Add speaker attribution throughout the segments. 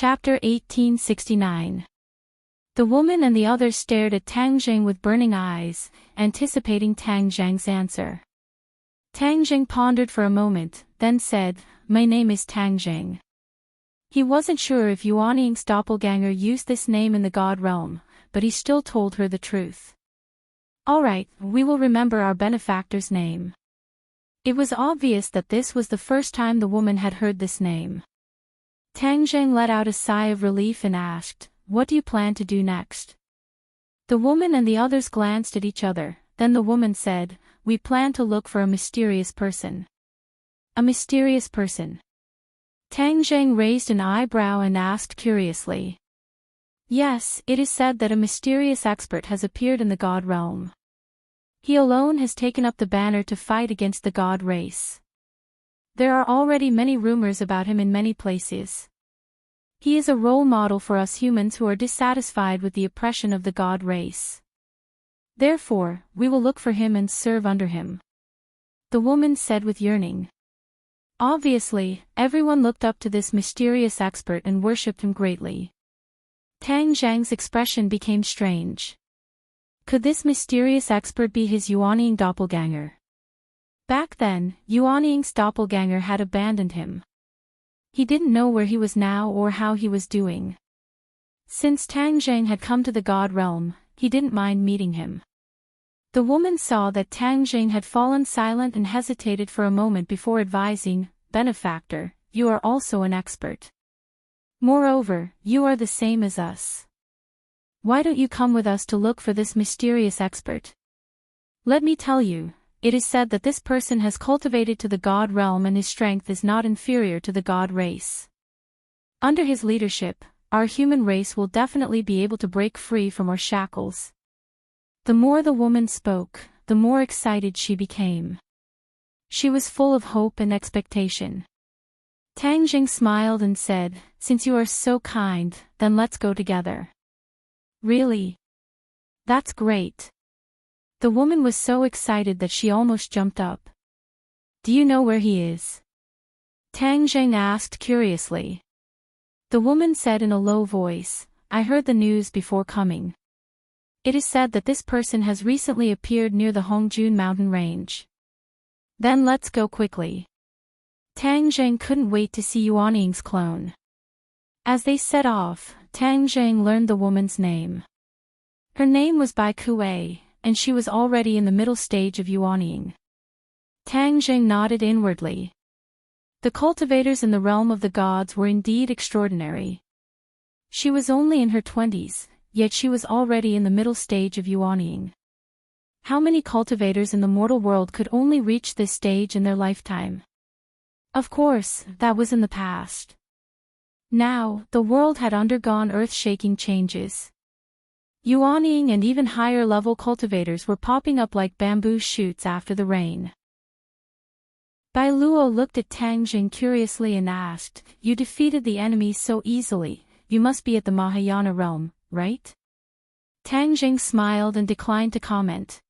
Speaker 1: Chapter 1869. The woman and the others stared at Tang Jing with burning eyes, anticipating Tang Zhang's answer. Tang Jing pondered for a moment, then said, "My name is Tang Jing." He wasn't sure if Yuan Ying's doppelganger used this name in the god realm, but he still told her the truth. "All right, we will remember our benefactor's name." It was obvious that this was the first time the woman had heard this name. Tang Jing let out a sigh of relief and asked, "What do you plan to do next?" The woman and the others glanced at each other, then the woman said, "We plan to look for a mysterious person." "A mysterious person?" Tang Jing raised an eyebrow and asked curiously. "Yes, it is said that a mysterious expert has appeared in the god realm. He alone has taken up the banner to fight against the god race. There are already many rumors about him in many places. He is a role model for us humans who are dissatisfied with the oppression of the god race. Therefore, we will look for him and serve under him," the woman said with yearning. Obviously, everyone looked up to this mysterious expert and worshipped him greatly. Tang Zhang's expression became strange. Could this mysterious expert be his Yuan Ying doppelganger? Back then, Yuan Ying's doppelganger had abandoned him. He didn't know where he was now or how he was doing. Since Tang Zhang had come to the god realm, he didn't mind meeting him. The woman saw that Tang Jing had fallen silent and hesitated for a moment before advising, "Benefactor, you are also an expert. Moreover, you are the same as us. Why don't you come with us to look for this mysterious expert? Let me tell you, it is said that this person has cultivated to the god realm and his strength is not inferior to the god race. Under his leadership, our human race will definitely be able to break free from our shackles." The more the woman spoke, the more excited she became. She was full of hope and expectation. Tang Jing smiled and said, "Since you are so kind, then let's go together." "Really? That's great." The woman was so excited that she almost jumped up. "Do you know where he is?" Tang Jing asked curiously. The woman said in a low voice, "I heard the news before coming. It is said that this person has recently appeared near the Hongjun mountain range." "Then let's go quickly." Tang Jing couldn't wait to see Yuan Ying's clone. As they set off, Tang Jing learned the woman's name. Her name was Bai Kuei, and she was already in the middle stage of Yuan Ying. Tang Jing nodded inwardly. The cultivators in the realm of the gods were indeed extraordinary. She was only in her 20s, yet she was already in the middle stage of Yuan Ying. How many cultivators in the mortal world could only reach this stage in their lifetime? Of course, that was in the past. Now, the world had undergone earth-shaking changes. Yuan Ying and even higher-level cultivators were popping up like bamboo shoots after the rain. Bai Luo looked at Tang Jing curiously and asked, "You defeated the enemy so easily, you must be at the Mahayana realm, right?" Tang Jing smiled and declined to comment.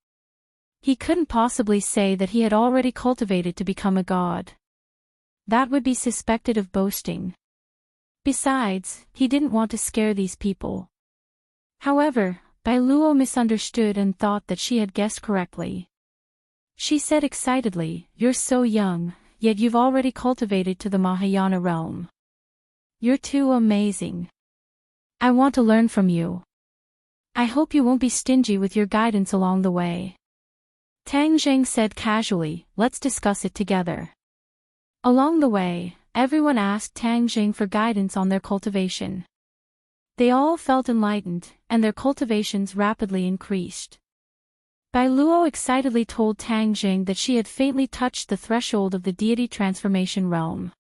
Speaker 1: He couldn't possibly say that he had already cultivated to become a god. That would be suspected of boasting. Besides, he didn't want to scare these people. However, Bai Luo misunderstood and thought that she had guessed correctly. She said excitedly, "You're so young, yet you've already cultivated to the Mahayana realm. You're too amazing. I want to learn from you. I hope you won't be stingy with your guidance along the way." Tang Jing said casually, "Let's discuss it together." Along the way, everyone asked Tang Jing for guidance on their cultivation. They all felt enlightened, and their cultivations rapidly increased. Bai Luo excitedly told Tang Jing that she had faintly touched the threshold of the deity transformation realm.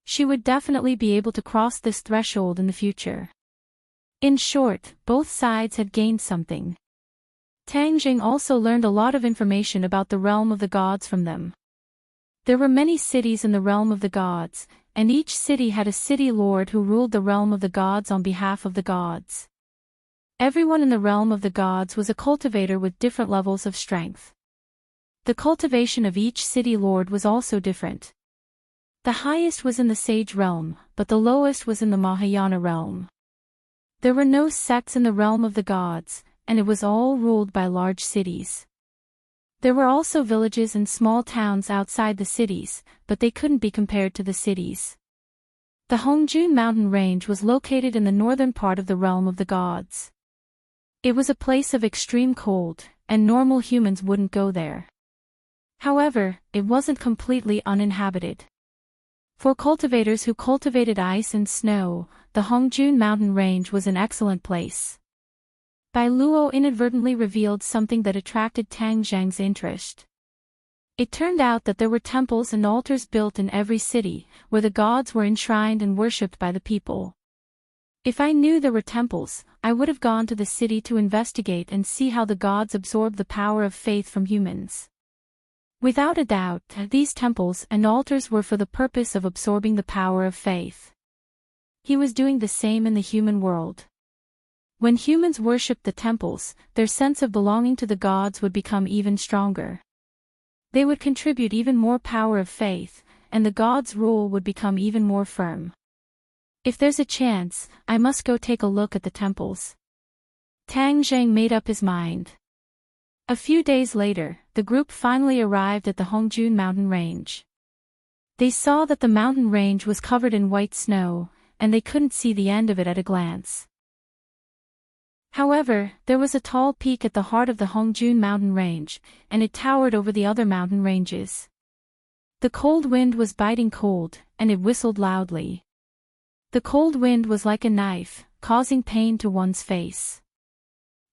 Speaker 1: She would definitely be able to cross this threshold in the future. In short, both sides had gained something. Tang Jing also learned a lot of information about the realm of the gods from them. There were many cities in the realm of the gods, and each city had a city lord who ruled the realm of the gods on behalf of the gods. Everyone in the realm of the gods was a cultivator with different levels of strength. The cultivation of each city lord was also different. The highest was in the Sage realm, but the lowest was in the Mahayana realm. There were no sects in the realm of the gods, and it was all ruled by large cities. There were also villages and small towns outside the cities, but they couldn't be compared to the cities. The Hongjun mountain range was located in the northern part of the realm of the gods. It was a place of extreme cold, and normal humans wouldn't go there. However, it wasn't completely uninhabited. For cultivators who cultivated ice and snow, the Hongjun mountain range was an excellent place. Bai Luo inadvertently revealed something that attracted Tang Zhang's interest. It turned out that there were temples and altars built in every city, where the gods were enshrined and worshipped by the people. If I knew there were temples, I would have gone to the city to investigate and see how the gods absorb the power of faith from humans. Without a doubt, these temples and altars were for the purpose of absorbing the power of faith. He was doing the same in the human world. When humans worshipped the temples, their sense of belonging to the gods would become even stronger. They would contribute even more power of faith, and the gods' rule would become even more firm. If there's a chance, I must go take a look at the temples. Tang Zhang made up his mind. A few days later, the group finally arrived at the Hongjun mountain range. They saw that the mountain range was covered in white snow, and they couldn't see the end of it at a glance. However, there was a tall peak at the heart of the Hongjun mountain range, and it towered over the other mountain ranges. The cold wind was biting cold, and it whistled loudly. The cold wind was like a knife, causing pain to one's face.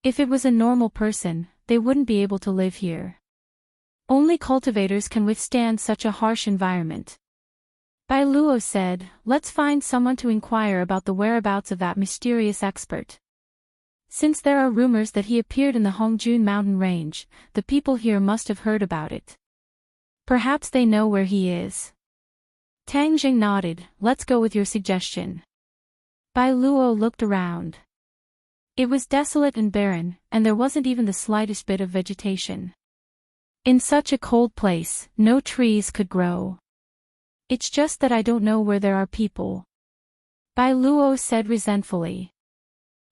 Speaker 1: If it was a normal person, they wouldn't be able to live here. Only cultivators can withstand such a harsh environment. Bai Luo said, "Let's find someone to inquire about the whereabouts of that mysterious expert. Since there are rumors that he appeared in the Hongjun mountain range, the people here must have heard about it. Perhaps they know where he is." Tang Jing nodded. "Let's go with your suggestion." Bai Luo looked around. It was desolate and barren, and there wasn't even the slightest bit of vegetation. In such a cold place, no trees could grow. "It's just that I don't know where there are people," Bai Luo said resentfully.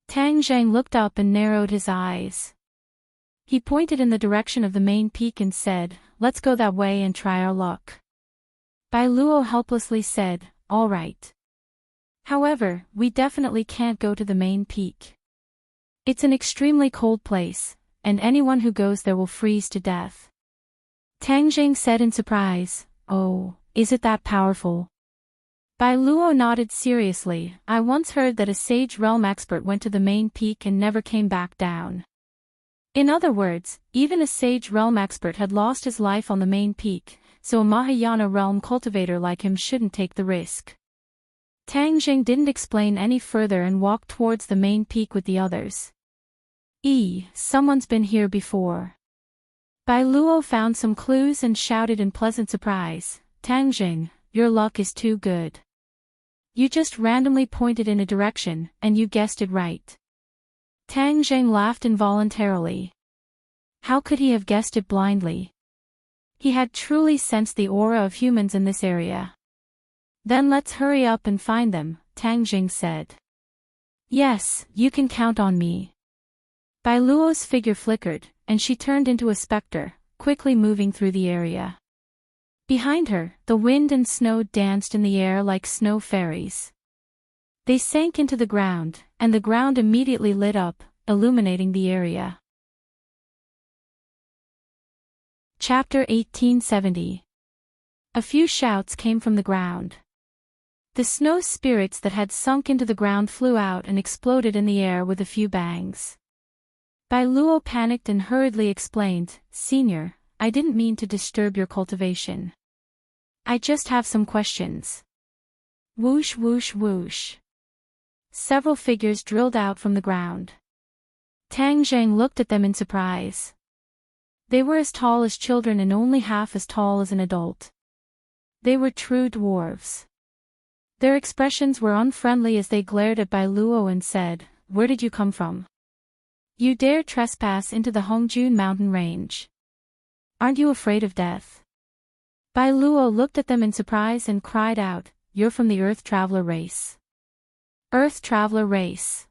Speaker 1: Tang Zhang looked up and narrowed his eyes. He pointed in the direction of the main peak and said, "Let's go that way and try our luck." Bai Luo helplessly said, "All right. However, we definitely can't go to the main peak. It's an extremely cold place, and anyone who goes there will freeze to death." Tang Zhang said in surprise, "Oh, is it that powerful?" Bai Luo nodded seriously. "I once heard that a Sage Realm expert went to the main peak and never came back down." In other words, even a Sage Realm expert had lost his life on the main peak, so a Mahayana Realm cultivator like him shouldn't take the risk. Tang Jing didn't explain any further and walked towards the main peak with the others. Someone's been here before." Bai Luo found some clues and shouted in pleasant surprise, "Tang Jing, your luck is too good. You just randomly pointed in a direction, and you guessed it right." Tang Zheng laughed involuntarily. How could he have guessed it blindly? He had truly sensed the aura of humans in this area. "Then let's hurry up and find them," Tang Zheng said. "Yes, you can count on me." Bai Luo's figure flickered, and she turned into a specter, quickly moving through the area. Behind her, the wind and snow danced in the air like snow fairies. They sank into the ground, and the ground immediately lit up, illuminating the area. Chapter 1870. A few shouts came from the ground. The snow spirits that had sunk into the ground flew out and exploded in the air with a few bangs. Bai Luo panicked and hurriedly explained, "Senior, I didn't mean to disturb your cultivation. I just have some questions." Whoosh whoosh whoosh. Several figures drilled out from the ground. Tang Zheng looked at them in surprise. They were as tall as children and only half as tall as an adult. They were true dwarves. Their expressions were unfriendly as they glared at Bai Luo and said, "Where did you come from? You dare trespass into the Hongjun mountain range. Aren't you afraid of death?" Bai Luo looked at them in surprise and cried out, "You're from the Earth Traveler race." Earth Traveler race.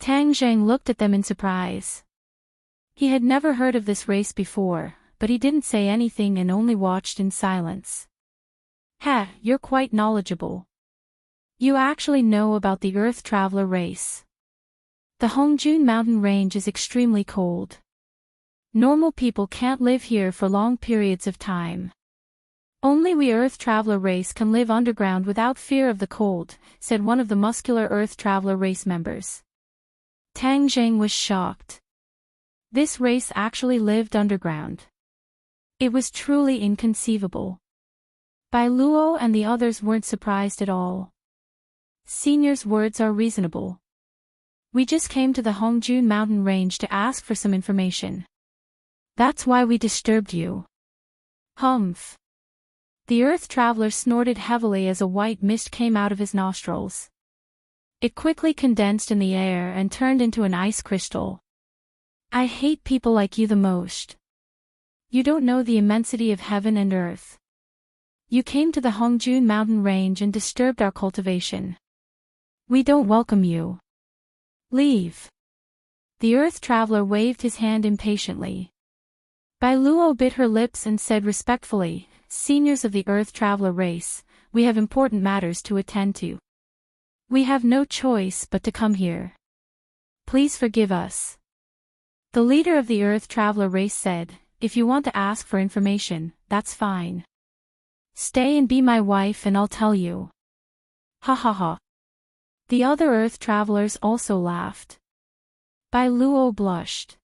Speaker 1: Tang Zhang looked at them in surprise. He had never heard of this race before, but he didn't say anything and only watched in silence. "Ha, you're quite knowledgeable. You actually know about the Earth Traveler race. The Hongjun mountain range is extremely cold. Normal people can't live here for long periods of time. Only we Earth Traveler race can live underground without fear of the cold," said one of the muscular Earth Traveler race members. Tang Zheng was shocked. This race actually lived underground. It was truly inconceivable. Bai Luo and the others weren't surprised at all. Senior's words are reasonable. We just came to the Hongjun mountain range to ask for some information. That's why we disturbed you. Humph. The Earth Traveler snorted heavily as a white mist came out of his nostrils. It quickly condensed in the air and turned into an ice crystal. I hate people like you the most. You don't know the immensity of heaven and earth. You came to the Hongjun mountain range and disturbed our cultivation. We don't welcome you. Leave. The Earth Traveler waved his hand impatiently. Bai Luo bit her lips and said respectfully, "Seniors of the Earth Traveler race, we have important matters to attend to. We have no choice but to come here. Please forgive us." The leader of the Earth Traveler race said, "If you want to ask for information, that's fine. Stay and be my wife and I'll tell you." Ha ha ha. The other Earth Travelers also laughed. Bai Luo blushed.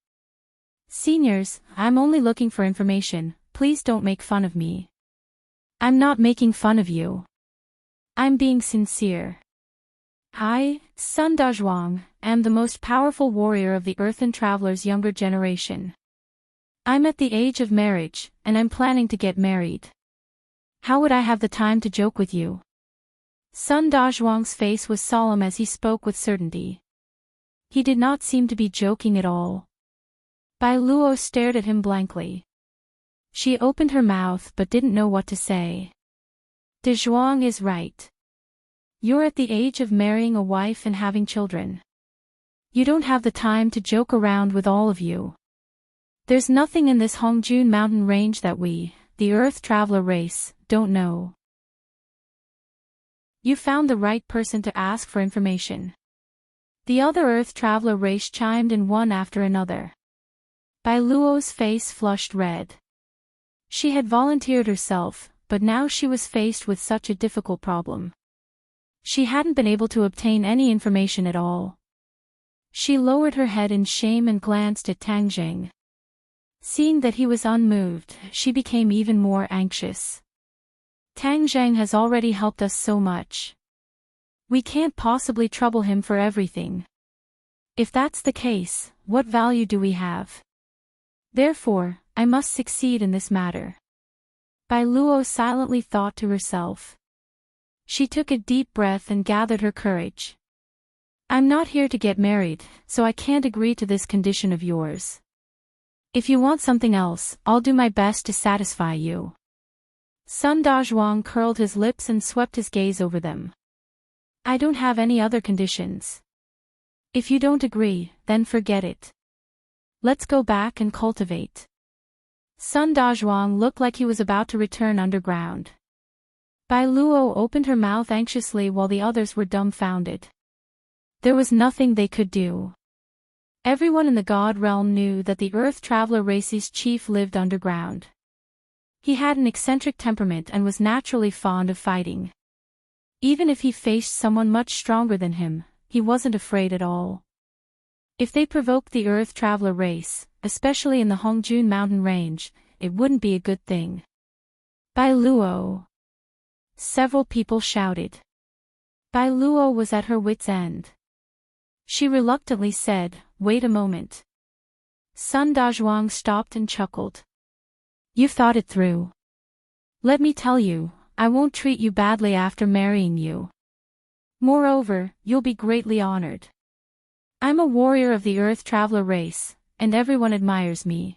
Speaker 1: "Seniors, I'm only looking for information, please don't make fun of me." "I'm not making fun of you. I'm being sincere. I, Sun Dazhuang, am the most powerful warrior of the Earthen Traveler's younger generation. I'm at the age of marriage, and I'm planning to get married. How would I have the time to joke with you?" Sun Dazhuang's face was solemn as he spoke with certainty. He did not seem to be joking at all. Bai Luo stared at him blankly. She opened her mouth but didn't know what to say. Dazhuang is right. You're at the age of marrying a wife and having children. You don't have the time to joke around with all of you. There's nothing in this Hongjun mountain range that we, the Earth Traveler race, don't know. You found the right person to ask for information. The other Earth Traveler race chimed in one after another. Bai Luo's face flushed red. She had volunteered herself, but now she was faced with such a difficult problem. She hadn't been able to obtain any information at all. She lowered her head in shame and glanced at Tang Zheng. Seeing that he was unmoved, she became even more anxious. Tang Zheng has already helped us so much. We can't possibly trouble him for everything. If that's the case, what value do we have? Therefore, I must succeed in this matter. Bai Luo silently thought to herself. She took a deep breath and gathered her courage. I'm not here to get married, so I can't agree to this condition of yours. If you want something else, I'll do my best to satisfy you. Sun Dazhuang curled his lips and swept his gaze over them. I don't have any other conditions. If you don't agree, then forget it. Let's go back and cultivate. Sun Dazhuang looked like he was about to return underground. Bai Luo opened her mouth anxiously while the others were dumbfounded. There was nothing they could do. Everyone in the God realm knew that the Earth Traveler race's chief lived underground. He had an eccentric temperament and was naturally fond of fighting. Even if he faced someone much stronger than him, he wasn't afraid at all. If they provoked the Earth Traveler race, especially in the Hongjun mountain range, it wouldn't be a good thing. Bai Luo. Several people shouted. Bai Luo was at her wit's end. She reluctantly said, "Wait a moment." Sun Dazhuang stopped and chuckled. You've thought it through. Let me tell you, I won't treat you badly after marrying you. Moreover, you'll be greatly honored. I'm a warrior of the Earth Traveler race, and everyone admires me.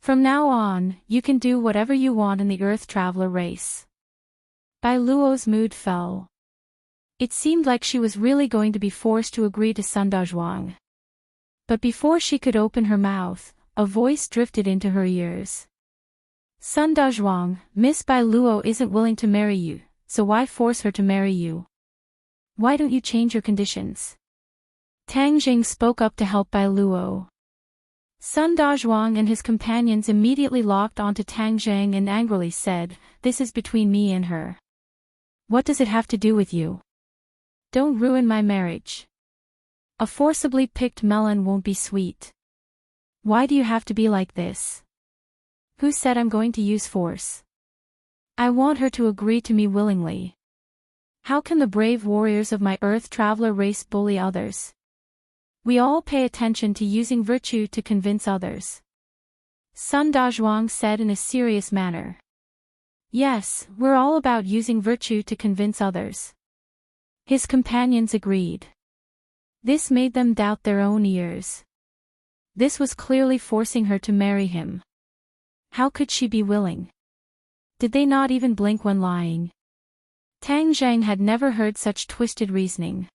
Speaker 1: From now on, you can do whatever you want in the Earth Traveler race. Bai Luo's mood fell. It seemed like she was really going to be forced to agree to Sun Dazhuang. But before she could open her mouth, a voice drifted into her ears. Sun Dazhuang, Miss Bai Luo isn't willing to marry you, so why force her to marry you? Why don't you change your conditions? Tang Jing spoke up to help Bai Luo. Sun Dazhuang and his companions immediately locked onto Tang Jing and angrily said, "This is between me and her. What does it have to do with you? Don't ruin my marriage. A forcibly picked melon won't be sweet. Why do you have to be like this? Who said I'm going to use force? I want her to agree to me willingly. How can the brave warriors of my Earth Traveler race bully others? We all pay attention to using virtue to convince others." Sun Dazhuang said in a serious manner. Yes, we're all about using virtue to convince others. His companions agreed. This made them doubt their own ears. This was clearly forcing her to marry him. How could she be willing? Did they not even blink when lying? Tang Zhang had never heard such twisted reasoning.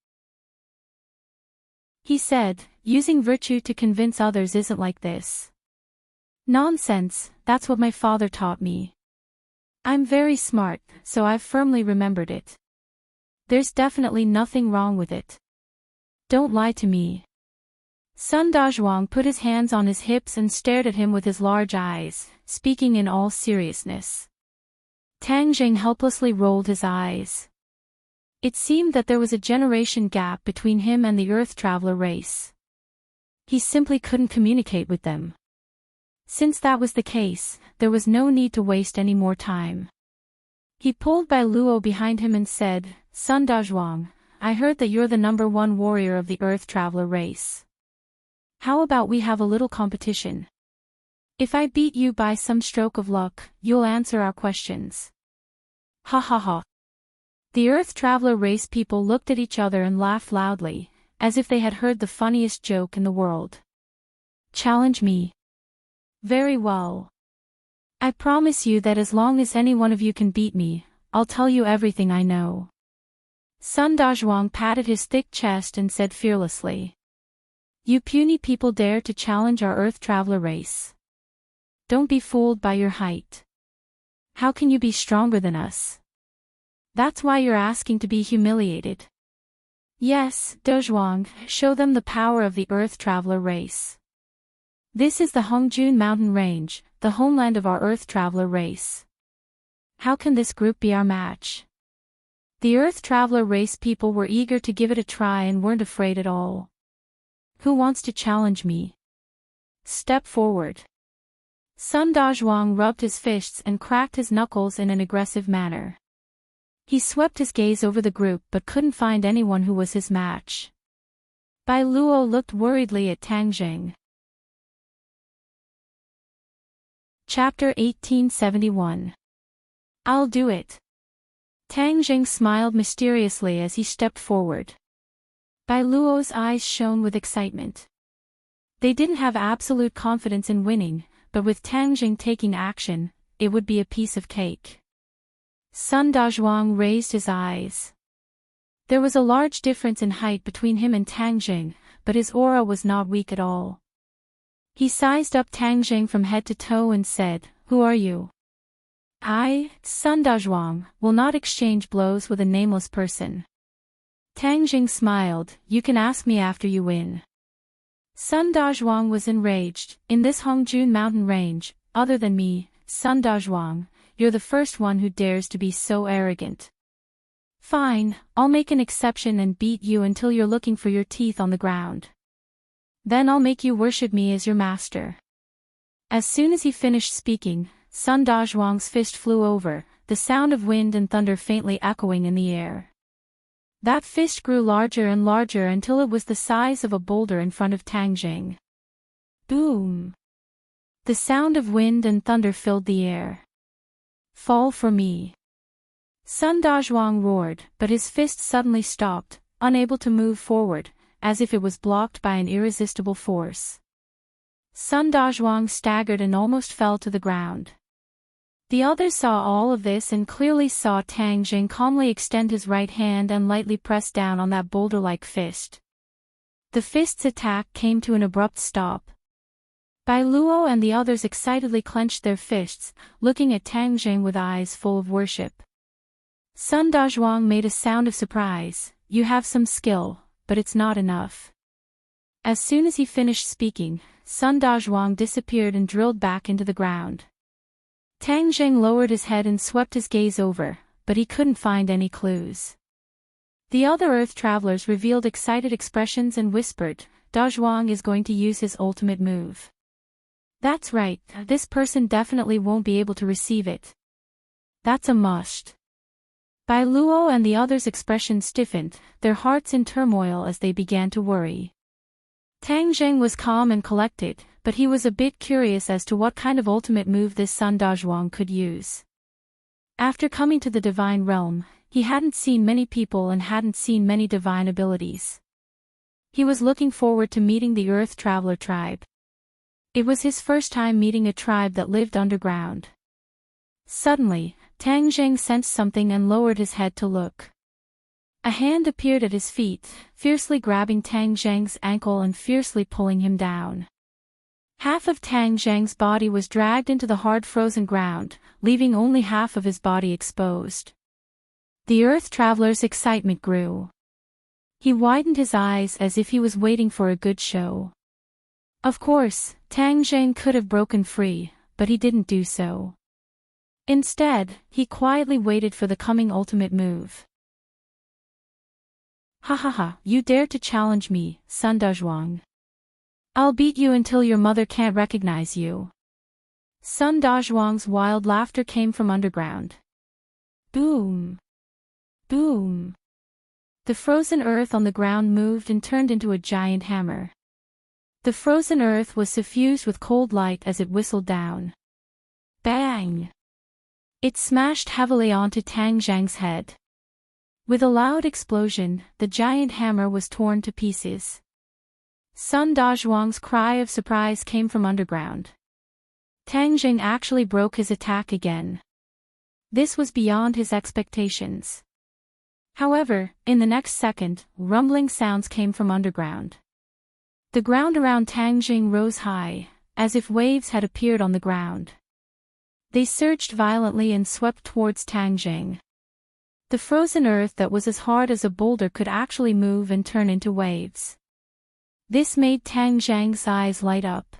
Speaker 1: He said, "Using virtue to convince others isn't like this." "Nonsense, that's what my father taught me. I'm very smart, so I've firmly remembered it. There's definitely nothing wrong with it. Don't lie to me." Sun Dazhuang put his hands on his hips and stared at him with his large eyes, speaking in all seriousness. Tang Jing helplessly rolled his eyes. It seemed that there was a generation gap between him and the Earth Traveler race. He simply couldn't communicate with them. Since that was the case, there was no need to waste any more time. He pulled Bai Luo behind him and said, "Sun Dazhuang, I heard that you're the #1 warrior of the Earth Traveler race. How about we have a little competition? If I beat you by some stroke of luck, you'll answer our questions." Ha ha ha. The Earth Traveler race people looked at each other and laughed loudly, as if they had heard the funniest joke in the world. "Challenge me. Very well. I promise you that as long as any one of you can beat me, I'll tell you everything I know." Sun Dazhuang patted his thick chest and said fearlessly. "You puny people dare to challenge our Earth Traveler race. Don't be fooled by your height. How can you be stronger than us? That's why you're asking to be humiliated. Yes, Dazhuang, show them the power of the Earth Traveler race. This is the Hongjun Mountain Range, the homeland of our Earth Traveler race. How can this group be our match?" The Earth Traveler race people were eager to give it a try and weren't afraid at all. "Who wants to challenge me? Step forward." Sun Dazhuang rubbed his fists and cracked his knuckles in an aggressive manner. He swept his gaze over the group but couldn't find anyone who was his match. Bai Luo looked worriedly at Tang Jing. Chapter 1871. I'll do it. Tang Jing smiled mysteriously as he stepped forward. Bai Luo's eyes shone with excitement. They didn't have absolute confidence in winning, but with Tang Jing taking action, it would be a piece of cake. Sun Dazhuang raised his eyes. There was a large difference in height between him and Tang Jing, but his aura was not weak at all. He sized up Tang Jing from head to toe and said, "Who are you?" "I, Sun Dazhuang, will not exchange blows with a nameless person." Tang Jing smiled, "You can ask me after you win." Sun Dazhuang was enraged. "In this Hongjun mountain range, other than me, Sun Dazhuang, you're the first one who dares to be so arrogant. Fine, I'll make an exception and beat you until you're looking for your teeth on the ground. Then I'll make you worship me as your master." As soon as he finished speaking, Sun Dazhuang's fist flew over, the sound of wind and thunder faintly echoing in the air. That fist grew larger and larger until it was the size of a boulder in front of Tang Jing. Boom! The sound of wind and thunder filled the air. "Fall for me!" Sun Dazhuang roared, but his fist suddenly stopped, unable to move forward, as if it was blocked by an irresistible force. Sun Dazhuang staggered and almost fell to the ground. The others saw all of this and clearly saw Tang Jing calmly extend his right hand and lightly press down on that boulder-like fist. The fist's attack came to an abrupt stop. Bai Luo and the others excitedly clenched their fists, looking at Tang Jing with eyes full of worship. Sun Dazhuang made a sound of surprise. You have some skill, but it's not enough. As soon as he finished speaking, Sun Dazhuang disappeared and drilled back into the ground. Tang Jing lowered his head and swept his gaze over, but he couldn't find any clues. The other Earth travelers revealed excited expressions and whispered, Dazhuang is going to use his ultimate move. That's right, this person definitely won't be able to receive it. That's a must. Bai Luo and the others' expressions stiffened, their hearts in turmoil as they began to worry. Tang Jing was calm and collected, but he was a bit curious as to what kind of ultimate move this Sun Dazhuang could use. After coming to the divine realm, he hadn't seen many people and hadn't seen many divine abilities. He was looking forward to meeting the Earth Traveler tribe. It was his first time meeting a tribe that lived underground. Suddenly, Tang Jing sensed something and lowered his head to look. A hand appeared at his feet, fiercely grabbing Tang Jing's ankle and fiercely pulling him down. Half of Tang Jing's body was dragged into the hard frozen ground, leaving only half of his body exposed. The Earth Traveler's excitement grew. He widened his eyes as if he was waiting for a good show. Of course, Tang Jing could have broken free, but he didn't do so. Instead, he quietly waited for the coming ultimate move. Ha ha ha, you dare to challenge me, Sun Dazhuang. I'll beat you until your mother can't recognize you. Sun Dazhuang's wild laughter came from underground. Boom! Boom! The frozen earth on the ground moved and turned into a giant hammer. The frozen earth was suffused with cold light as it whistled down. Bang! It smashed heavily onto Tang Jing's head. With a loud explosion, the giant hammer was torn to pieces. Sun Dazhuang's cry of surprise came from underground. Tang Jing actually broke his attack again. This was beyond his expectations. However, in the next second, rumbling sounds came from underground. The ground around Tang Jing rose high, as if waves had appeared on the ground. They surged violently and swept towards Tang Jing. The frozen earth that was as hard as a boulder could actually move and turn into waves. This made Tang Jing's eyes light up.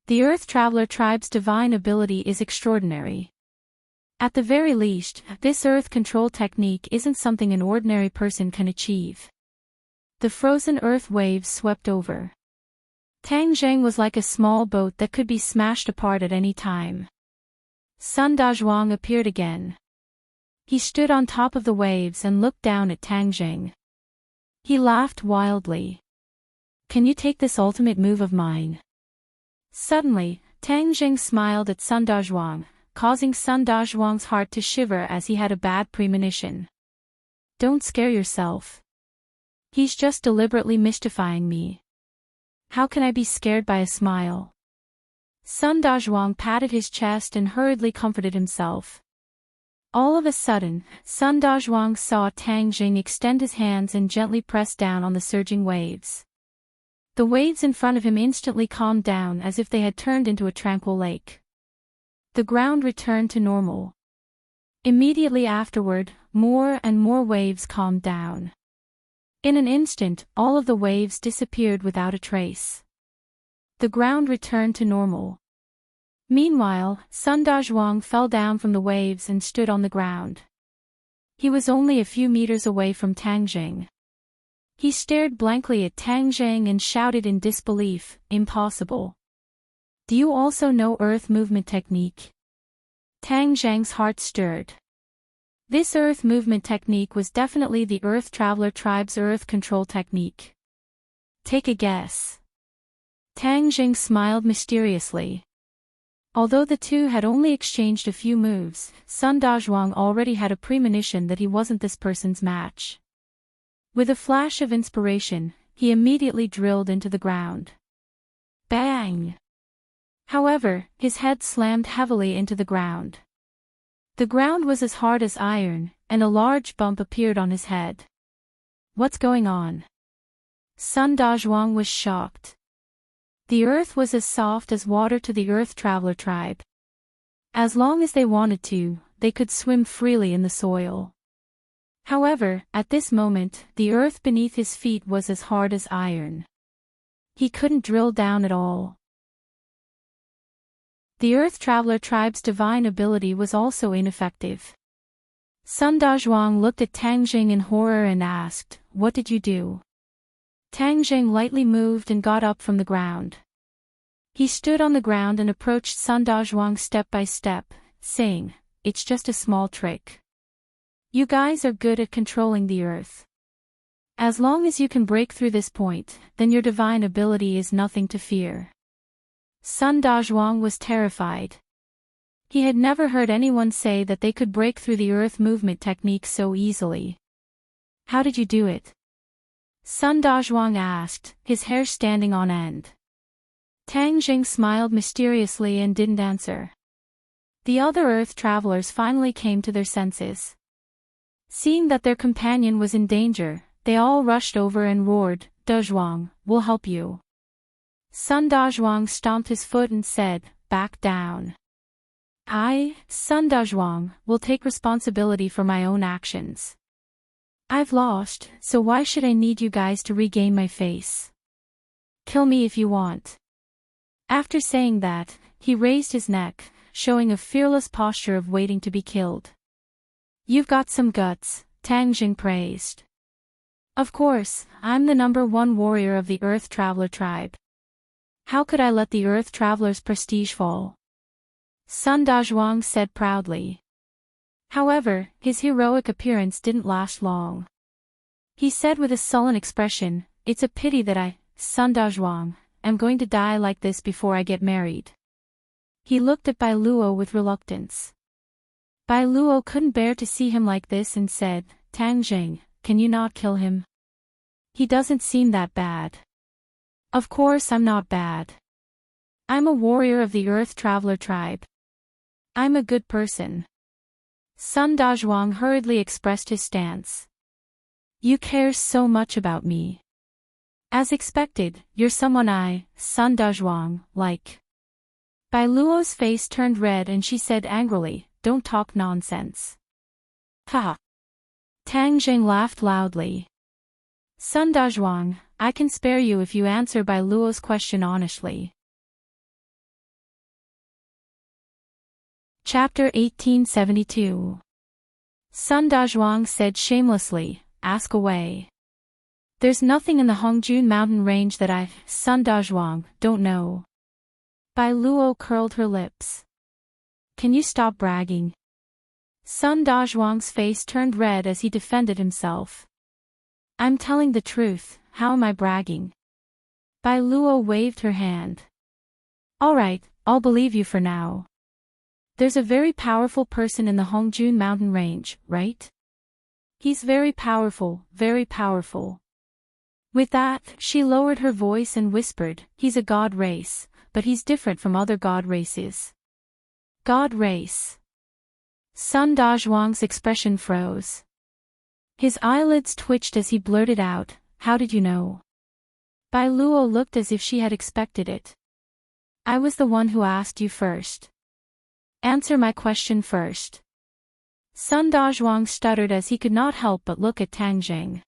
Speaker 1: The Earth Traveler tribe's divine ability is extraordinary. At the very least, this earth control technique isn't something an ordinary person can achieve. The frozen earth waves swept over. Tang Jing was like a small boat that could be smashed apart at any time. Sun Dazhuang appeared again. He stood on top of the waves and looked down at Tang Jing. He laughed wildly. Can you take this ultimate move of mine? Suddenly, Tang Jing smiled at Sun Dazhuang, causing Sun Dazhuang's heart to shiver as he had a bad premonition. Don't scare yourself. He's just deliberately mystifying me. How can I be scared by a smile? Sun Dazhuang patted his chest and hurriedly comforted himself. All of a sudden, Sun Dazhuang saw Tang Jing extend his hands and gently press down on the surging waves. The waves in front of him instantly calmed down as if they had turned into a tranquil lake. The ground returned to normal. Immediately afterward, more and more waves calmed down. In an instant, all of the waves disappeared without a trace. The ground returned to normal. Meanwhile, Sun Dazhuang fell down from the waves and stood on the ground. He was only a few meters away from Tang Jing. He stared blankly at Tang Jing and shouted in disbelief, "Impossible. Do you also know earth movement technique?" Tang Jing's heart stirred. This earth movement technique was definitely the Earth Traveler tribe's earth control technique. Take a guess. Tang Jing smiled mysteriously. Although the two had only exchanged a few moves, Sun Dazhuang already had a premonition that he wasn't this person's match. With a flash of inspiration, he immediately drilled into the ground. Bang! However, his head slammed heavily into the ground. The ground was as hard as iron, and a large bump appeared on his head. What's going on? Sun Dazhuang was shocked. The earth was as soft as water to the Earth Traveler tribe. As long as they wanted to, they could swim freely in the soil. However, at this moment, the earth beneath his feet was as hard as iron. He couldn't drill down at all. The Earth Traveler tribe's divine ability was also ineffective. Sun Dazhuang looked at Tang Jing in horror and asked, "What did you do?" Tang Jing lightly moved and got up from the ground. He stood on the ground and approached Sun Dazhuang step by step, saying, "It's just a small trick. You guys are good at controlling the earth. As long as you can break through this point, then your divine ability is nothing to fear." Sun Dazhuang was terrified. He had never heard anyone say that they could break through the earth movement technique so easily. "How did you do it?" Sun Dazhuang asked, his hair standing on end. Tang Jing smiled mysteriously and didn't answer. The other Earth Travelers finally came to their senses. Seeing that their companion was in danger, they all rushed over and roared, "Dazhuang, we'll help you." Sun Dazhuang stomped his foot and said, "Back down. I, Sun Dazhuang, will take responsibility for my own actions. I've lost, so why should I need you guys to regain my face? Kill me if you want." After saying that, he raised his neck, showing a fearless posture of waiting to be killed. "You've got some guts," Tang Jing praised. "Of course, I'm the #1 warrior of the Earth Traveler tribe. How could I let the Earth Traveler's prestige fall?" Sun Dazhuang said proudly. However, his heroic appearance didn't last long. He said with a sullen expression, "It's a pity that I, Sun Dazhuang, am going to die like this before I get married." He looked at Bai Luo with reluctance. Bai Luo couldn't bear to see him like this and said, "Tang Jing, can you not kill him? He doesn't seem that bad." "Of course I'm not bad. I'm a warrior of the Earth Traveler tribe. I'm a good person." Sun Dazhuang hurriedly expressed his stance. "You care so much about me. As expected, you're someone I, Sun Dazhuang, like." Bai Luo's face turned red and she said angrily, "Don't talk nonsense." "Ha!" Tang Jing laughed loudly. "Sun Dazhuang, I can spare you if you answer Bai Luo's question honestly." Chapter 1872. Sun Dazhuang said shamelessly, "Ask away. There's nothing in the Hongjun mountain range that I, Sun Dazhuang, don't know." Bai Luo curled her lips. "Can you stop bragging?" Sun Dazhuang's face turned red as he defended himself. "I'm telling the truth, how am I bragging?" Bai Luo waved her hand. "All right, I'll believe you for now. There's a very powerful person in the Hongjun mountain range, right? He's very powerful, very powerful." With that, she lowered her voice and whispered, "He's a god race, but he's different from other god races." "God race?" Sun Dazhuang's expression froze. His eyelids twitched as he blurted out, "How did you know?" Bai Luo looked as if she had expected it. "I was the one who asked you first. Answer my question first." Sun Dazhuang stuttered as he could not help but look at Tang Jing.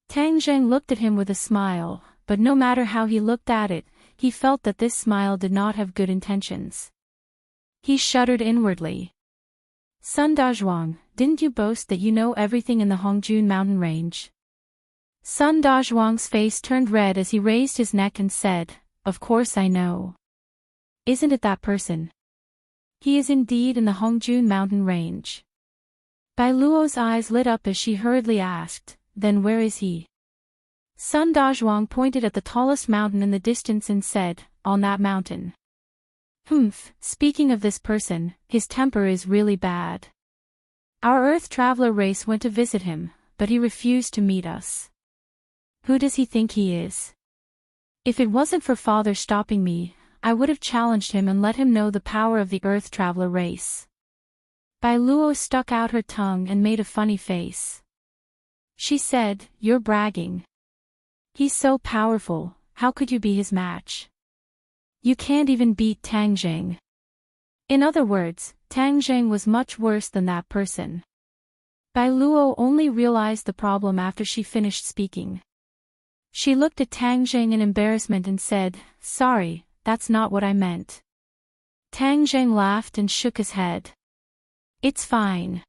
Speaker 1: Tang Jing looked at him with a smile, but no matter how he looked at it, he felt that this smile did not have good intentions. He shuddered inwardly. "Sun Dazhuang, didn't you boast that you know everything in the Hongjun mountain range?" Sun Dazhuang's face turned red as he raised his neck and said, "Of course I know. Isn't it that person? He is indeed in the Hongjun mountain range." Bai Luo's eyes lit up as she hurriedly asked, "Then where is he?" Sun Dazhuang pointed at the tallest mountain in the distance and said, "On that mountain." "Humph, speaking of this person, his temper is really bad. Our Earth Traveler race went to visit him, but he refused to meet us. Who does he think he is? If it wasn't for Father stopping me, I would have challenged him and let him know the power of the Earth Traveler race. Bai Luo stuck out her tongue and made a funny face. She said, "You're bragging. He's so powerful, how could you be his match? You can't even beat Tang Jing." In other words, Tang Jing was much worse than that person. Bai Luo only realized the problem after she finished speaking. She looked at Tang Jing in embarrassment and said, "Sorry, that's not what I meant." Tang Jing laughed and shook his head. "It's fine."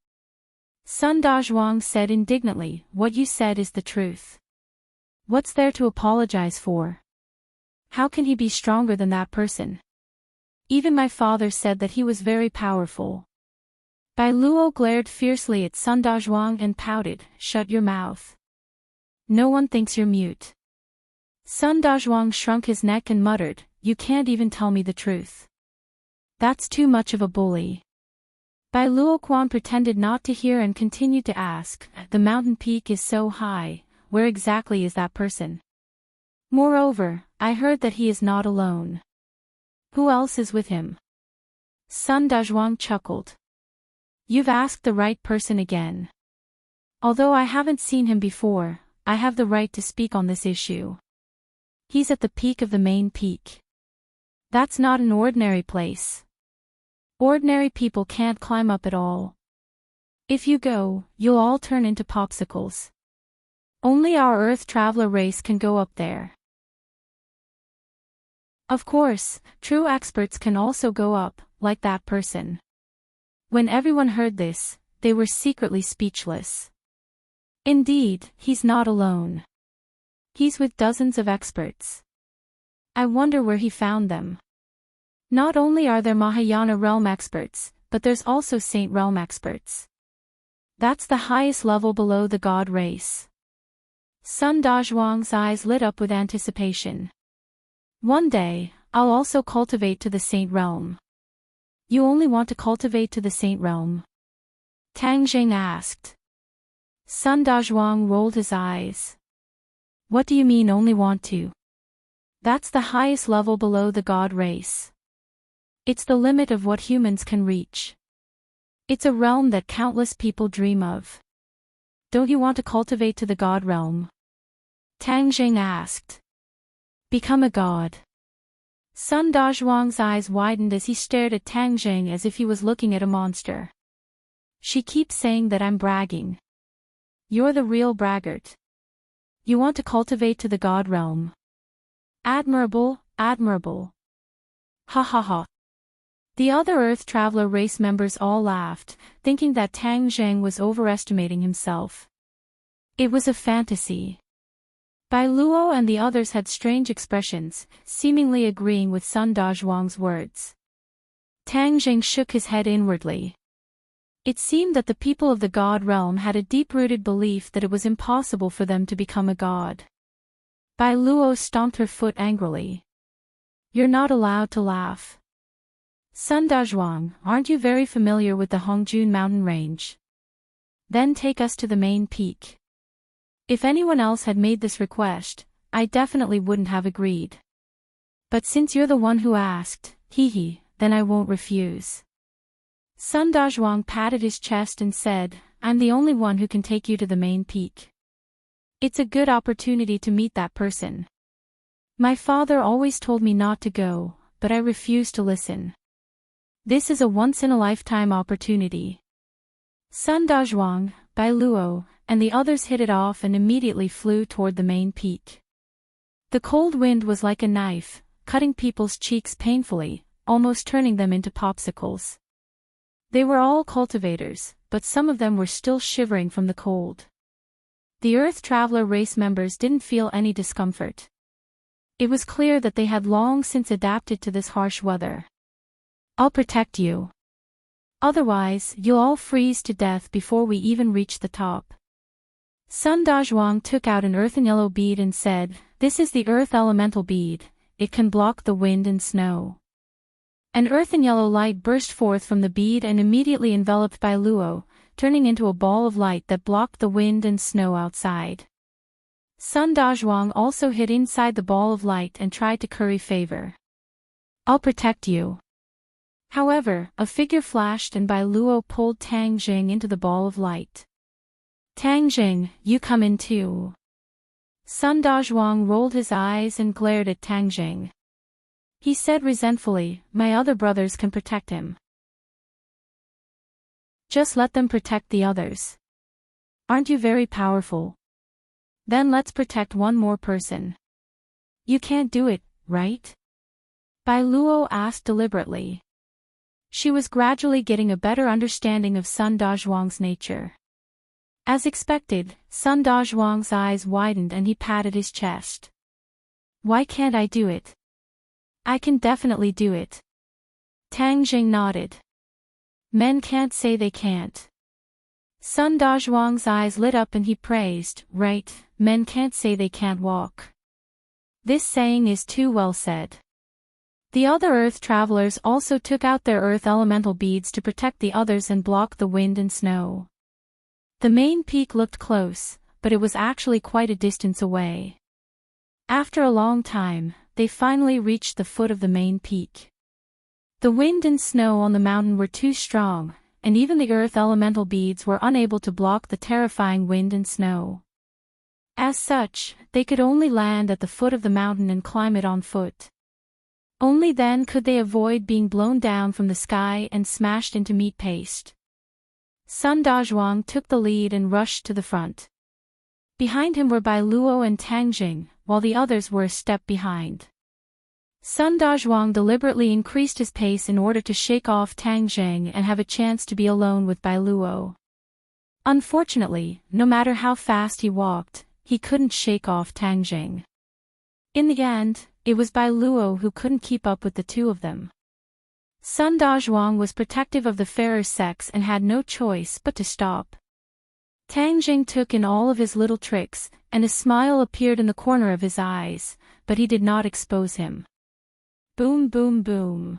Speaker 1: Sun Dazhuang said indignantly, "What you said is the truth. What's there to apologize for? How can he be stronger than that person? Even my father said that he was very powerful." Bai Luo glared fiercely at Sun Dazhuang and pouted, "Shut your mouth. No one thinks you're mute." Sun Dazhuang shrunk his neck and muttered, "You can't even tell me the truth. That's too much of a bully." Bai Luoquan pretended not to hear and continued to ask, "The mountain peak is so high, where exactly is that person? Moreover, I heard that he is not alone. Who else is with him?" Sun Dazhuang chuckled. "You've asked the right person again. Although I haven't seen him before, I have the right to speak on this issue. He's at the peak of the main peak. That's not an ordinary place. Ordinary people can't climb up at all. If you go, you'll all turn into popsicles. Only our Earth Traveler race can go up there. Of course, true experts can also go up, like that person." When everyone heard this, they were secretly speechless. Indeed, he's not alone. He's with dozens of experts. I wonder where he found them. Not only are there Mahayana realm experts, but there's also Saint realm experts. That's the highest level below the god race. Sun Dazhuang's eyes lit up with anticipation. "One day, I'll also cultivate to the Saint realm." "You only want to cultivate to the Saint realm?" Tang Jing asked. Sun Dazhuang rolled his eyes. "What do you mean only want to?" "That's the highest level below the god race. It's the limit of what humans can reach. It's a realm that countless people dream of." "Don't you want to cultivate to the god realm?" Tang Jing asked. "Become a god?" Sun Dazhuang's eyes widened as he stared at Tang Jing as if he was looking at a monster. "She keeps saying that I'm bragging. You're the real braggart. You want to cultivate to the god realm. Admirable, admirable." Ha ha ha. The other Earth Traveler race members all laughed, thinking that Tang Jing was overestimating himself. It was a fantasy. Bai Luo and the others had strange expressions, seemingly agreeing with Sun Dazhuang's words. Tang Jing shook his head inwardly. It seemed that the people of the god realm had a deep-rooted belief that it was impossible for them to become a god. Bai Luo stomped her foot angrily. "You're not allowed to laugh. Sun Dazhuang, aren't you very familiar with the Hongjun mountain range? Then take us to the main peak." If anyone else had made this request, I definitely wouldn't have agreed. But since you're the one who asked, then I won't refuse. Sun Dazhuang patted his chest and said, "I'm the only one who can take you to the main peak. It's a good opportunity to meet that person. My father always told me not to go, but I refused to listen. This is a once-in-a-lifetime opportunity." Sun Dazhuang, Bai Luo, and the others hit it off and immediately flew toward the main peak. The cold wind was like a knife, cutting people's cheeks painfully, almost turning them into popsicles. They were all cultivators, but some of them were still shivering from the cold. The Earth Traveler race members didn't feel any discomfort. It was clear that they had long since adapted to this harsh weather. "I'll protect you. Otherwise, you'll all freeze to death before we even reach the top." Sun Dazhuang took out an earthen yellow bead and said, "This is the earth elemental bead. It can block the wind and snow." An earthen yellow light burst forth from the bead and immediately enveloped Bai Luo, turning into a ball of light that blocked the wind and snow outside. Sun Dazhuang also hid inside the ball of light and tried to curry favor. I'll protect you. However, a figure flashed and Bai Luo pulled Tang Jing into the ball of light. Tang Jing, you come in too. Sun Dazhuang rolled his eyes and glared at Tang Jing. He said resentfully, my other brothers can protect him. Just let them protect the others. Aren't you very powerful? Then let's protect one more person. You can't do it, right? Bai Luo asked deliberately. She was gradually getting a better understanding of Sun Dazhuang's nature. As expected, Sun Dazhuang's eyes widened and he patted his chest. Why can't I do it? I can definitely do it. Tang Jing nodded. Men can't say they can't. Sun Dazhuang's eyes lit up and he praised, right, men can't say they can't walk. This saying is too well said. The other earth travelers also took out their earth elemental beads to protect the others and block the wind and snow. The main peak looked close, but it was actually quite a distance away. After a long time, they finally reached the foot of the main peak. The wind and snow on the mountain were too strong, and even the earth elemental beads were unable to block the terrifying wind and snow. As such, they could only land at the foot of the mountain and climb it on foot. Only then could they avoid being blown down from the sky and smashed into meat paste. Sun Dazhuang took the lead and rushed to the front. Behind him were Bai Luo and Tang Jing, while the others were a step behind. Sun Dazhuang deliberately increased his pace in order to shake off Tang Jing and have a chance to be alone with Bai Luo. Unfortunately, no matter how fast he walked, he couldn't shake off Tang Jing. In the end, it was Bai Luo who couldn't keep up with the two of them. Sun Dazhuang was protective of the fairer sex and had no choice but to stop. Tang Jing took in all of his little tricks, and a smile appeared in the corner of his eyes, but he did not expose him. Boom boom boom.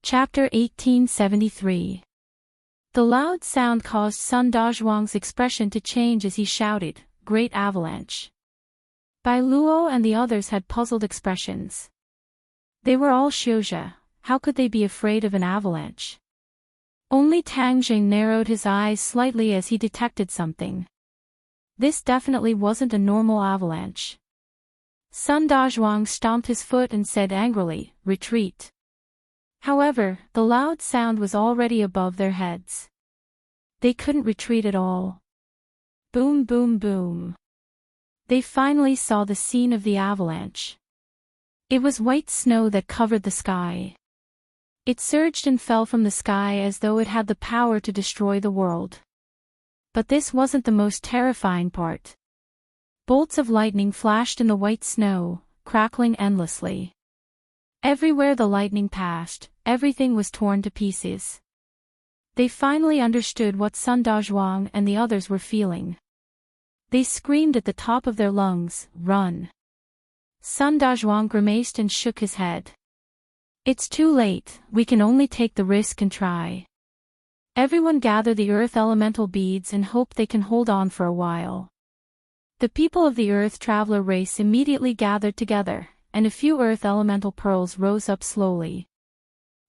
Speaker 1: Chapter 1873. The loud sound caused Sun Dazhuang's expression to change as he shouted, Great avalanche. Bai Luo and the others had puzzled expressions. They were all Xiuzhe, how could they be afraid of an avalanche? Only Tang Jing narrowed his eyes slightly as he detected something. This definitely wasn't a normal avalanche. Sun Dazhuang stomped his foot and said angrily, Retreat. However, the loud sound was already above their heads. They couldn't retreat at all. Boom boom boom. They finally saw the scene of the avalanche. It was white snow that covered the sky. It surged and fell from the sky as though it had the power to destroy the world. But this wasn't the most terrifying part. Bolts of lightning flashed in the white snow, crackling endlessly. Everywhere the lightning passed, everything was torn to pieces. They finally understood what Sun Dazhuang and the others were feeling. They screamed at the top of their lungs, Run! Sun Dazhuang grimaced and shook his head. It's too late, we can only take the risk and try. Everyone gather the earth elemental beads and hope they can hold on for a while. The people of the earth traveler race immediately gathered together, and a few earth elemental pearls rose up slowly.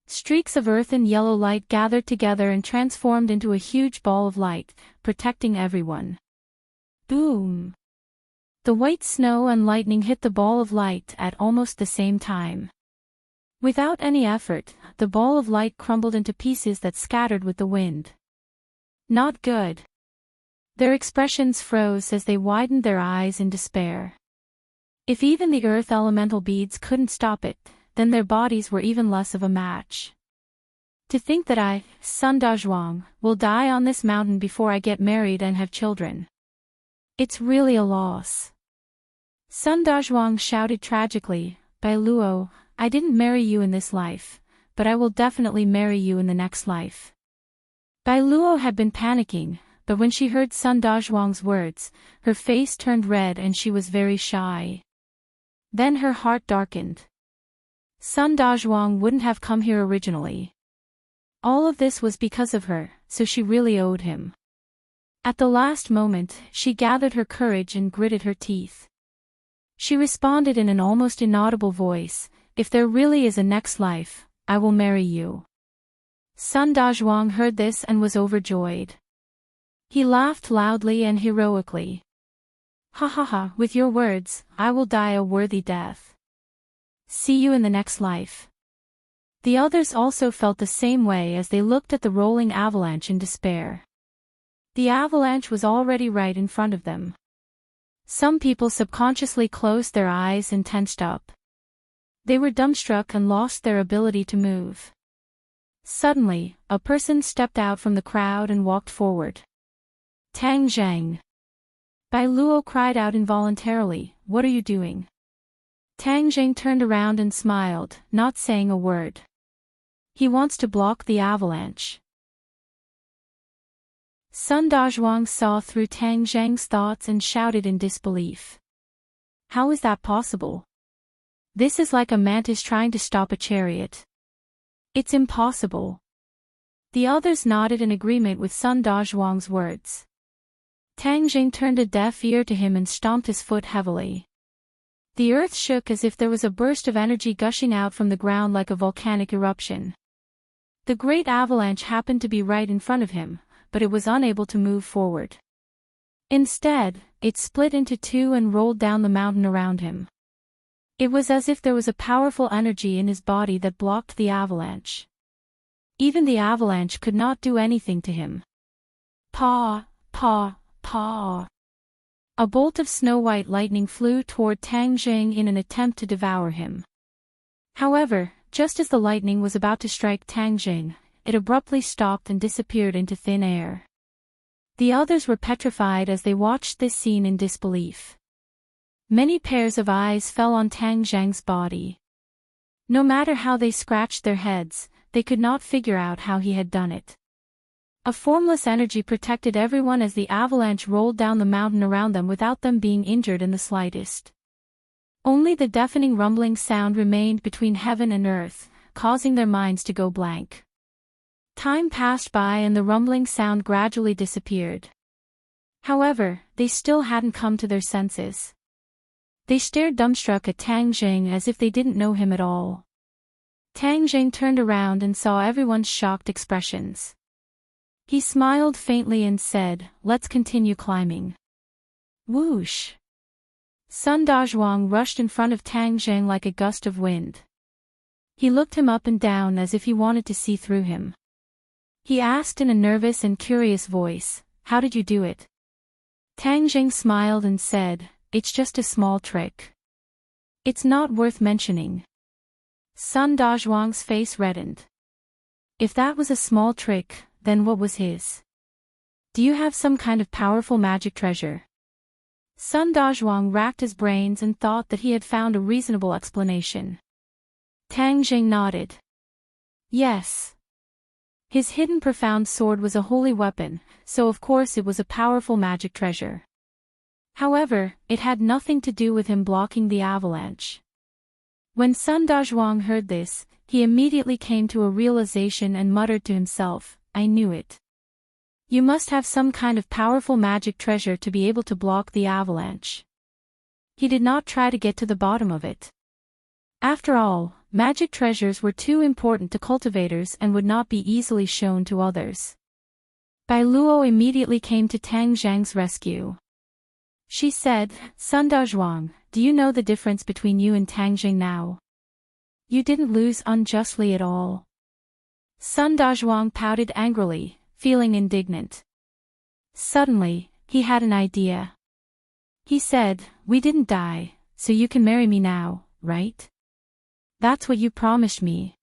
Speaker 1: Streaks of earth and yellow light gathered together and transformed into a huge ball of light, protecting everyone. Boom! The white snow and lightning hit the ball of light at almost the same time. Without any effort, the ball of light crumbled into pieces that scattered with the wind. Not good. Their expressions froze as they widened their eyes in despair. If even the earth elemental beads couldn't stop it, then their bodies were even less of a match. To think that I, Sun Dazhuang, will die on this mountain before I get married and have children. It's really a loss. Sun Dazhuang shouted tragically, Bai Luo, I didn't marry you in this life, but I will definitely marry you in the next life. Bai Luo had been panicking, but when she heard Sun Dazhuang's words, her face turned red and she was very shy. Then her heart darkened. Sun Dazhuang wouldn't have come here originally. All of this was because of her, so she really owed him. At the last moment, she gathered her courage and gritted her teeth. She responded in an almost inaudible voice, "If there really is a next life, I will marry you." Sun Dazhuang heard this and was overjoyed. He laughed loudly and heroically. "Ha ha ha, with your words, I will die a worthy death. See you in the next life." The others also felt the same way as they looked at the rolling avalanche in despair. The avalanche was already right in front of them. Some people subconsciously closed their eyes and tensed up. They were dumbstruck and lost their ability to move. Suddenly, a person stepped out from the crowd and walked forward. "Tang Zhang." Bai Luo cried out involuntarily, "What are you doing?" Tang Zhang turned around and smiled, not saying a word. "He wants to block the avalanche." Sun Dazhuang saw through Tang Zhang's thoughts and shouted in disbelief. "How is that possible? This is like a mantis trying to stop a chariot. It's impossible." The others nodded in agreement with Sun Dazhuang's words. Tang Zhang turned a deaf ear to him and stomped his foot heavily. The earth shook as if there was a burst of energy gushing out from the ground like a volcanic eruption. The great avalanche happened to be right in front of him, but it was unable to move forward. Instead, it split into two and rolled down the mountain around him. It was as if there was a powerful energy in his body that blocked the avalanche. Even the avalanche could not do anything to him. Paw, paw, paw. A bolt of snow-white lightning flew toward Tang Zhang in an attempt to devour him. However, just as the lightning was about to strike Tang Zhang, it abruptly stopped and disappeared into thin air. The others were petrified as they watched this scene in disbelief. Many pairs of eyes fell on Tang Zhang's body. No matter how they scratched their heads, they could not figure out how he had done it. A formless energy protected everyone as the avalanche rolled down the mountain around them without them being injured in the slightest. Only the deafening rumbling sound remained between heaven and earth, causing their minds to go blank. Time passed by and the rumbling sound gradually disappeared. However, they still hadn't come to their senses. They stared dumbstruck at Tang Zhang as if they didn't know him at all. Tang Zhang turned around and saw everyone's shocked expressions. He smiled faintly and said, "Let's continue climbing." Whoosh! Sun Dazhuang rushed in front of Tang Zhang like a gust of wind. He looked him up and down as if he wanted to see through him. He asked in a nervous and curious voice, "How did you do it?" Tang Zhang smiled and said, "It's just a small trick. It's not worth mentioning." Sun Dazhuang's face reddened. If that was a small trick, then what was his? "Do you have some kind of powerful magic treasure?" Sun Dazhuang racked his brains and thought that he had found a reasonable explanation. Tang Zhang nodded. Yes. His hidden profound sword was a holy weapon, so of course it was a powerful magic treasure. However, it had nothing to do with him blocking the avalanche. When Sun Dazhuang heard this, he immediately came to a realization and muttered to himself, "I knew it. You must have some kind of powerful magic treasure to be able to block the avalanche." He did not try to get to the bottom of it. After all, magic treasures were too important to cultivators and would not be easily shown to others. Bai Luo immediately came to Tang Zhang's rescue. She said, "Sun Dazhuang, do you know the difference between you and Tang Zhang now? You didn't lose unjustly at all." Sun Dazhuang pouted angrily, feeling indignant. Suddenly, he had an idea. He said, "We didn't die, so you can marry me now, right? That's what you promised me."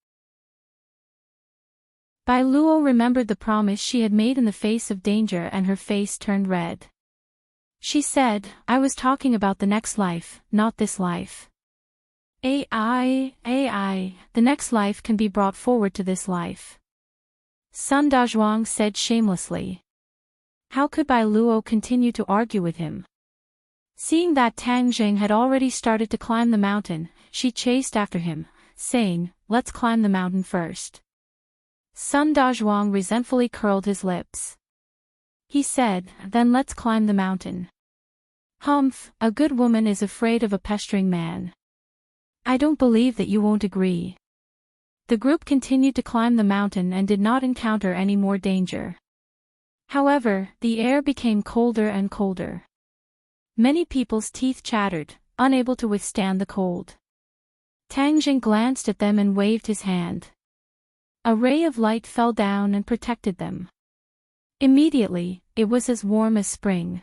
Speaker 1: Bai Luo remembered the promise she had made in the face of danger and her face turned red. She said, "I was talking about the next life, not this life. AI, the next life can be brought forward to this life." Sun Dazhuang said shamelessly. How could Bai Luo continue to argue with him? Seeing that Tang Zhang had already started to climb the mountain, she chased after him, saying, "Let's climb the mountain first." Sun Dazhuang resentfully curled his lips. He said, "Then let's climb the mountain." Humph, a good woman is afraid of a pestering man. I don't believe that you won't agree. The group continued to climb the mountain and did not encounter any more danger. However, the air became colder and colder. Many people's teeth chattered, unable to withstand the cold. Tang Jing glanced at them and waved his hand. A ray of light fell down and protected them. Immediately, it was as warm as spring.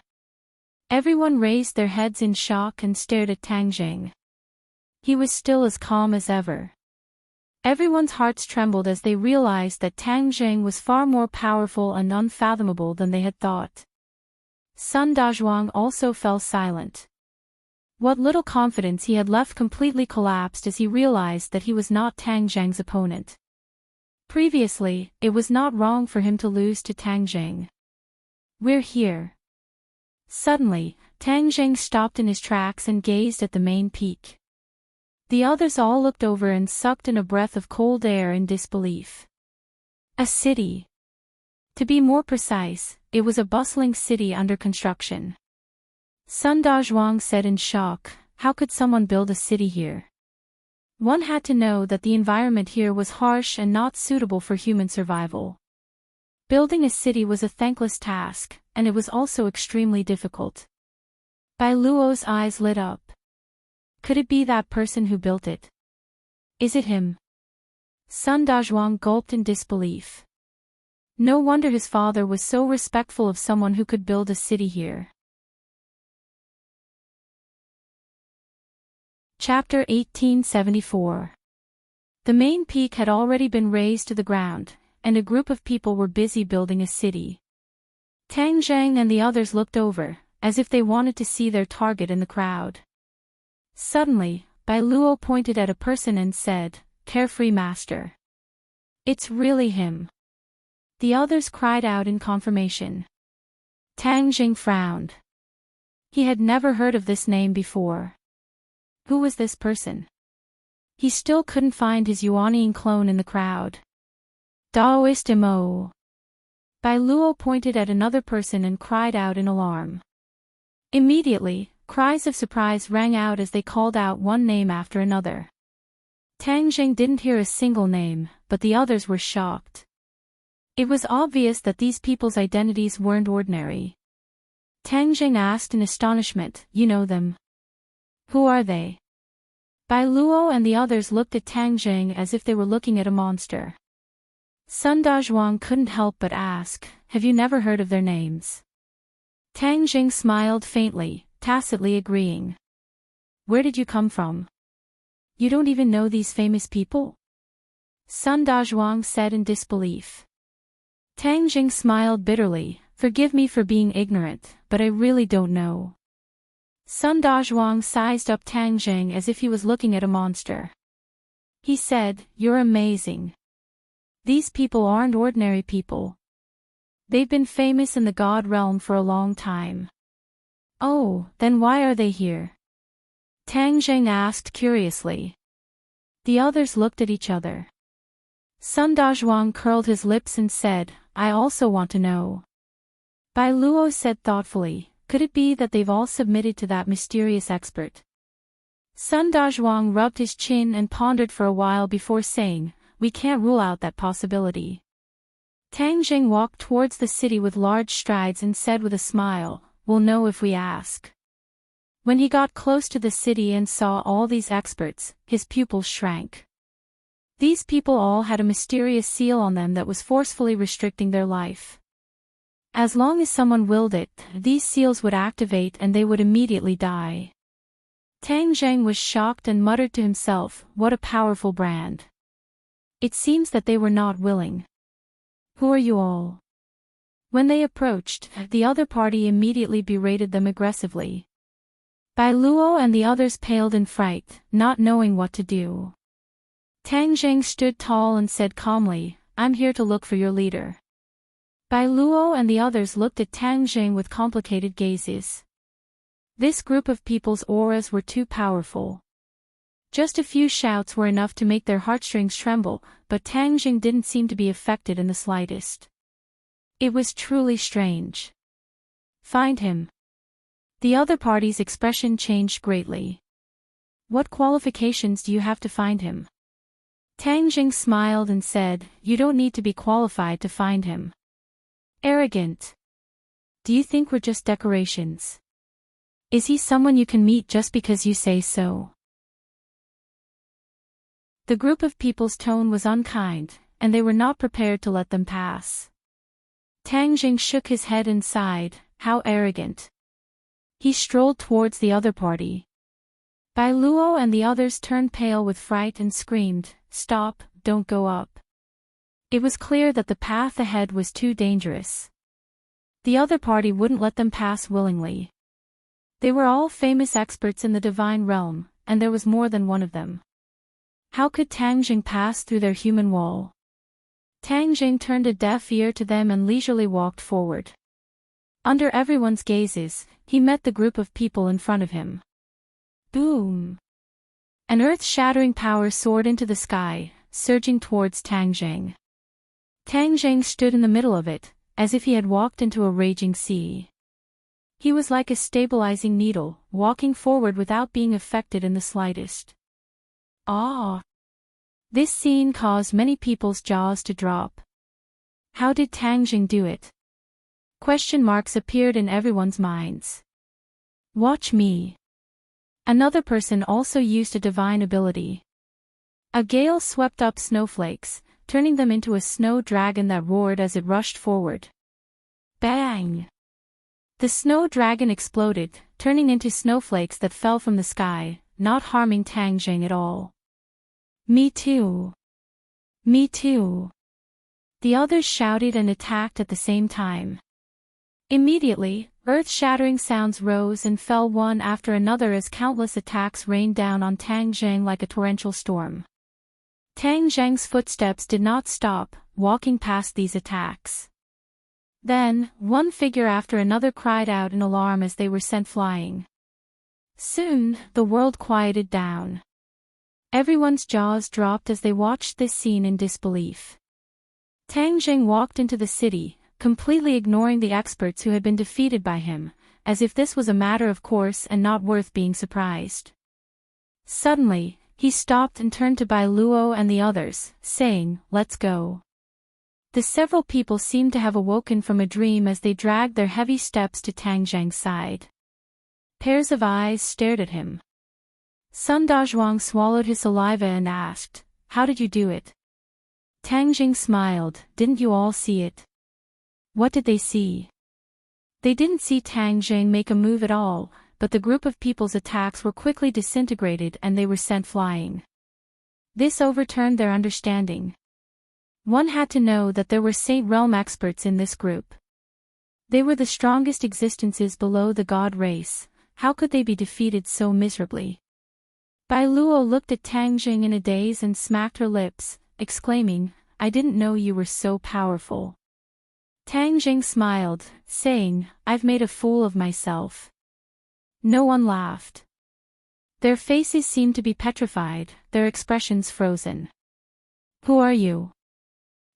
Speaker 1: Everyone raised their heads in shock and stared at Tang Jing. He was still as calm as ever. Everyone's hearts trembled as they realized that Tang Jing was far more powerful and unfathomable than they had thought. Sun Dazhuang also fell silent. What little confidence he had left completely collapsed as he realized that he was not Tang Jing's opponent. Previously, it was not wrong for him to lose to Tang Jing. We're here. Suddenly, Tang Jing stopped in his tracks and gazed at the main peak. The others all looked over and sucked in a breath of cold air in disbelief. A city. To be more precise, it was a bustling city under construction. Sun Dazhuang said in shock, how could someone build a city here? One had to know that the environment here was harsh and not suitable for human survival. Building a city was a thankless task, and it was also extremely difficult. Bai Luo's eyes lit up. Could it be that person who built it? Is it him? Sun Dazhuang gulped in disbelief. No wonder his father was so respectful of someone who could build a city here. Chapter 1874. The main peak had already been razed to the ground, and a group of people were busy building a city. Tang Jing and the others looked over, as if they wanted to see their target in the crowd. Suddenly, Bai Luo pointed at a person and said, "Carefree master." It's really him. The others cried out in confirmation. Tang Jing frowned. He had never heard of this name before. Who was this person? He still couldn't find his Yuanian clone in the crowd. Daoist Imo. Bai Luo pointed at another person and cried out in alarm. Immediately, cries of surprise rang out as they called out one name after another. Tang Jing didn't hear a single name, but the others were shocked. It was obvious that these people's identities weren't ordinary. Tang Jing asked in astonishment, "You know them? Who are they?" Bai Luo and the others looked at Tang Jing as if they were looking at a monster. Sun Dazhuang couldn't help but ask, "Have you never heard of their names?" Tang Jing smiled faintly, tacitly agreeing. "Where did you come from? You don't even know these famous people?" Sun Dazhuang said in disbelief. Tang Jing smiled bitterly, "Forgive me for being ignorant, but I really don't know." Sun Dazhuang sized up Tang Jing as if he was looking at a monster. He said, "You're amazing. These people aren't ordinary people. They've been famous in the god realm for a long time." "Oh, then why are they here?" Tang Jing asked curiously. The others looked at each other. Sun Dazhuang curled his lips and said, "I also want to know." Bai Luo said thoughtfully, "Could it be that they've all submitted to that mysterious expert?" Sun Dazhuang rubbed his chin and pondered for a while before saying, "We can't rule out that possibility." Tang Jing walked towards the city with large strides and said with a smile, "We'll know if we ask." When he got close to the city and saw all these experts, his pupils shrank. These people all had a mysterious seal on them that was forcefully restricting their life. As long as someone willed it, these seals would activate and they would immediately die. Tang Jing was shocked and muttered to himself, "What a powerful brand." It seems that they were not willing. "Who are you all?" When they approached, the other party immediately berated them aggressively. Bai Luo and the others paled in fright, not knowing what to do. Tang Jing stood tall and said calmly, "I'm here to look for your leader." Bai Luo and the others looked at Tang Jing with complicated gazes. This group of people's auras were too powerful. Just a few shouts were enough to make their heartstrings tremble, but Tang Jing didn't seem to be affected in the slightest. It was truly strange. "Find him." The other party's expression changed greatly. What qualifications do you have to find him? Tang Jing smiled and said, you don't need to be qualified to find him. Arrogant. Do you think we're just decorations? Is he someone you can meet just because you say so? The group of people's tone was unkind, and they were not prepared to let them pass. Tang Jing shook his head and sighed, how arrogant. He strolled towards the other party. Bai Luo and the others turned pale with fright and screamed, stop, don't go up. It was clear that the path ahead was too dangerous. The other party wouldn't let them pass willingly. They were all famous experts in the divine realm, and there was more than one of them. How could Tang Jing pass through their human wall? Tang Jing turned a deaf ear to them and leisurely walked forward. Under everyone's gazes, he met the group of people in front of him. Boom! An earth-shattering power soared into the sky, surging towards Tang Jing. Tang Jing stood in the middle of it, as if he had walked into a raging sea. He was like a stabilizing needle, walking forward without being affected in the slightest. Ah! This scene caused many people's jaws to drop. How did Tang Jing do it? Question marks appeared in everyone's minds. Watch me. Another person also used a divine ability. A gale swept up snowflakes, turning them into a snow dragon that roared as it rushed forward. Bang! The snow dragon exploded, turning into snowflakes that fell from the sky, not harming Tang Jing at all. Me too. Me too. The others shouted and attacked at the same time. Immediately, earth-shattering sounds rose and fell one after another as countless attacks rained down on Tang Jing like a torrential storm. Tang Jing's footsteps did not stop, walking past these attacks. Then, one figure after another cried out in alarm as they were sent flying. Soon, the world quieted down. Everyone's jaws dropped as they watched this scene in disbelief. Tang Jing walked into the city, completely ignoring the experts who had been defeated by him, as if this was a matter of course and not worth being surprised. Suddenly, he stopped and turned to Bai Luo and the others, saying, let's go. The several people seemed to have awoken from a dream as they dragged their heavy steps to Tang Jing's side. Pairs of eyes stared at him. Sun Dazhuang swallowed his saliva and asked, how did you do it? Tang Jing smiled, didn't you all see it? What did they see? They didn't see Tang Jing make a move at all, but the group of people's attacks were quickly disintegrated and they were sent flying. This overturned their understanding. One had to know that there were Saint Realm experts in this group. They were the strongest existences below the god race. How could they be defeated so miserably? Bai Luo looked at Tang Jing in a daze and smacked her lips, exclaiming, I didn't know you were so powerful. Tang Jing smiled, saying, I've made a fool of myself. No one laughed. Their faces seemed to be petrified, their expressions frozen. Who are you?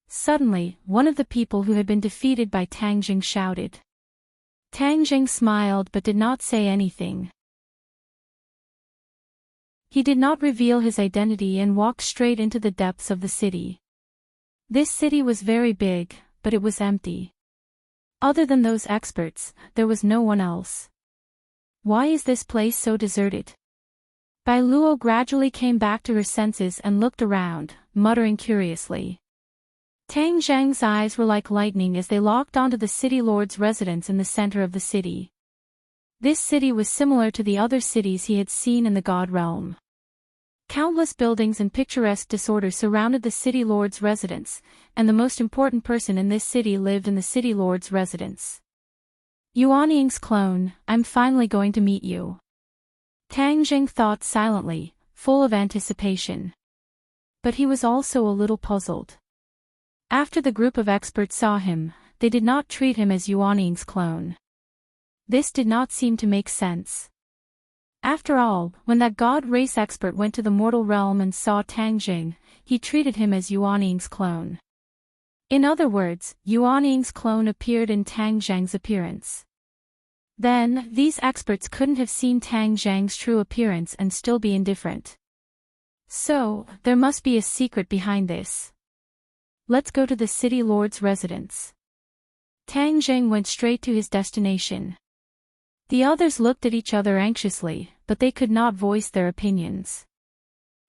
Speaker 1: Suddenly, one of the people who had been defeated by Tang Jing shouted. Tang Jing smiled but did not say anything. He did not reveal his identity and walked straight into the depths of the city. This city was very big, but it was empty. Other than those experts, there was no one else. Why is this place so deserted? Bai Luo gradually came back to her senses and looked around, muttering curiously. Tang Jing's eyes were like lightning as they locked onto the city lord's residence in the center of the city. This city was similar to the other cities he had seen in the god realm. Countless buildings and picturesque disorder surrounded the city lord's residence, and the most important person in this city lived in the city lord's residence. Yuanying's clone, I'm finally going to meet you. Tang Jing thought silently, full of anticipation. But he was also a little puzzled. After the group of experts saw him, they did not treat him as Yuanying's clone. This did not seem to make sense. After all, when that god race expert went to the mortal realm and saw Tang Jing, he treated him as Yuanying's clone. In other words, Yuanying's clone appeared in Tang Jing's appearance. Then, these experts couldn't have seen Tang Zhang's true appearance and still be indifferent. So, there must be a secret behind this. Let's go to the city lord's residence. Tang Zhang went straight to his destination. The others looked at each other anxiously, but they could not voice their opinions.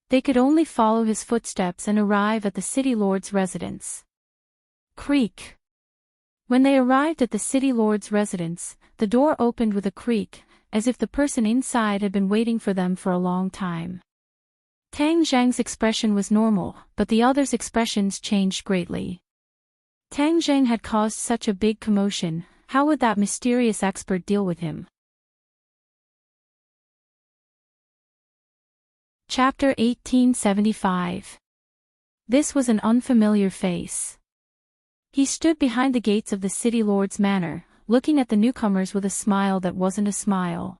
Speaker 1: They could only follow his footsteps and arrive at the city lord's residence. Creak. When they arrived at the city lord's residence, the door opened with a creak, as if the person inside had been waiting for them for a long time. Tang Zhang's expression was normal, but the others' expressions changed greatly. Tang Zhang had caused such a big commotion, how would that mysterious expert deal with him? Chapter 1875. This was an unfamiliar face. He stood behind the gates of the city lord's manor, looking at the newcomers with a smile that wasn't a smile.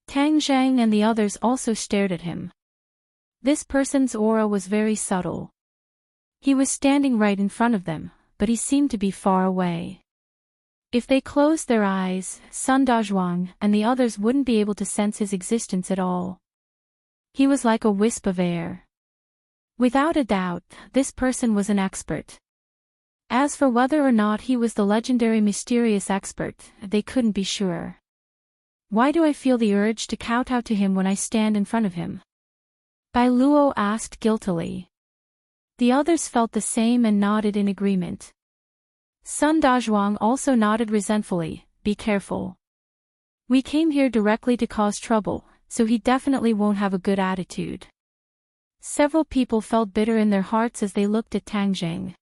Speaker 1: Tang Zhang and the others also stared at him. This person's aura was very subtle. He was standing right in front of them, but he seemed to be far away. If they closed their eyes, Sun Dazhuang and the others wouldn't be able to sense his existence at all. He was like a wisp of air. Without a doubt, this person was an expert. As for whether or not he was the legendary mysterious expert, they couldn't be sure. Why do I feel the urge to kowtow to him when I stand in front of him? Bai Luo asked guiltily. The others felt the same and nodded in agreement. Sun Dazhuang also nodded resentfully, be careful. We came here directly to cause trouble, so he definitely won't have a good attitude. Several people felt bitter in their hearts as they looked at Tang Zhang.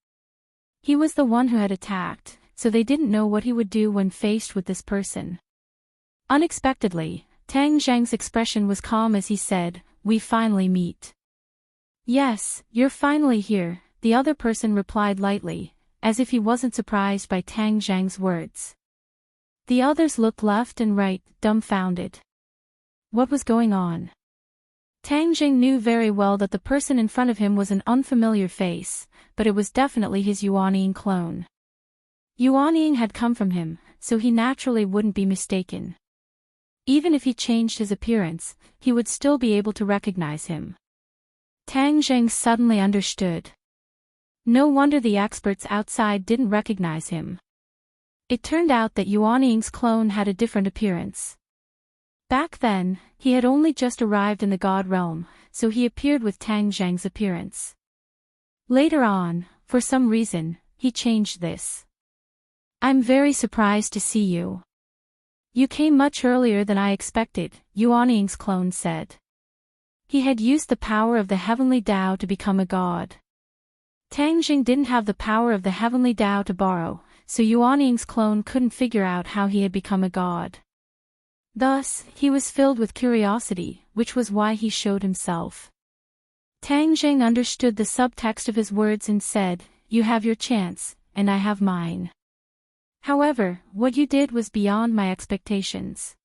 Speaker 1: He was the one who had attacked, so they didn't know what he would do when faced with this person. Unexpectedly, Tang Zhang's expression was calm as he said, "We finally meet." "Yes, you're finally here," the other person replied lightly, as if he wasn't surprised by Tang Zhang's words. The others looked left and right, dumbfounded. What was going on? Tang Zhang knew very well that the person in front of him was an unfamiliar face, but it was definitely his Yuanying clone. Yuanying had come from him, so he naturally wouldn't be mistaken. Even if he changed his appearance, he would still be able to recognize him. Tang Zhang suddenly understood. No wonder the experts outside didn't recognize him. It turned out that Yuanying's clone had a different appearance. Back then, he had only just arrived in the God realm, so he appeared with Tang Zhang's appearance. Later on, for some reason, he changed this. "I'm very surprised to see you. You came much earlier than I expected," Yuanying's clone said. He had used the power of the heavenly Tao to become a god. Tang Zhang didn't have the power of the heavenly Tao to borrow, so Yuanying's clone couldn't figure out how he had become a god. Thus, he was filled with curiosity, which was why he showed himself. Tang Zhang understood the subtext of his words and said, "You have your chance, and I have mine. However, what you did was beyond my expectations."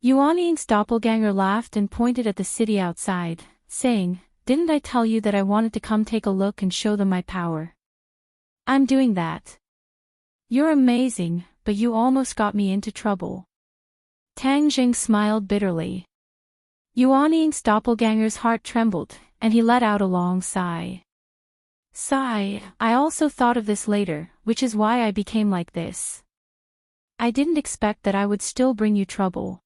Speaker 1: Yuanying's doppelganger laughed and pointed at the city outside, saying, "Didn't I tell you that I wanted to come take a look and show them my power? I'm doing that. You're amazing, but you almost got me into trouble." Tang Zhang smiled bitterly. Yuanying's doppelganger's heart trembled, and he let out a long sigh. "Sigh, I also thought of this later, which is why I became like this. I didn't expect that I would still bring you trouble."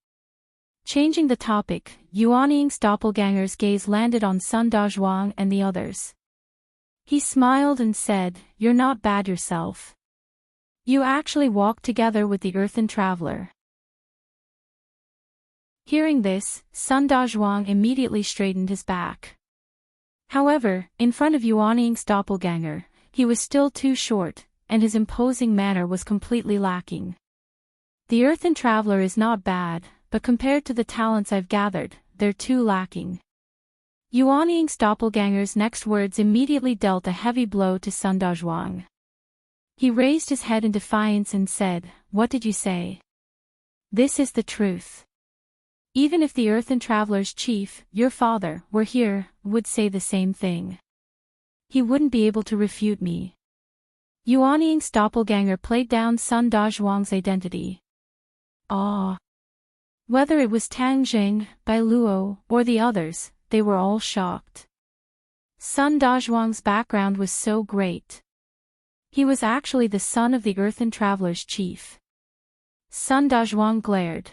Speaker 1: Changing the topic, Yuanying's doppelganger's gaze landed on Sun Dazhuang and the others. He smiled and said, "You're not bad yourself. You actually walked together with the earthen traveler." Hearing this, Sun Dazhuang immediately straightened his back. However, in front of Yuanying's doppelganger, he was still too short, and his imposing manner was completely lacking. The earthen traveler is not bad, but compared to the talents I've gathered, they're too lacking. Yuanying's doppelganger's next words immediately dealt a heavy blow to Sun Dazhuang. He raised his head in defiance and said, "What did you say? This is the truth. Even if the earthen traveler's chief, your father, were here, would say the same thing. He wouldn't be able to refute me." Yuanying's doppelganger played down Sun Dazhuang's identity. awe. Whether it was Tang Jing, Bai Luo, or the others, they were all shocked. Sun Dazhuang's background was so great. He was actually the son of the Earthen Traveler's chief. Sun Dazhuang glared.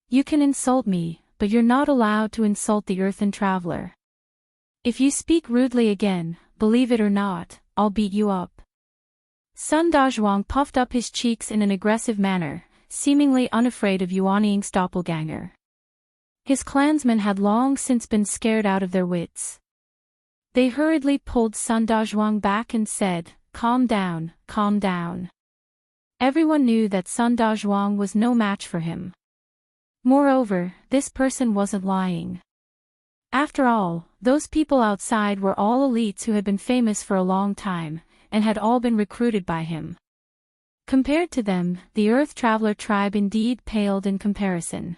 Speaker 1: You can insult me, but you're not allowed to insult the Earthen Traveler. If you speak rudely again, believe it or not, I'll beat you up. Sun Dazhuang puffed up his cheeks in an aggressive manner, seemingly unafraid of Yuanying's doppelganger. His clansmen had long since been scared out of their wits. They hurriedly pulled Sun Dazhuang back and said, Calm down, calm down. Everyone knew that Sun Dazhuang was no match for him. Moreover, this person wasn't lying. After all, those people outside were all elites who had been famous for a long time, and had all been recruited by him. Compared to them, the Earth Traveler tribe indeed paled in comparison.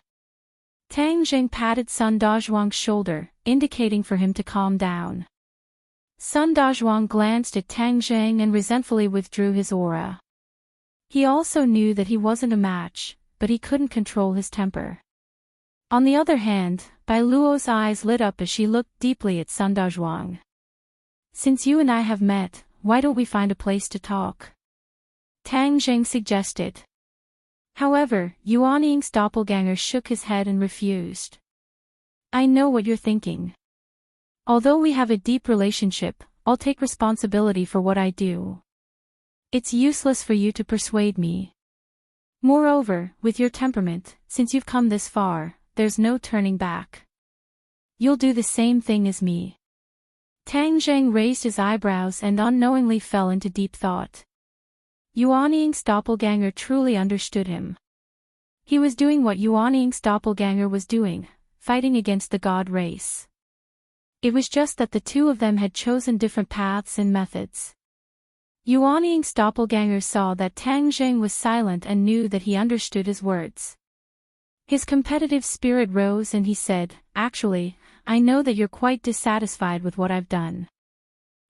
Speaker 1: Tang Jing patted Sun Dazhuang's shoulder, indicating for him to calm down. Sun Dazhuang glanced at Tang Jing and resentfully withdrew his aura. He also knew that he wasn't a match, but he couldn't control his temper. On the other hand, Bai Luo's eyes lit up as she looked deeply at Sun Dazhuang. Since you and I have met, why don't we find a place to talk? Tang Jing suggested. However, Yuanying's doppelganger shook his head and refused. I know what you're thinking. Although we have a deep relationship, I'll take responsibility for what I do. It's useless for you to persuade me. Moreover, with your temperament, since you've come this far, there's no turning back. You'll do the same thing as me. Tang Jing raised his eyebrows and unknowingly fell into deep thought. Yuanying's doppelganger truly understood him. He was doing what Yuanying's doppelganger was doing, fighting against the god race. It was just that the two of them had chosen different paths and methods. Yuanying's doppelganger saw that Tang Jing was silent and knew that he understood his words. His competitive spirit rose and he said, Actually, I know that you're quite dissatisfied with what I've done.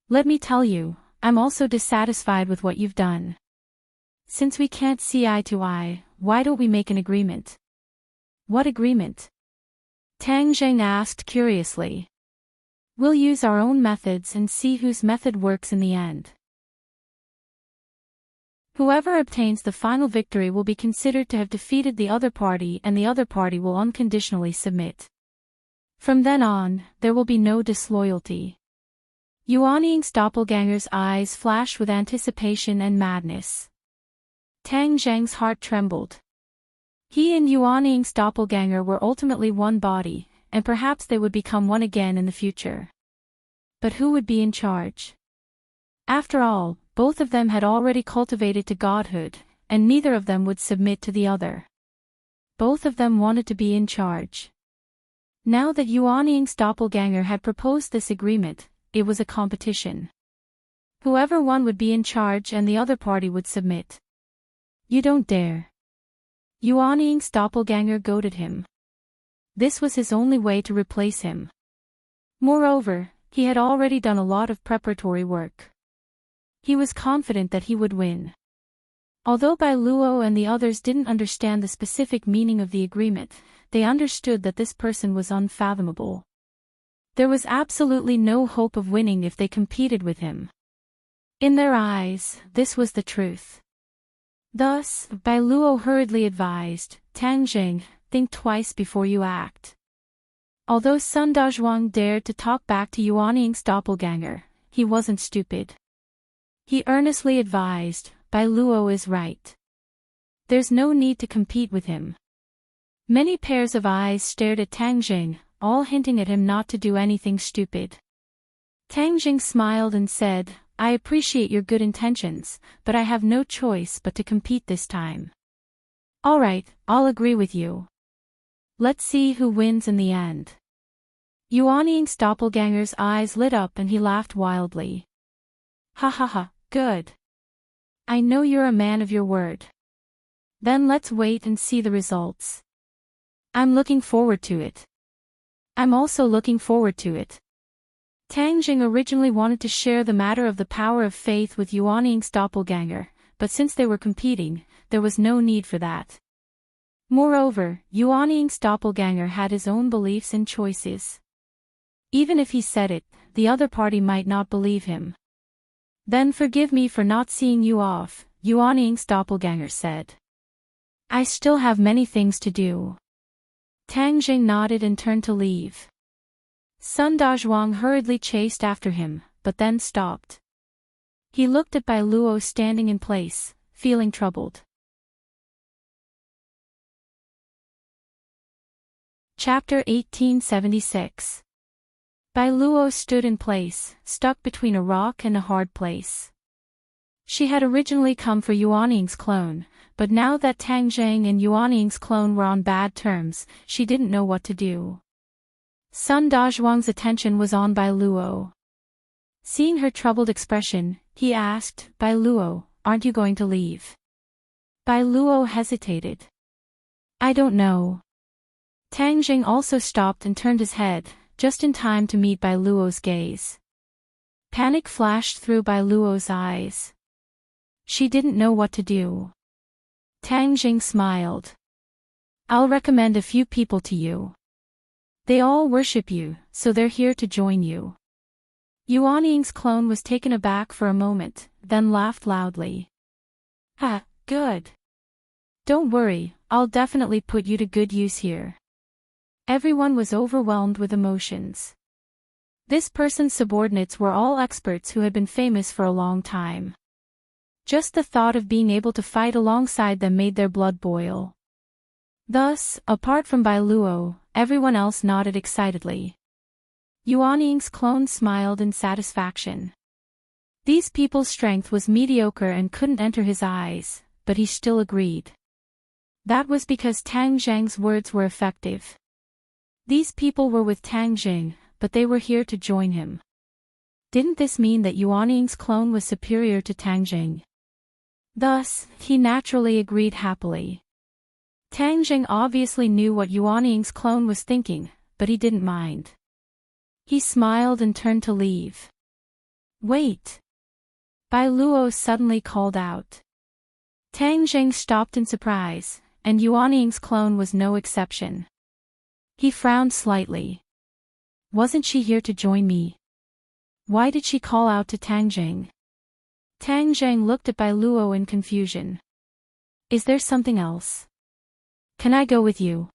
Speaker 1: Let me tell you, I'm also dissatisfied with what you've done. Since we can't see eye to eye, why don't we make an agreement? What agreement? Tang Jing asked curiously. We'll use our own methods and see whose method works in the end. Whoever obtains the final victory will be considered to have defeated the other party and the other party will unconditionally submit. From then on, there will be no disloyalty. Yuanying's doppelganger's eyes flashed with anticipation and madness. Tang Jing's heart trembled. He and Yuanying's doppelganger were ultimately one body, and perhaps they would become one again in the future. But who would be in charge? After all, both of them had already cultivated to godhood, and neither of them would submit to the other. Both of them wanted to be in charge. Now that Yuanying's doppelganger had proposed this agreement, it was a competition. Whoever won would be in charge and the other party would submit. You don't dare. Yuanying's doppelganger goaded him. This was his only way to replace him. Moreover, he had already done a lot of preparatory work. He was confident that he would win. Although Bai Luo and the others didn't understand the specific meaning of the agreement, they understood that this person was unfathomable. There was absolutely no hope of winning if they competed with him. In their eyes, this was the truth. Thus, Bai Luo hurriedly advised, Tang Jing, think twice before you act. Although Sun Dazhuang dared to talk back to Yuanying's doppelganger, he wasn't stupid. He earnestly advised, Bai Luo is right. There's no need to compete with him. Many pairs of eyes stared at Tang Jing, all hinting at him not to do anything stupid. Tang Jing smiled and said, I appreciate your good intentions, but I have no choice but to compete this time. All right, I'll agree with you. Let's see who wins in the end. Yuanying's doppelganger's eyes lit up and he laughed wildly. Ha ha ha, good. I know you're a man of your word. Then let's wait and see the results. I'm looking forward to it. I'm also looking forward to it. Tang Jing originally wanted to share the matter of the power of faith with Yuanying's doppelganger, but since they were competing, there was no need for that. Moreover, Yuanying's doppelganger had his own beliefs and choices. Even if he said it, the other party might not believe him. Then forgive me for not seeing you off, Yuanying's doppelganger said. I still have many things to do. Tang Jing nodded and turned to leave. Sun Dazhuang hurriedly chased after him, but then stopped. He looked at Bai Luo standing in place, feeling troubled. Chapter 1876. Bai Luo stood in place, stuck between a rock and a hard place. She had originally come for Yuanying's clone, but now that Tang Zhang and Yuanying's clone were on bad terms, she didn't know what to do. Sun Dazhuang's attention was on Bai Luo. Seeing her troubled expression, he asked, Bai Luo, aren't you going to leave? Bai Luo hesitated. I don't know. Tang Jing also stopped and turned his head, just in time to meet Bai Luo's gaze. Panic flashed through Bai Luo's eyes. She didn't know what to do. Tang Jing smiled. I'll recommend a few people to you. They all worship you, so they're here to join you. Yuanying's clone was taken aback for a moment, then laughed loudly. Ha, good. Don't worry, I'll definitely put you to good use here. Everyone was overwhelmed with emotions. This person's subordinates were all experts who had been famous for a long time. Just the thought of being able to fight alongside them made their blood boil. Thus, apart from Bai Luo, everyone else nodded excitedly. Yuanying's clone smiled in satisfaction. These people's strength was mediocre and couldn't enter his eyes, but he still agreed. That was because Tang Zhang's words were effective. These people were with Tang Jing, but they were here to join him. Didn't this mean that Yuanying's clone was superior to Tang Jing? Thus, he naturally agreed happily. Tang Jing obviously knew what Yuanying's clone was thinking, but he didn't mind. He smiled and turned to leave. Wait! Bai Luo suddenly called out. Tang Jing stopped in surprise, and Yuanying's clone was no exception. He frowned slightly. Wasn't she here to join me? Why did she call out to Tang Jing? Tang Jing looked at Bai Luo in confusion. Is there something else? Can I go with you?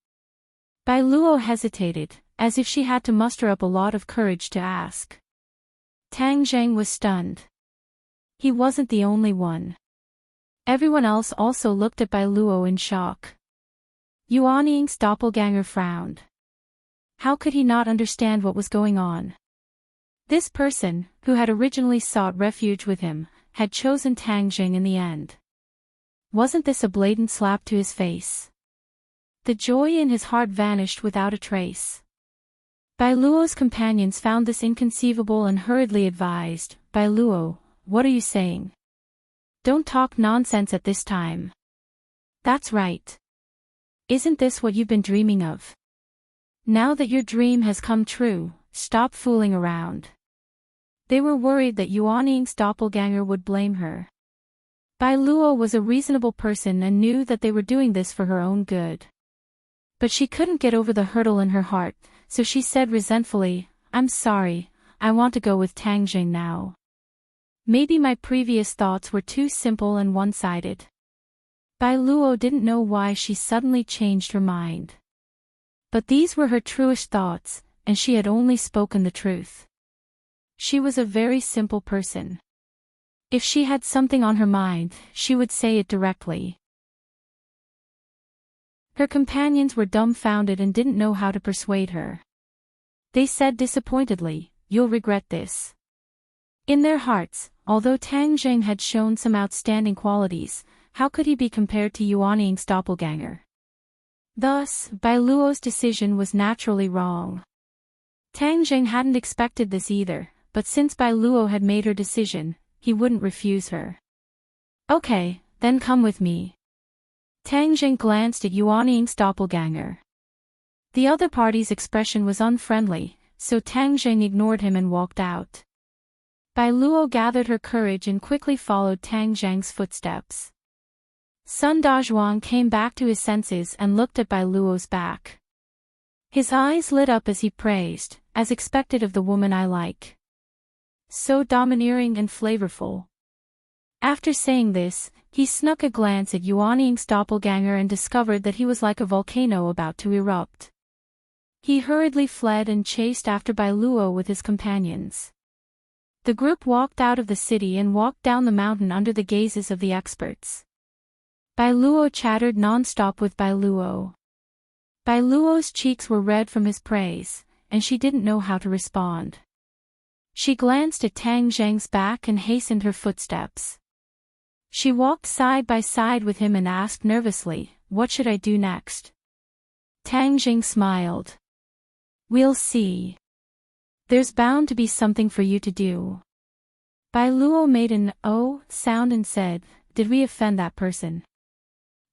Speaker 1: Bai Luo hesitated, as if she had to muster up a lot of courage to ask. Tang Jing was stunned. He wasn't the only one. Everyone else also looked at Bai Luo in shock. Yuanying's doppelganger frowned. How could he not understand what was going on? This person, who had originally sought refuge with him, had chosen Tang Jing in the end. Wasn't this a blatant slap to his face? The joy in his heart vanished without a trace. Bai Luo's companions found this inconceivable and hurriedly advised, Bai Luo, what are you saying? Don't talk nonsense at this time. That's right. Isn't this what you've been dreaming of? Now that your dream has come true, stop fooling around. They were worried that Yuanying's doppelganger would blame her. Bai Luo was a reasonable person and knew that they were doing this for her own good. But she couldn't get over the hurdle in her heart, so she said resentfully, I'm sorry, I want to go with Tang Jing now. Maybe my previous thoughts were too simple and one-sided. Bai Luo didn't know why she suddenly changed her mind. But these were her truest thoughts, and she had only spoken the truth. She was a very simple person. If she had something on her mind, she would say it directly. Her companions were dumbfounded and didn't know how to persuade her. They said disappointedly, you'll regret this. In their hearts, although Tang Jing had shown some outstanding qualities, how could he be compared to Yuanying's doppelganger? Thus, Bai Luo's decision was naturally wrong. Tang Jing hadn't expected this either, but since Bai Luo had made her decision, he wouldn't refuse her. Okay, then come with me. Tang Jing glanced at Yuanying's doppelganger. The other party's expression was unfriendly, so Tang Jing ignored him and walked out. Bai Luo gathered her courage and quickly followed Tang Jing's footsteps. Sun Dazhuang came back to his senses and looked at Bai Luo's back. His eyes lit up as he praised, as expected of the woman I like. So domineering and flavorful. After saying this, he snuck a glance at Yuanying's doppelganger and discovered that he was like a volcano about to erupt. He hurriedly fled and chased after Bai Luo with his companions. The group walked out of the city and walked down the mountain under the gazes of the experts. Bai Luo chattered non-stop with Bai Luo. Bai Luo's cheeks were red from his praise, and she didn't know how to respond. She glanced at Tang Zheng's back and hastened her footsteps. She walked side by side with him and asked nervously, "What should I do next?" Tang Zheng smiled. "We'll see. There's bound to be something for you to do." Bai Luo made an "oh" sound and said, "Did we offend that person?"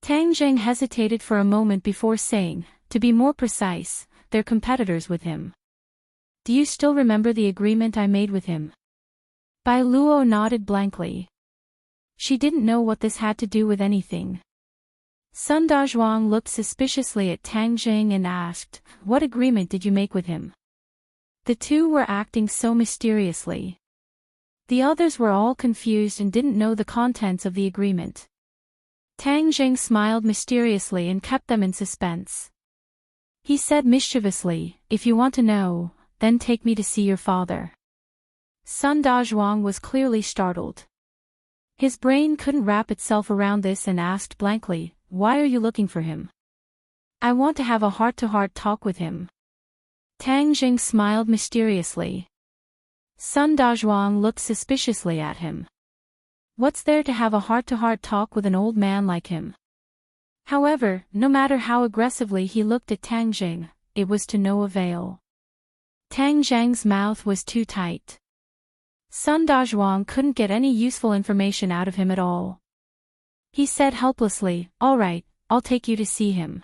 Speaker 1: Tang Zheng hesitated for a moment before saying, "To be more precise, they're competitors with him." "Do you still remember the agreement I made with him?" Bai Luo nodded blankly. She didn't know what this had to do with anything. Sun Dazhuang looked suspiciously at Tang Zheng and asked, "What agreement did you make with him?" The two were acting so mysteriously. The others were all confused and didn't know the contents of the agreement. Tang Zheng smiled mysteriously and kept them in suspense. He said mischievously, "If you want to know, then take me to see your father." Sun Dazhuang was clearly startled. His brain couldn't wrap itself around this and asked blankly, "Why are you looking for him?" "I want to have a heart-to-heart talk with him." Tang Zheng smiled mysteriously. Sun Dazhuang looked suspiciously at him. What's there to have a heart-to-heart talk with an old man like him? However, no matter how aggressively he looked at Tang Zheng, it was to no avail. Tang Zheng's mouth was too tight. Sun Dazhuang couldn't get any useful information out of him at all. He said helplessly, "All right, I'll take you to see him.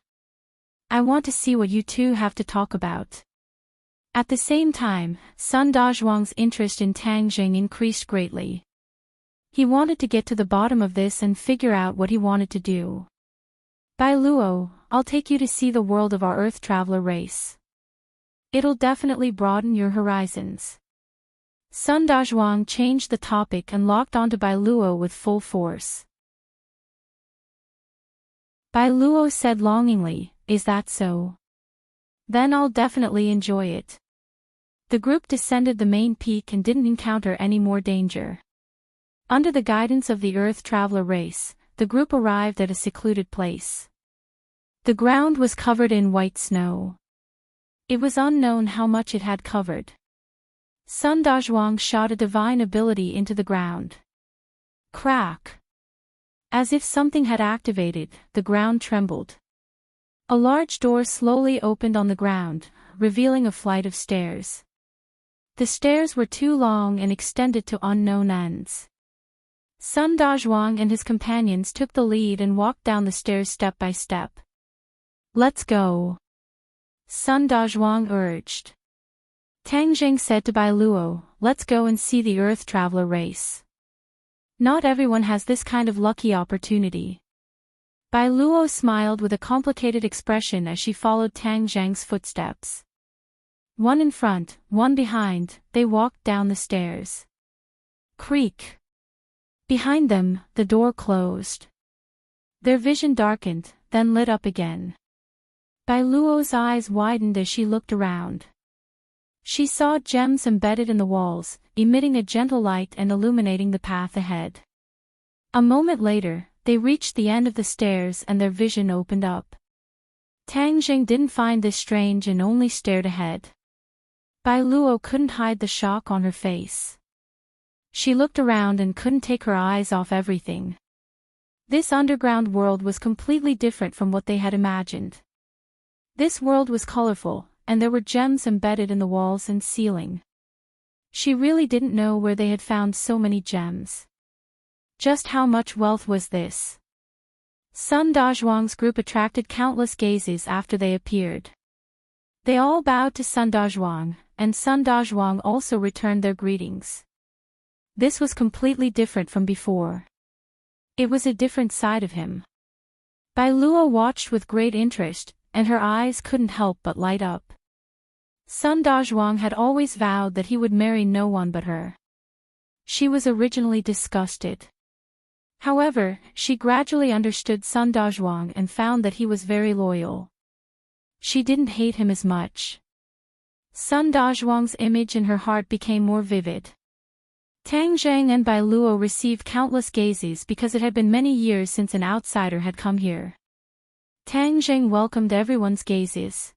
Speaker 1: I want to see what you two have to talk about." At the same time, Sun Dazhuang's interest in Tang Zheng increased greatly. He wanted to get to the bottom of this and figure out what he wanted to do. "Bai Luo, I'll take you to see the world of our Earth Traveler race. It'll definitely broaden your horizons." Sun Dazhuang changed the topic and locked onto Bai Luo with full force. Bai Luo said longingly, "Is that so? Then I'll definitely enjoy it." The group descended the main peak and didn't encounter any more danger. Under the guidance of the Earth Traveler race, the group arrived at a secluded place. The ground was covered in white snow. It was unknown how much it had covered. Sun Dazhuang shot a divine ability into the ground. Crack! As if something had activated, the ground trembled. A large door slowly opened on the ground, revealing a flight of stairs. The stairs were too long and extended to unknown ends. Sun Dazhuang and his companions took the lead and walked down the stairs step by step. "Let's go," Sun Dazhuang urged. Tang Zheng said to Bai Luo, "Let's go and see the Earth Traveler race. Not everyone has this kind of lucky opportunity." Bai Luo smiled with a complicated expression as she followed Tang Zheng's footsteps. One in front, one behind, they walked down the stairs. Creak! Behind them, the door closed. Their vision darkened, then lit up again. Bai Luo's eyes widened as she looked around. She saw gems embedded in the walls, emitting a gentle light and illuminating the path ahead. A moment later, they reached the end of the stairs and their vision opened up. Tang Zheng didn't find this strange and only stared ahead. Bai Luo couldn't hide the shock on her face. She looked around and couldn't take her eyes off everything. This underground world was completely different from what they had imagined. This world was colorful, and there were gems embedded in the walls and ceiling. She really didn't know where they had found so many gems. Just how much wealth was this? Sun Dazhuang's group attracted countless gazes after they appeared. They all bowed to Sun Dazhuang, and Sun Dazhuang also returned their greetings. This was completely different from before. It was a different side of him. Bai Luo watched with great interest, and her eyes couldn't help but light up. Sun Dazhuang had always vowed that he would marry no one but her. She was originally disgusted. However, she gradually understood Sun Dazhuang and found that he was very loyal. She didn't hate him as much. Sun Dazhuang's image in her heart became more vivid. Tang Zhang and Bai Luo received countless gazes because it had been many years since an outsider had come here. Tang Zhang welcomed everyone's gazes.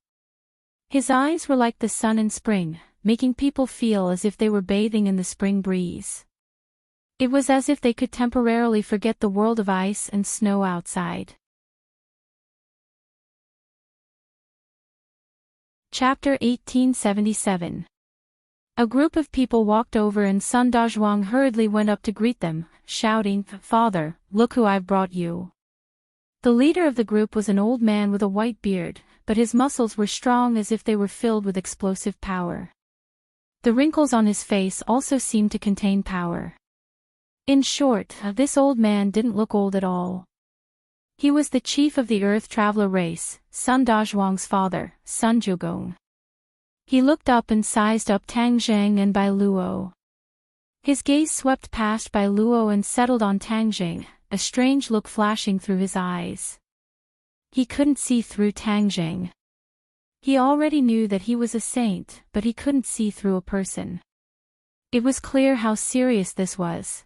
Speaker 1: His eyes were like the sun in spring, making people feel as if they were bathing in the spring breeze. It was as if they could temporarily forget the world of ice and snow outside. Chapter 1877. A group of people walked over and Sun Dazhuang hurriedly went up to greet them, shouting, "Father, look who I've brought you." The leader of the group was an old man with a white beard, but his muscles were strong as if they were filled with explosive power. The wrinkles on his face also seemed to contain power. In short, this old man didn't look old at all. He was the chief of the Earth Traveler race, Sun Dazhuang's father, Sun Jiugong. He looked up and sized up Tang Zhang and Bai Luo. His gaze swept past Bai Luo and settled on Tang Zhang, a strange look flashing through his eyes. He couldn't see through Tang Zhang. He already knew that he was a saint, but he couldn't see through a person. It was clear how serious this was.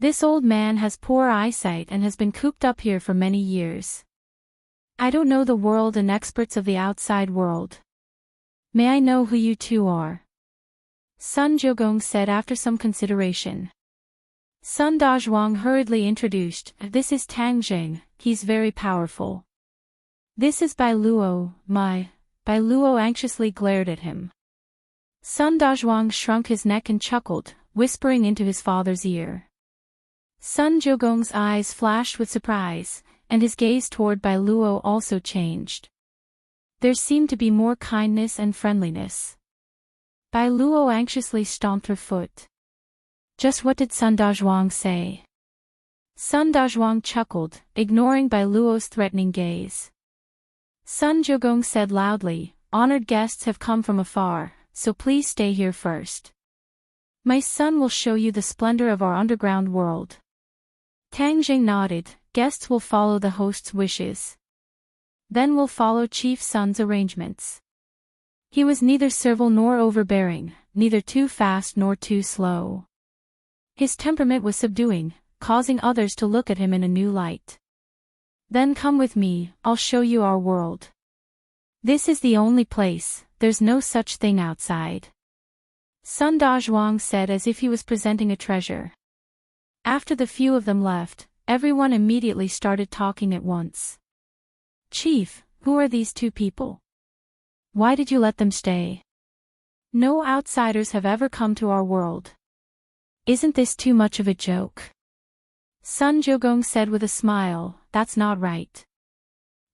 Speaker 1: This old man has poor eyesight and has been cooped up here for many years. I don't know the world and experts of the outside world. May I know who you two are? Sun Jiugong said after some consideration. Sun Dazhuang hurriedly introduced, "This is Tang Zhang, he's very powerful. This is Bai Luo, Bai Luo anxiously glared at him. Sun Dazhuang shrunk his neck and chuckled, whispering into his father's ear. Sun Jiugong's eyes flashed with surprise, and his gaze toward Bai Luo also changed. There seemed to be more kindness and friendliness. Bai Luo anxiously stomped her foot. Just what did Sun Dazhuang say? Sun Dazhuang chuckled, ignoring Bai Luo's threatening gaze. Sun Jiugong said loudly, "Honored guests have come from afar, so please stay here first. My son will show you the splendor of our underground world." Tang Zhang nodded, "Guests will follow the host's wishes. Then will follow Chief Sun's arrangements." He was neither servile nor overbearing, neither too fast nor too slow. His temperament was subduing, causing others to look at him in a new light. "Then come with me, I'll show you our world. This is the only place, there's no such thing outside," Sun Dazhuang said as if he was presenting a treasure. After the few of them left, everyone immediately started talking at once. "Chief, who are these two people? Why did you let them stay? No outsiders have ever come to our world. Isn't this too much of a joke?" Sun Jiugong said with a smile, "That's not right.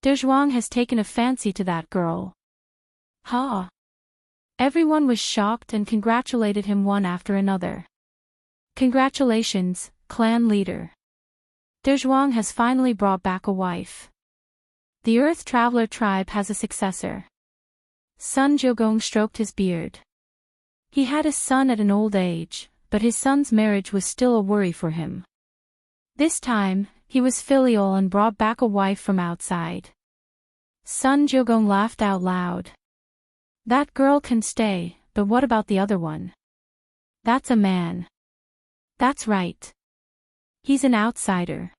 Speaker 1: Dazhuang has taken a fancy to that girl." "Ha!" Everyone was shocked and congratulated him one after another. "Congratulations, clan leader. Dazhuang has finally brought back a wife. The Earth Traveler tribe has a successor." Sun Jiugong stroked his beard. He had a son at an old age, but his son's marriage was still a worry for him. This time, he was filial and brought back a wife from outside. Sun Jiugong laughed out loud. "That girl can stay, but what about the other one? That's a man." "That's right. He's an outsider.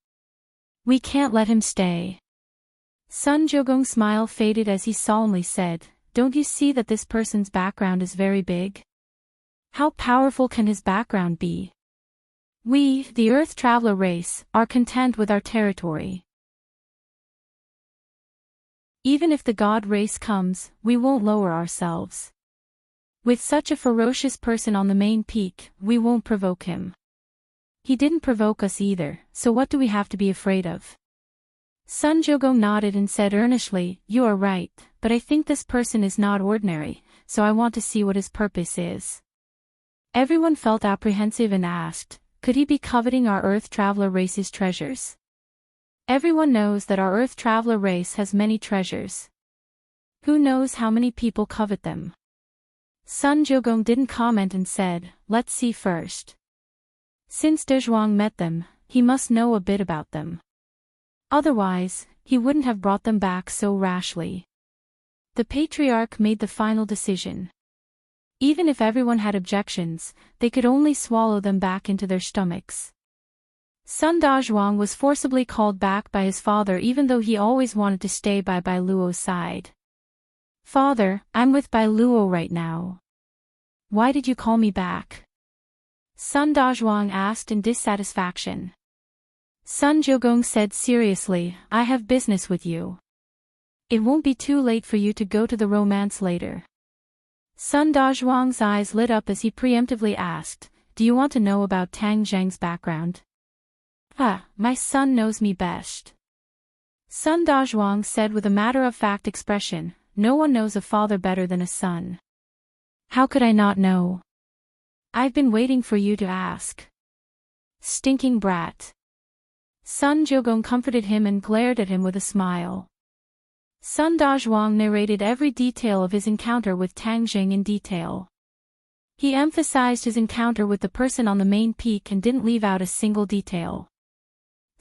Speaker 1: We can't let him stay." Sun Jiugong's smile faded as he solemnly said, "Don't you see that this person's background is very big? How powerful can his background be? We, the Earth Traveler race, are content with our territory. Even if the God race comes, we won't lower ourselves. With such a ferocious person on the main peak, we won't provoke him. He didn't provoke us either, so what do we have to be afraid of?" Sun Jiugong nodded and said earnestly, "You are right, but I think this person is not ordinary, so I want to see what his purpose is." Everyone felt apprehensive and asked, "Could he be coveting our Earth Traveler race's treasures?" Everyone knows that our Earth Traveler race has many treasures. Who knows how many people covet them? Sun Jiugong didn't comment and said, let's see first. Since De Zhuang met them, he must know a bit about them. Otherwise, he wouldn't have brought them back so rashly. The patriarch made the final decision. Even if everyone had objections, they could only swallow them back into their stomachs. Sun Dazhuang was forcibly called back by his father even though he always wanted to stay by Bai Luo's side. Father, I'm with Bai Luo right now. Why did you call me back? Sun Dazhuang asked in dissatisfaction. Sun Jiugong said seriously, I have business with you. It won't be too late for you to go to the romance later. Sun Dazhuang's eyes lit up as he preemptively asked, do you want to know about Tang Zheng's background? My son knows me best. Sun Dazhuang said with a matter-of-fact expression, no one knows a father better than a son. How could I not know? I've been waiting for you to ask. Stinking brat. Sun Jiugong comforted him and glared at him with a smile. Sun Dazhuang narrated every detail of his encounter with Tang Zheng in detail. He emphasized his encounter with the person on the main peak and didn't leave out a single detail.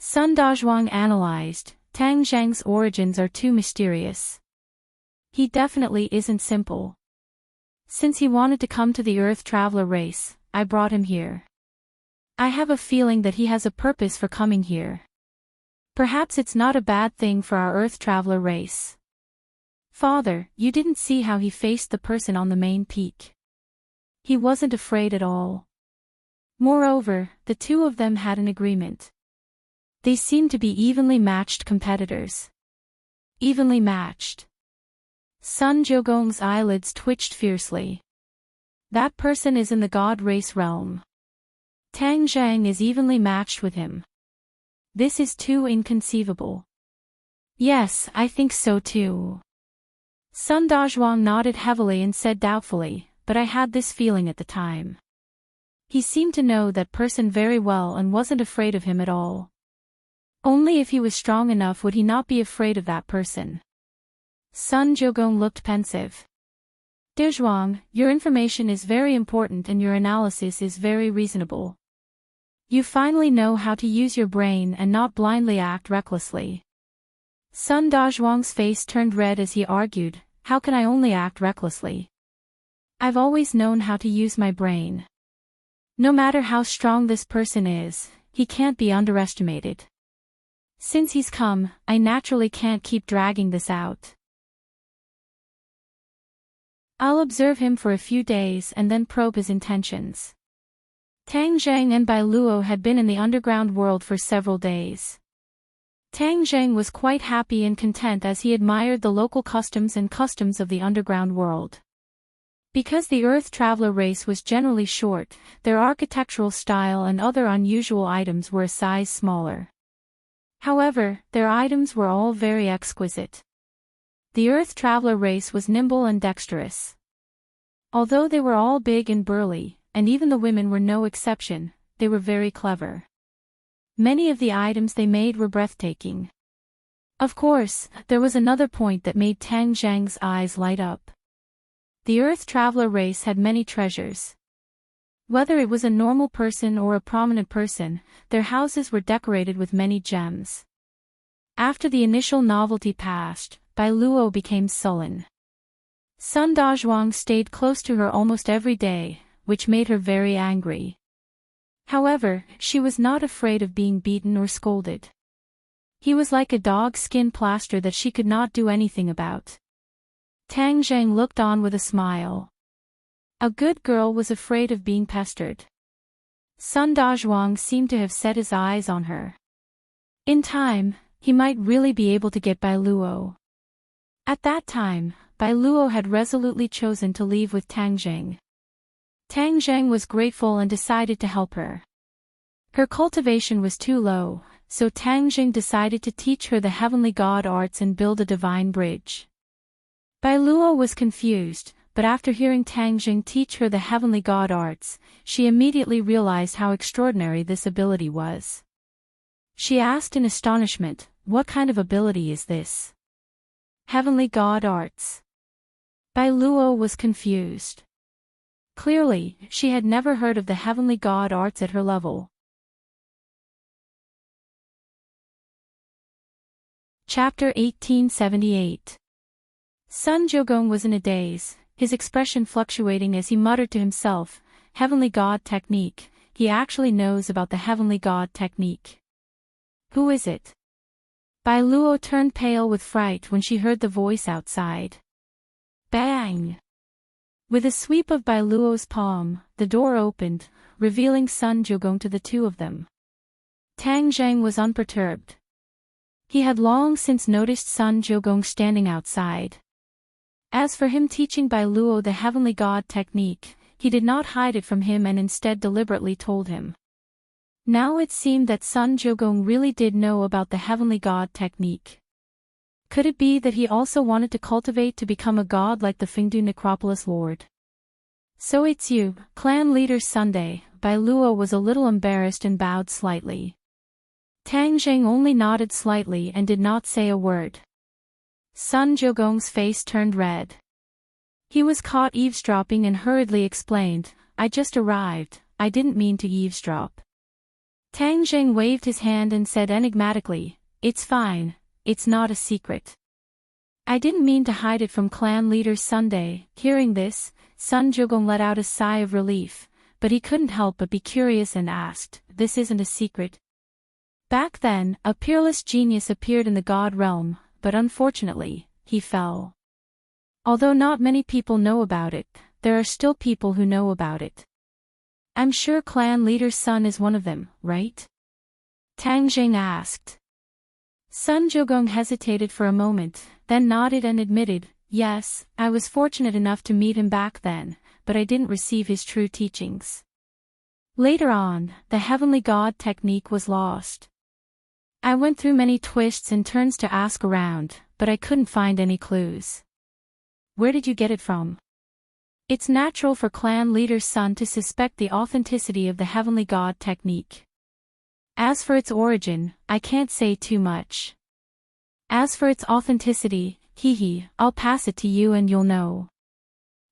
Speaker 1: Sun Dazhuang analyzed, Tang Zheng's origins are too mysterious. He definitely isn't simple. Since he wanted to come to the Earth Traveler race, I brought him here. I have a feeling that he has a purpose for coming here. Perhaps it's not a bad thing for our Earth Traveler race. Father, you didn't see how he faced the person on the main peak. He wasn't afraid at all. Moreover, the two of them had an agreement. They seemed to be evenly matched competitors. Evenly matched. Sun Jiugong's eyelids twitched fiercely. That person is in the god race realm. Tang Zheng is evenly matched with him. This is too inconceivable. Yes, I think so too. Sun Dazhuang nodded heavily and said doubtfully, but I had this feeling at the time. He seemed to know that person very well and wasn't afraid of him at all. Only if he was strong enough would he not be afraid of that person. Sun Jiugong looked pensive. De Zhuang, your information is very important and your analysis is very reasonable. You finally know how to use your brain and not blindly act recklessly. Sun Dazhuang's face turned red as he argued, how can I only act recklessly? I've always known how to use my brain. No matter how strong this person is, he can't be underestimated. Since he's come, I naturally can't keep dragging this out. I'll observe him for a few days and then probe his intentions. Tang Zheng and Bai Luo had been in the underground world for several days. Tang Zheng was quite happy and content as he admired the local customs and customs of the underground world. Because the Earth Traveler race was generally short, their architectural style and other unusual items were a size smaller. However, their items were all very exquisite. The Earth Traveler race was nimble and dexterous. Although they were all big and burly, and even the women were no exception, they were very clever. Many of the items they made were breathtaking. Of course, there was another point that made Tang Zheng's eyes light up. The Earth Traveler race had many treasures. Whether it was a normal person or a prominent person, their houses were decorated with many gems. After the initial novelty passed, Bai Luo became sullen. Sun Dazhuang stayed close to her almost every day, which made her very angry. However, she was not afraid of being beaten or scolded. He was like a dog skin plaster that she could not do anything about. Tang Zheng looked on with a smile. A good girl was afraid of being pestered. Sun Dazhuang seemed to have set his eyes on her. In time, he might really be able to get Bai Luo. At that time, Bai Luo had resolutely chosen to leave with Tang Zheng. Tang Zheng was grateful and decided to help her. Her cultivation was too low, so Tang Zheng decided to teach her the heavenly god arts and build a divine bridge. Bai Luo was confused, but after hearing Tang Zheng teach her the heavenly god arts, she immediately realized how extraordinary this ability was. She asked in astonishment, what kind of ability is this? Heavenly God Arts. Bai Luo was confused. Clearly, she had never heard of the Heavenly God Arts at her level. Chapter 1878. Sun Jiugong was in a daze, his expression fluctuating as he muttered to himself, Heavenly God Technique, he actually knows about the Heavenly God Technique. Who is it? Bai Luo turned pale with fright when she heard the voice outside. Bang! With a sweep of Bai Luo's palm, the door opened, revealing Sun Jiugong to the two of them. Tang Zhang was unperturbed. He had long since noticed Sun Jiugong standing outside. As for him teaching Bai Luo the Heavenly God Technique, he did not hide it from him and instead deliberately told him. Now it seemed that Sun Jiugong really did know about the Heavenly God Technique. Could it be that he also wanted to cultivate to become a god like the Fengdu Necropolis Lord? So it's you, clan leader Sunday. Bai Luo was a little embarrassed and bowed slightly. Tang Zheng only nodded slightly and did not say a word. Sun Jiugong's face turned red. He was caught eavesdropping and hurriedly explained, I just arrived, I didn't mean to eavesdrop. Tang Zheng waved his hand and said enigmatically, it's fine, it's not a secret. I didn't mean to hide it from clan leader Sunday. Hearing this, Sun Jiugong let out a sigh of relief, but he couldn't help but be curious and asked, this isn't a secret? Back then, a peerless genius appeared in the god realm, but unfortunately, he fell. Although not many people know about it, there are still people who know about it. I'm sure clan leader's son is one of them, right? Tang Zheng asked. Sun Jiugong hesitated for a moment, then nodded and admitted, yes, I was fortunate enough to meet him back then, but I didn't receive his true teachings. Later on, the Heavenly God Technique was lost. I went through many twists and turns to ask around, but I couldn't find any clues. Where did you get it from? It's natural for clan leader's son to suspect the authenticity of the Heavenly God Technique. As for its origin, I can't say too much. As for its authenticity, I'll pass it to you and you'll know.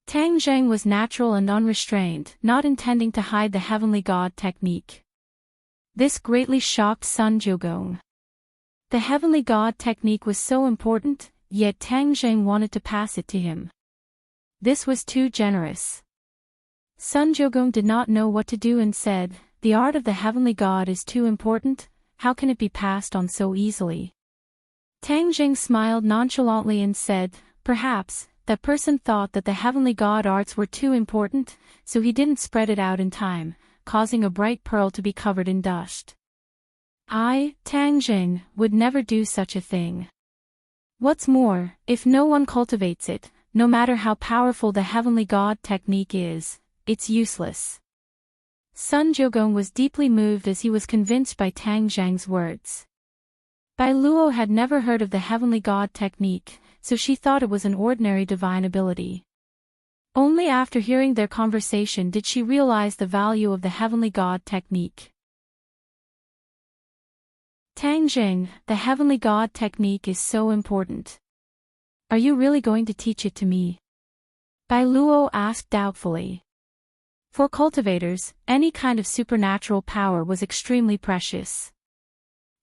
Speaker 1: Tang Zheng was natural and unrestrained, not intending to hide the Heavenly God Technique. This greatly shocked Sun Jiugong. The Heavenly God Technique was so important, yet Tang Zheng wanted to pass it to him. This was too generous. Sun Jiugong did not know what to do and said, the art of the Heavenly God is too important, how can it be passed on so easily? Tang Zheng smiled nonchalantly and said, perhaps, that person thought that the Heavenly God arts were too important, so he didn't spread it out in time, causing a bright pearl to be covered in dust. I, Tang Zheng, would never do such a thing. What's more, if no one cultivates it, no matter how powerful the Heavenly God Technique is, it's useless. Sun Jiugong was deeply moved as he was convinced by Tang Zheng's words. Bai Luo had never heard of the Heavenly God Technique, so she thought it was an ordinary divine ability. Only after hearing their conversation did she realize the value of the Heavenly God Technique. Tang Zheng, the Heavenly God Technique is so important. Are you really going to teach it to me? Bai Luo asked doubtfully. For cultivators, any kind of supernatural power was extremely precious.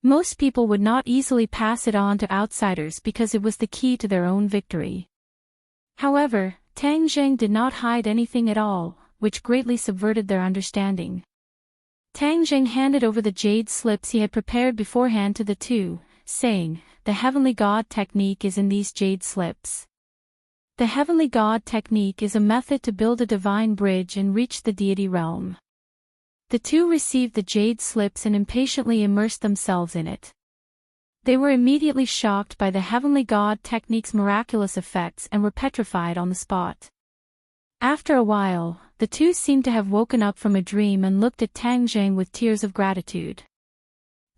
Speaker 1: Most people would not easily pass it on to outsiders because it was the key to their own victory. However, Tang Zheng did not hide anything at all, which greatly subverted their understanding. Tang Zheng handed over the jade slips he had prepared beforehand to the two, saying, the Heavenly God Technique is in these jade slips. The Heavenly God Technique is a method to build a divine bridge and reach the deity realm. The two received the jade slips and impatiently immersed themselves in it. They were immediately shocked by the Heavenly God Technique's miraculous effects and were petrified on the spot. After a while, the two seemed to have woken up from a dream and looked at Tang Zheng with tears of gratitude.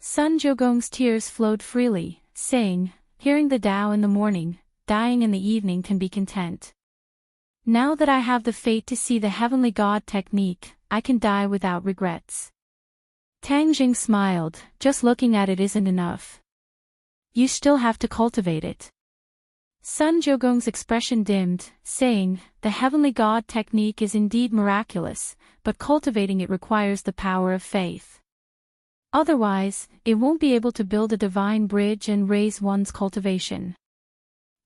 Speaker 1: Sun Jiugong's tears flowed freely, saying, hearing the Tao in the morning, dying in the evening can be content. Now that I have the fate to see the Heavenly God Technique, I can die without regrets. Tang Zheng smiled, just looking at it isn't enough. You still have to cultivate it. Sun Jogong's expression dimmed, saying, the heavenly god technique is indeed miraculous, but cultivating it requires the power of faith. Otherwise, it won't be able to build a divine bridge and raise one's cultivation.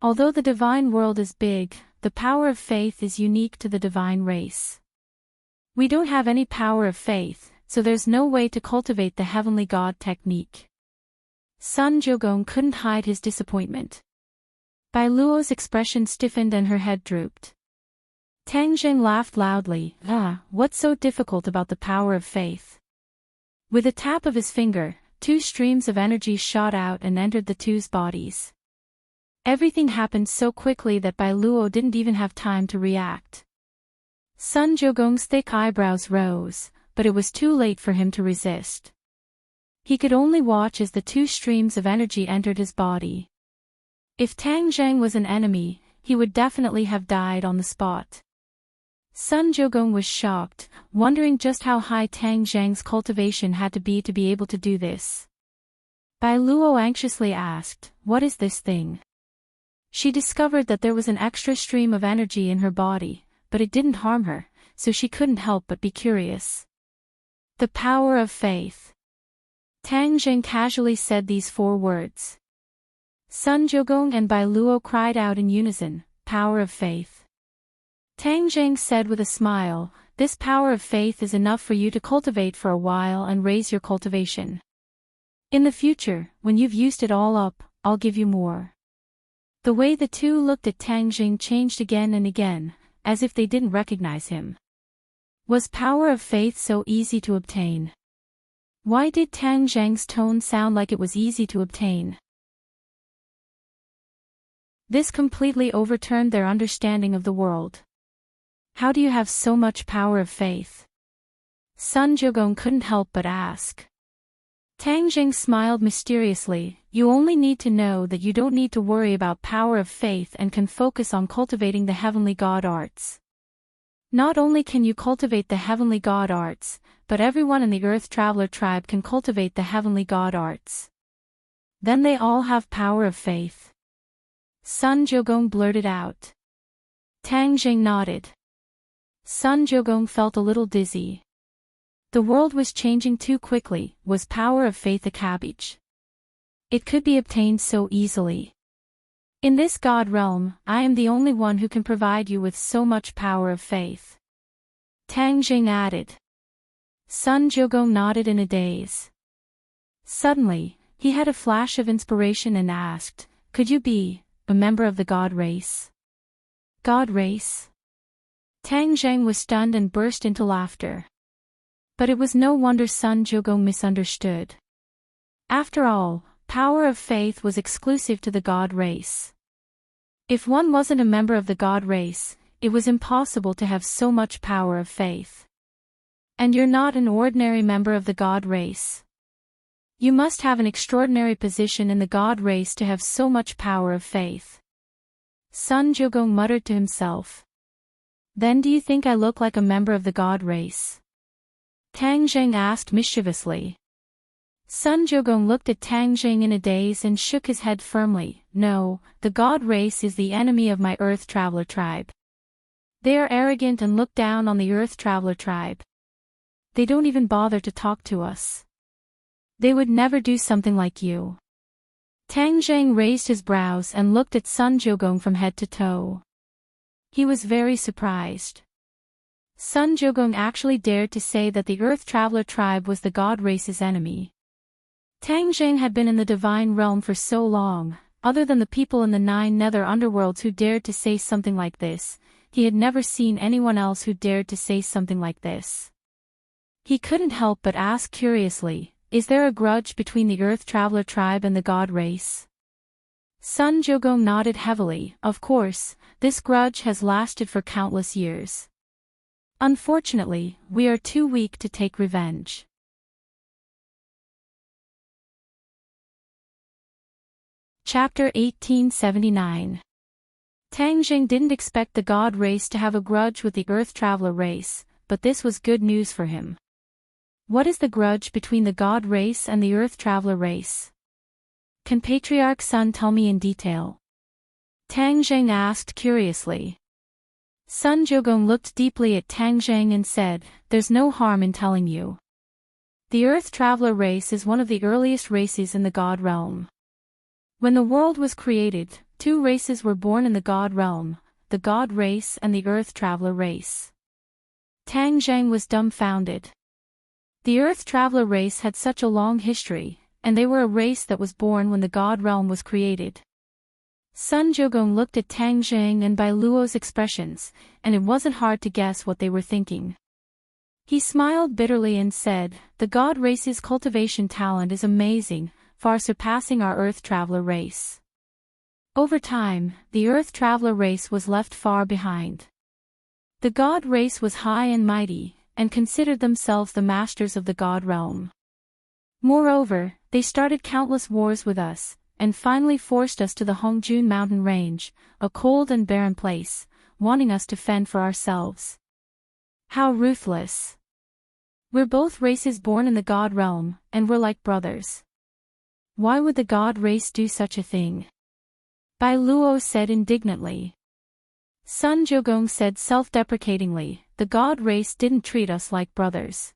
Speaker 1: Although the divine world is big, the power of faith is unique to the divine race. We don't have any power of faith, so there's no way to cultivate the heavenly god technique. Sun Jogong couldn't hide his disappointment. Bai Luo's expression stiffened and her head drooped. Tang Zheng laughed loudly. What's so difficult about the power of faith? With a tap of his finger, 2 streams of energy shot out and entered the two's bodies. Everything happened so quickly that Bai Luo didn't even have time to react. Sun Jogong's thick eyebrows rose, but it was too late for him to resist. He could only watch as the 2 streams of energy entered his body. If Tang Zheng was an enemy, he would definitely have died on the spot. Sun Jogong was shocked, wondering just how high Tang Zheng's cultivation had to be able to do this. Bai Luo anxiously asked, what is this thing? She discovered that there was an extra stream of energy in her body, but it didn't harm her, so she couldn't help but be curious. The power of faith. Tang Zheng casually said these 4 words. Sun Jogong and Bai Luo cried out in unison, power of faith. Tang Zheng said with a smile, this power of faith is enough for you to cultivate for a while and raise your cultivation. In the future, when you've used it all up, I'll give you more. The way the 2 looked at Tang Zheng changed again and again, as if they didn't recognize him. Was power of faith so easy to obtain? Why did Tang Zheng's tone sound like it was easy to obtain? This completely overturned their understanding of the world. How do you have so much power of faith? Sun Jogong couldn't help but ask. Tang Zheng smiled mysteriously, you only need to know that you don't need to worry about power of faith and can focus on cultivating the heavenly god arts. Not only can you cultivate the heavenly god arts, but everyone in the Earth Traveler tribe can cultivate the heavenly god arts. Then they all have power of faith. Sun Jogong blurted out. Tang Zheng nodded. Sun Jogong felt a little dizzy. The world was changing too quickly. Was power of faith a cabbage? It could be obtained so easily. In this god realm, I am the only one who can provide you with so much power of faith. Tang Zheng added. Sun Jogong nodded in a daze. Suddenly, he had a flash of inspiration and asked, could you be a member of the god race? God race? Tang Zheng was stunned and burst into laughter. But it was no wonder Sun Jogong misunderstood. After all, power of faith was exclusive to the god race. If one wasn't a member of the god race, it was impossible to have so much power of faith. And you're not an ordinary member of the god race. You must have an extraordinary position in the god race to have so much power of faith. Sun Jogong muttered to himself. Then do you think I look like a member of the god race? Tang Zheng asked mischievously. Sun Jogong looked at Tang Zheng in a daze and shook his head firmly. No, the god race is the enemy of my Earth Traveler tribe. They are arrogant and look down on the Earth Traveler tribe. They don't even bother to talk to us. They would never do something like you. Tang Zheng raised his brows and looked at Sun Jogong from head to toe. He was very surprised. Sun Jogong actually dared to say that the Earth Traveler tribe was the god race's enemy. Tang Zheng had been in the divine realm for so long, other than the people in the 9 nether underworlds who dared to say something like this, he had never seen anyone else who dared to say something like this. He couldn't help but ask curiously, is there a grudge between the Earth Traveler tribe and the god race? Sun Jogong nodded heavily. Of course, this grudge has lasted for countless years. Unfortunately, we are too weak to take revenge. Chapter 1879. Tang Zheng didn't expect the god race to have a grudge with the Earth Traveler race, but this was good news for him. What is the grudge between the god race and the Earth Traveler race? Can Patriarch's son tell me in detail? Tang Zheng asked curiously. Sun Jiugong looked deeply at Tang Zheng and said, "There's no harm in telling you. The Earth Traveler race is one of the earliest races in the God realm. When the world was created, two races were born in the God realm, the God race and the Earth Traveler race." Tang Zheng was dumbfounded. The Earth Traveler race had such a long history, and they were a race that was born when the God realm was created. Sun Jiugong looked at Tang Zheng and Bai Luo's expressions, and it wasn't hard to guess what they were thinking. He smiled bitterly and said, "The God race's cultivation talent is amazing, far surpassing our Earth Traveler race. Over time, the Earth Traveler race was left far behind. The God race was high and mighty, and considered themselves the masters of the God realm. Moreover, they started countless wars with us, and finally forced us to the Hongjun mountain range, a cold and barren place, wanting us to fend for ourselves. How ruthless. We're both races born in the God realm, and we're like brothers. Why would the God race do such a thing?" Bai Luo said indignantly. Sun Jiugong said self-deprecatingly, "The God race didn't treat us like brothers.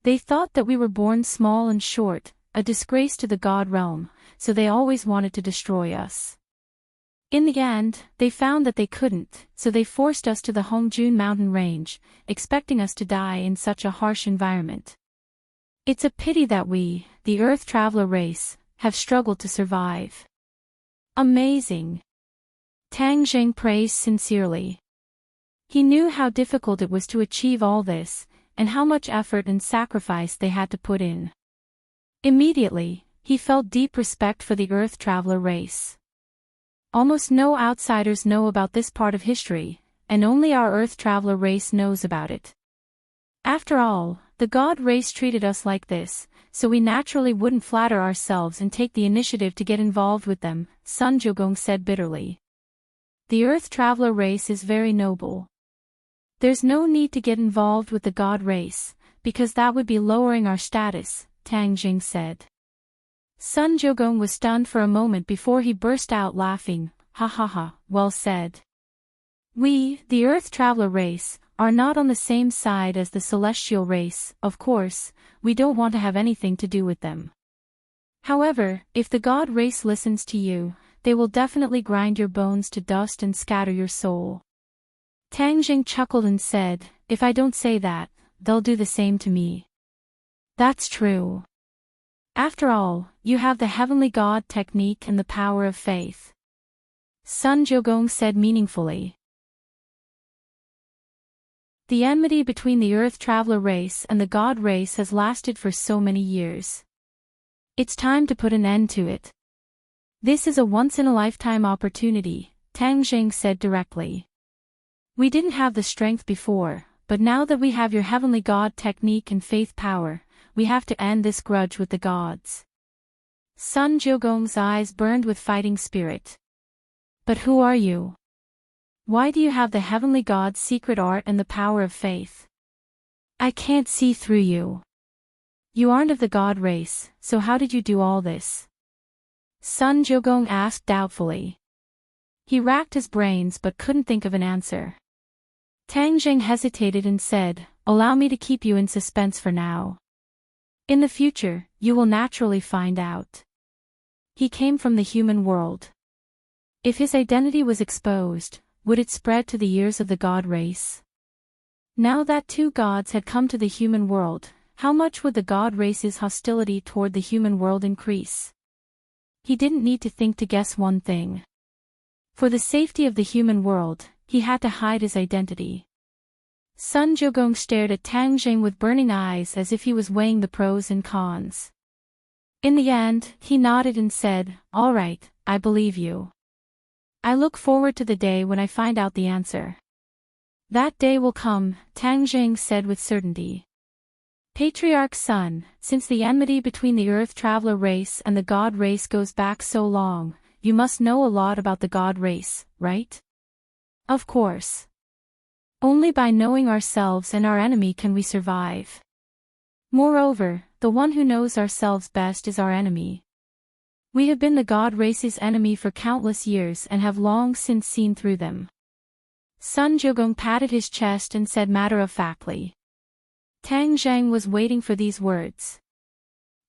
Speaker 1: They thought that we were born small and short, a disgrace to the God realm, so they always wanted to destroy us. In the end, they found that they couldn't, so they forced us to the Hongjun mountain range, expecting us to die in such a harsh environment. It's a pity that we, the Earth Traveler race, have struggled to survive." Amazing. Tang Zheng praised sincerely. He knew how difficult it was to achieve all this, and how much effort and sacrifice they had to put in. Immediately, he felt deep respect for the Earth Traveler race. Almost no outsiders know about this part of history, and only our Earth Traveler race knows about it. After all, the God race treated us like this, so we naturally wouldn't flatter ourselves and take the initiative to get involved with them, Sun Jiugong said bitterly. The Earth Traveler race is very noble. There's no need to get involved with the God race, because that would be lowering our status, Tang Zheng said. Sun Jiugong was stunned for a moment before he burst out laughing, "Ha ha ha, well said. We, the Earth Traveler race, are not on the same side as the Celestial race, of course, we don't want to have anything to do with them. However, if the God race listens to you, they will definitely grind your bones to dust and scatter your soul." Tang Zheng chuckled and said, "If I don't say that, they'll do the same to me." That's true. After all, you have the Heavenly God technique and the power of faith. Sun Jiugong said meaningfully. The enmity between the Earth Traveler race and the God race has lasted for so many years. It's time to put an end to it. This is a once-in-a-lifetime opportunity, Tang Zheng said directly. We didn't have the strength before, but now that we have your Heavenly God technique and faith power, we have to end this grudge with the gods. Sun Jiugong's eyes burned with fighting spirit. But who are you? Why do you have the Heavenly God's secret art and the power of faith? I can't see through you. You aren't of the God race, so how did you do all this? Sun Jiugong asked doubtfully. He racked his brains but couldn't think of an answer. Tang Zheng hesitated and said, "Allow me to keep you in suspense for now. In the future, you will naturally find out. He came from the human world. If his identity was exposed, would it spread to the ears of the God race? Now that two gods had come to the human world, how much would the God race's hostility toward the human world increase?" He didn't need to think to guess one thing. For the safety of the human world, he had to hide his identity. Sun Jiugong stared at Tang Zheng with burning eyes as if he was weighing the pros and cons. In the end, he nodded and said, "All right, I believe you. I look forward to the day when I find out the answer." That day will come, Tang Zheng said with certainty. Patriarch's son, since the enmity between the Earth Traveler race and the God race goes back so long, you must know a lot about the God race, right? Of course. Only by knowing ourselves and our enemy can we survive. Moreover, the one who knows ourselves best is our enemy. We have been the god race's enemy for countless years and have long since seen through them. Sun Jiugong patted his chest and said matter-of-factly. Tang Zhang was waiting for these words.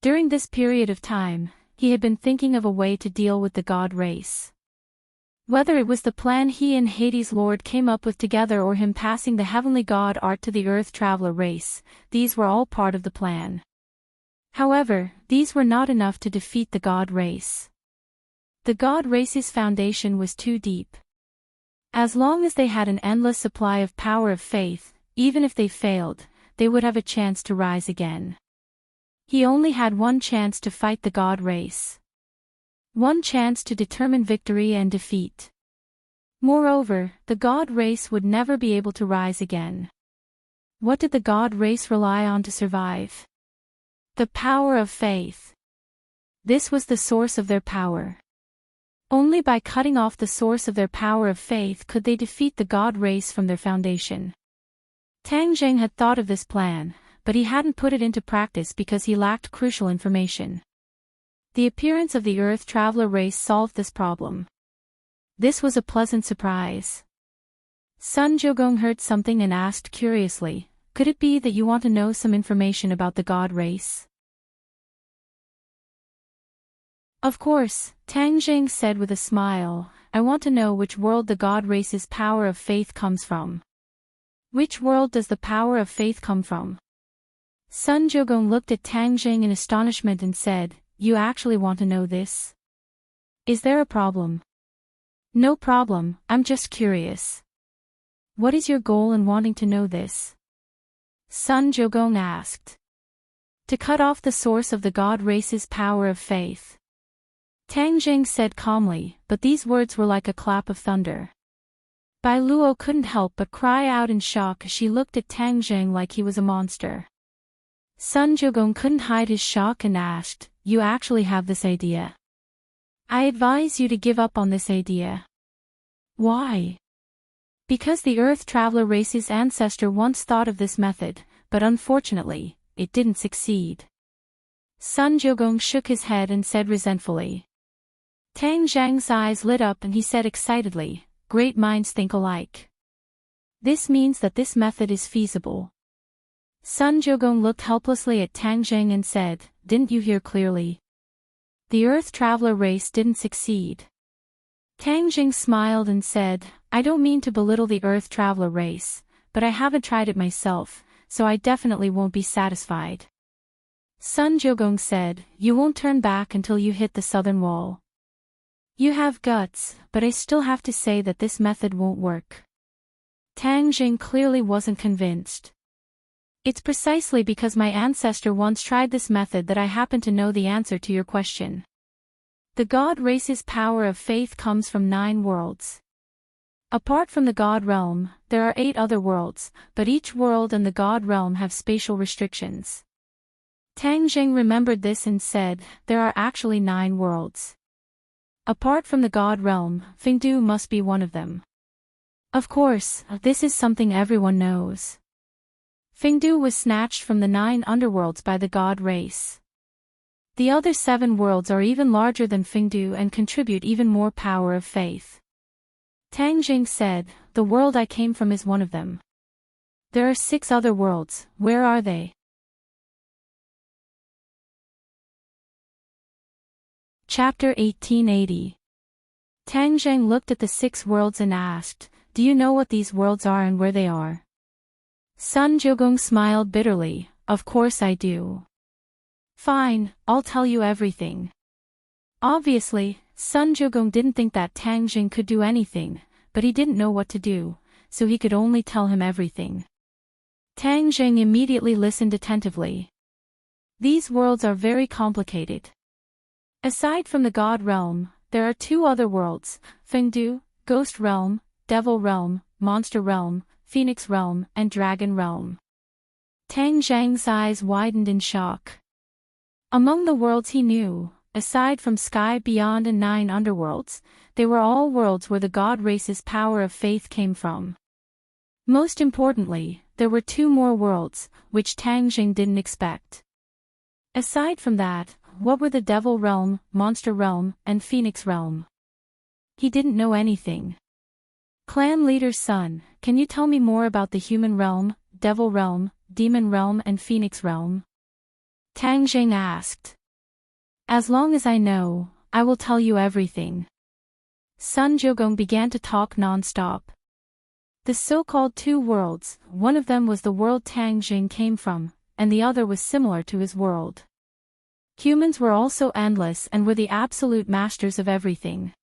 Speaker 1: During this period of time, he had been thinking of a way to deal with the god race. Whether it was the plan he and Hades' Lord came up with together or him passing the heavenly god art to the Earth Traveler race, these were all part of the plan. However, these were not enough to defeat the god race. The god race's foundation was too deep. As long as they had an endless supply of power of faith, even if they failed, they would have a chance to rise again. He only had one chance to fight the god race. One chance to determine victory and defeat. Moreover, the god race would never be able to rise again. What did the god race rely on to survive? The power of faith. This was the source of their power. Only by cutting off the source of their power of faith could they defeat the god race from their foundation. Tang Zheng had thought of this plan, but he hadn't put it into practice because he lacked crucial information. The appearance of the Earth Traveler race solved this problem. This was a pleasant surprise. Sun Jiugong heard something and asked curiously, "Could it be that you want to know some information about the god race?" "Of course," Tang Zheng said with a smile, "I want to know which world the god race's power of faith comes from." "Which world does the power of faith come from?" Sun Jiugong looked at Tang Zheng in astonishment and said, "You actually want to know this? Is there a problem?" "No problem, I'm just curious." "What is your goal in wanting to know this?" Sun Jiugong asked. "To cut off the source of the god race's power of faith." Tang Zheng said calmly, but these words were like a clap of thunder. Bai Luo couldn't help but cry out in shock as she looked at Tang Zheng like he was a monster. Sun Jiugong couldn't hide his shock and asked, "You actually have this idea? I advise you to give up on this idea." "Why?" "Because the Earth Traveler race's ancestor once thought of this method, but unfortunately, it didn't succeed." Sun Jiugong shook his head and said resentfully. Tang Zhang's eyes lit up and he said excitedly, "Great minds think alike. This means that this method is feasible." Sun Jiugong looked helplessly at Tang Zheng and said, "Didn't you hear clearly? The Earth Traveler race didn't succeed." Tang Zheng smiled and said, "I don't mean to belittle the Earth Traveler race, but I haven't tried it myself, so I definitely won't be satisfied." Sun Jiugong said, "You won't turn back until you hit the southern wall. You have guts, but I still have to say that this method won't work." Tang Zheng clearly wasn't convinced. "It's precisely because my ancestor once tried this method that I happen to know the answer to your question. The god race's power of faith comes from 9 worlds. Apart from the god realm, there are 8 other worlds, but each world and the god realm have spatial restrictions." Tang Zheng remembered this and said, "There are actually 9 worlds. Apart from the god realm, Fengdu must be one of them." Of course, this is something everyone knows. Fengdu was snatched from the 9 underworlds by the god race. The other 7 worlds are even larger than Fengdu and contribute even more power of faith. Tang Zheng said, "The world I came from is one of them. There are 6 other worlds, where are they?" Chapter 1880. Tang Zheng looked at the 6 worlds and asked, "Do you know what these worlds are and where they are?" Sun Jiugong smiled bitterly, "Of course I do." "Fine, I'll tell you everything." Obviously, Sun Jiugong didn't think that Tang Zheng could do anything, but he didn't know what to do, so he could only tell him everything. Tang Zheng immediately listened attentively. These worlds are very complicated. Aside from the god realm, there are 2 other worlds, Fengdu, Ghost Realm, Devil Realm, Monster Realm, Phoenix Realm, and Dragon Realm. Tang Zheng's eyes widened in shock. Among the worlds he knew, aside from Sky Beyond and 9 underworlds, they were all worlds where the god race's power of faith came from. Most importantly, there were 2 more worlds, which Tang Zheng didn't expect. Aside from that, what were the Devil Realm, Monster Realm, and Phoenix Realm? He didn't know anything. Clan leader's son, can you tell me more about the Human Realm, Devil Realm, Demon Realm and Phoenix Realm? Tang Jing asked. As long as I know, I will tell you everything. Sun Jiugong began to talk non-stop. The so-called two worlds, one of them was the world Tang Jing came from, and the other was similar to his world. Humans were also endless and were the absolute masters of everything.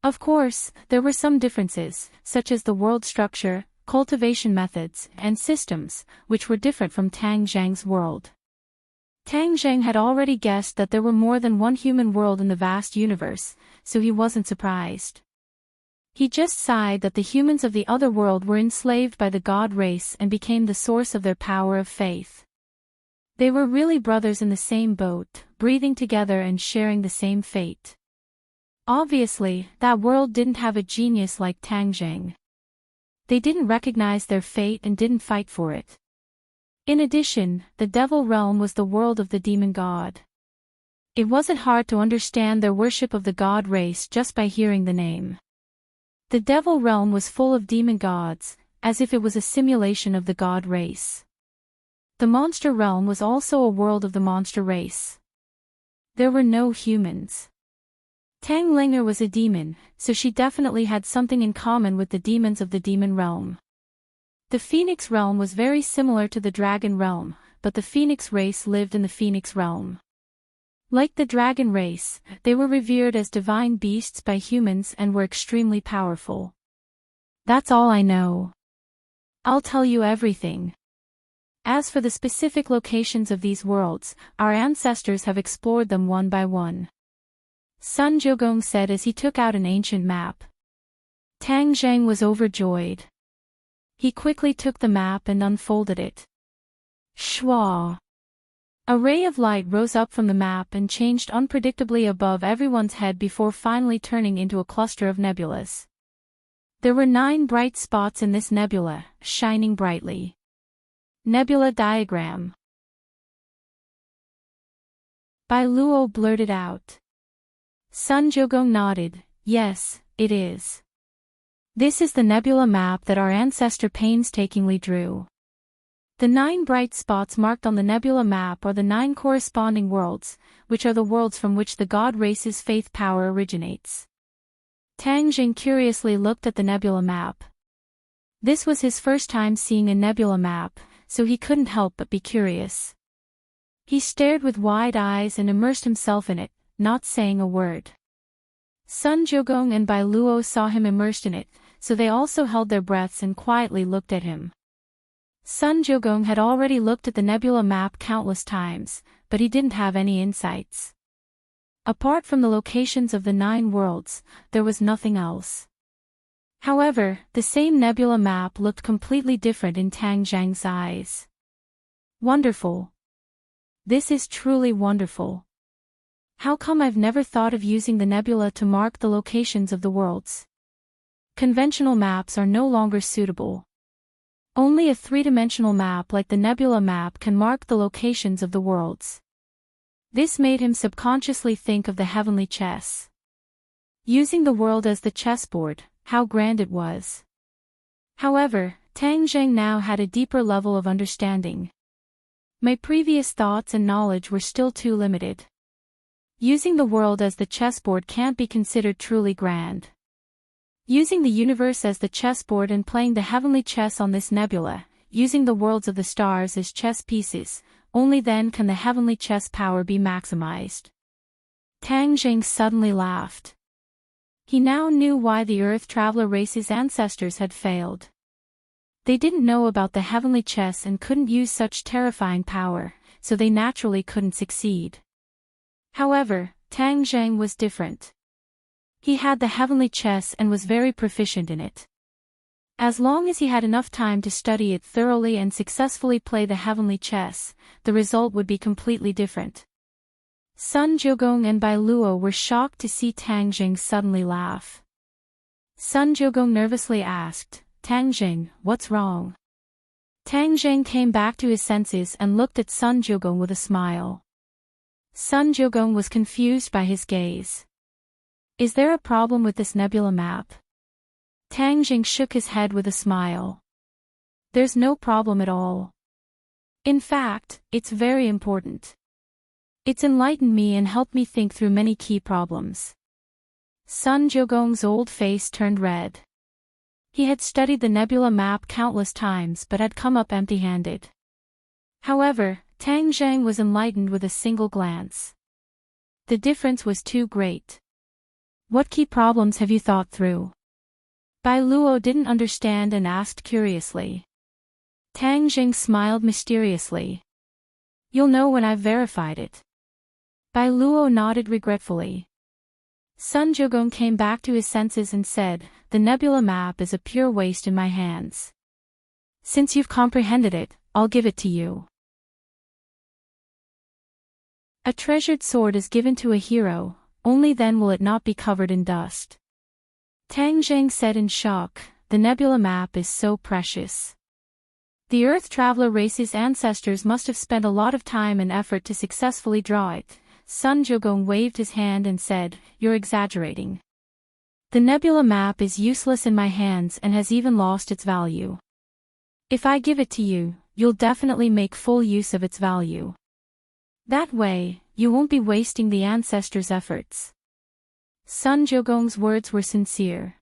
Speaker 1: Of course, there were some differences, such as the world structure, cultivation methods, and systems, which were different from Tang Zhang's world. Tang Zhang had already guessed that there were more than one human world in the vast universe, so he wasn't surprised. He just sighed that the humans of the other world were enslaved by the god race and became the source of their power of faith. They were really brothers in the same boat, breathing together and sharing the same fate. Obviously, that world didn't have a genius like Tang Zhang. They didn't recognize their fate and didn't fight for it. In addition, the Devil Realm was the world of the demon god. It wasn't hard to understand their worship of the god race just by hearing the name. The Devil Realm was full of demon gods, as if it was a simulation of the god race. The Monster Realm was also a world of the monster race. There were no humans. Tang Linger was a demon, so she definitely had something in common with the demons of the Demon Realm. The Phoenix Realm was very similar to the Dragon Realm, but the Phoenix race lived in the Phoenix Realm. Like the Dragon race, they were revered as divine beasts by humans and were extremely powerful. That's all I know. I'll tell you everything. As for the specific locations of these worlds, our ancestors have explored them one by one. Sun Jiugong said as he took out an ancient map. Tang Zhang was overjoyed. He quickly took the map and unfolded it. Shwa! A ray of light rose up from the map and changed unpredictably above everyone's head before finally turning into a cluster of nebulas. There were 9 bright spots in this nebula, shining brightly. Nebula diagram. Bai Luo blurted out. Sun Jiugong nodded, yes, it is. This is the nebula map that our ancestor painstakingly drew. The 9 bright spots marked on the nebula map are the 9 corresponding worlds, which are the worlds from which the god race's faith power originates. Tang Jing curiously looked at the nebula map. This was his first time seeing a nebula map, so he couldn't help but be curious. He stared with wide eyes and immersed himself in it, not saying a word. Sun Jiugong and Bai Luo saw him immersed in it, so they also held their breaths and quietly looked at him. Sun Jiugong had already looked at the nebula map countless times, but he didn't have any insights. Apart from the locations of the 9 worlds, there was nothing else. However, the same nebula map looked completely different in Tang Zhang's eyes. Wonderful. This is truly wonderful. How come I've never thought of using the nebula to mark the locations of the worlds? Conventional maps are no longer suitable. Only a 3-dimensional map like the nebula map can mark the locations of the worlds. This made him subconsciously think of the heavenly chess. Using the world as the chessboard, how grand it was. However, Tang Zhang now had a deeper level of understanding. My previous thoughts and knowledge were still too limited. Using the world as the chessboard can't be considered truly grand. Using the universe as the chessboard and playing the heavenly chess on this nebula, using the worlds of the stars as chess pieces, only then can the heavenly chess power be maximized. Tang Jing suddenly laughed. He now knew why the Earth Traveler race's ancestors had failed. They didn't know about the heavenly chess and couldn't use such terrifying power, so they naturally couldn't succeed. However, Tang Zhang was different. He had the heavenly chess and was very proficient in it. As long as he had enough time to study it thoroughly and successfully play the heavenly chess, the result would be completely different. Sun Jiugong and Bai Luo were shocked to see Tang Jing suddenly laugh. Sun Jiugong nervously asked, Tang Jing, what's wrong? Tang Jing came back to his senses and looked at Sun Jiugong with a smile. Sun Jiugong was confused by his gaze. Is there a problem with this nebula map? Tang Jing shook his head with a smile. There's no problem at all. In fact, it's very important. It's enlightened me and helped me think through many key problems. Sun Jiugong's old face turned red. He had studied the nebula map countless times but had come up empty-handed. However, Tang Zhang was enlightened with a single glance. The difference was too great. What key problems have you thought through? Bai Luo didn't understand and asked curiously. Tang Jing smiled mysteriously. You'll know when I've verified it. Bai Luo nodded regretfully. Sun Jiugong came back to his senses and said, the nebula map is a pure waste in my hands. Since you've comprehended it, I'll give it to you. A treasured sword is given to a hero, only then will it not be covered in dust. Tang Zhang said in shock, the nebula map is so precious. The Earth Traveler race's ancestors must have spent a lot of time and effort to successfully draw it. Sun Jiugong waved his hand and said, you're exaggerating. The nebula map is useless in my hands and has even lost its value. If I give it to you, you'll definitely make full use of its value. That way, you won't be wasting the ancestors' efforts. Sun Jiugong's words were sincere.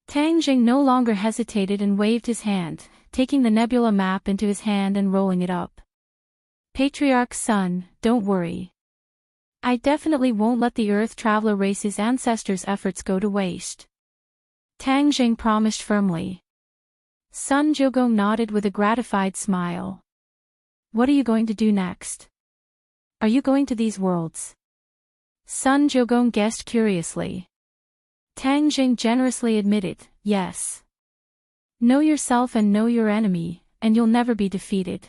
Speaker 1: Tang Jing no longer hesitated and waved his hand, taking the nebula map into his hand and rolling it up. Patriarch's son, don't worry. I definitely won't let the Earth Traveler race's ancestors' efforts go to waste. Tang Jing promised firmly. Sun Jiugong nodded with a gratified smile. What are you going to do next? Are you going to these worlds? Sun Jiugong guessed curiously. Tang Jing generously admitted, yes. Know yourself and know your enemy, and you'll never be defeated.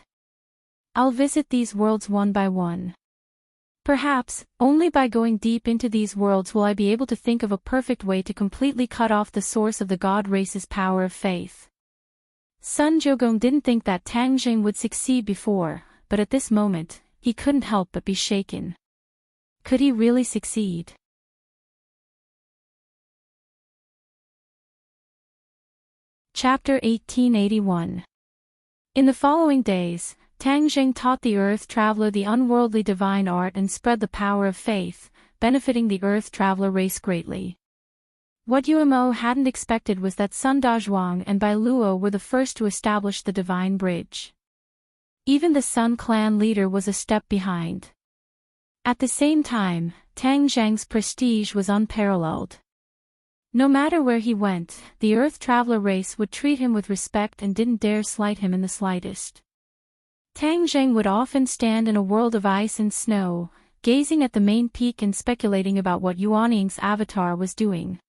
Speaker 1: I'll visit these worlds one by one. Perhaps, only by going deep into these worlds will I be able to think of a perfect way to completely cut off the source of the God race's power of faith. Sun Jiugong didn't think that Tang Jing would succeed before, but at this moment, he couldn't help but be shaken. Could he really succeed? Chapter 1881. In the following days, Tang Jing taught the Earth Traveler the unworldly divine art and spread the power of faith, benefiting the Earth Traveler race greatly. What Yuemo hadn't expected was that Sun Dazhuang and Bai Luo were the first to establish the divine bridge. Even the Sun clan leader was a step behind. At the same time, Tang Zhang's prestige was unparalleled. No matter where he went, the Earth Traveler race would treat him with respect and didn't dare slight him in the slightest. Tang Zhang would often stand in a world of ice and snow, gazing at the main peak and speculating about what Yuanning's avatar was doing.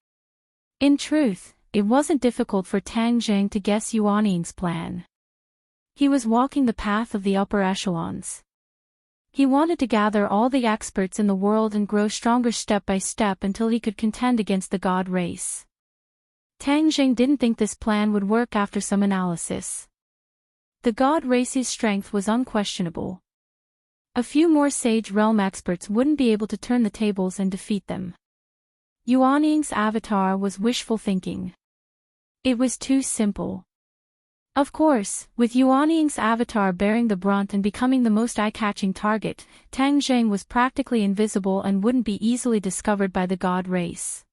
Speaker 1: In truth, it wasn't difficult for Tang Zhang to guess Yuanning's plan. He was walking the path of the upper echelons. He wanted to gather all the experts in the world and grow stronger step by step until he could contend against the God race. Tang Zhang didn't think this plan would work after some analysis. The God race's strength was unquestionable. A few more Sage Realm experts wouldn't be able to turn the tables and defeat them. Yuanning's avatar was wishful thinking. It was too simple. Of course, with Yuanning's avatar bearing the brunt and becoming the most eye-catching target, Tang Zhang was practically invisible and wouldn't be easily discovered by the God race.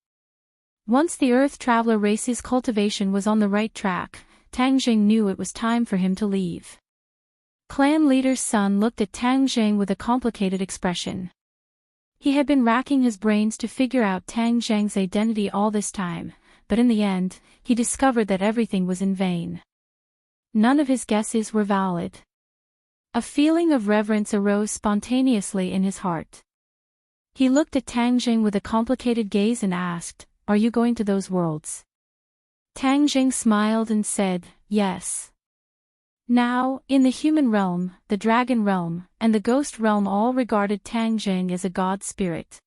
Speaker 1: Once the Earth Traveler race's cultivation was on the right track, Tang Zhang knew it was time for him to leave. Clan leader's son looked at Tang Zhang with a complicated expression. He had been racking his brains to figure out Tang Zhang's identity all this time, but in the end, he discovered that everything was in vain. None of his guesses were valid. A feeling of reverence arose spontaneously in his heart. He looked at Tang Zhang with a complicated gaze and asked, "Are you going to those worlds?" Tang Jing smiled and said, yes. Now, in the human realm, the dragon realm, and the ghost realm all regarded Tang Jing as a god spirit.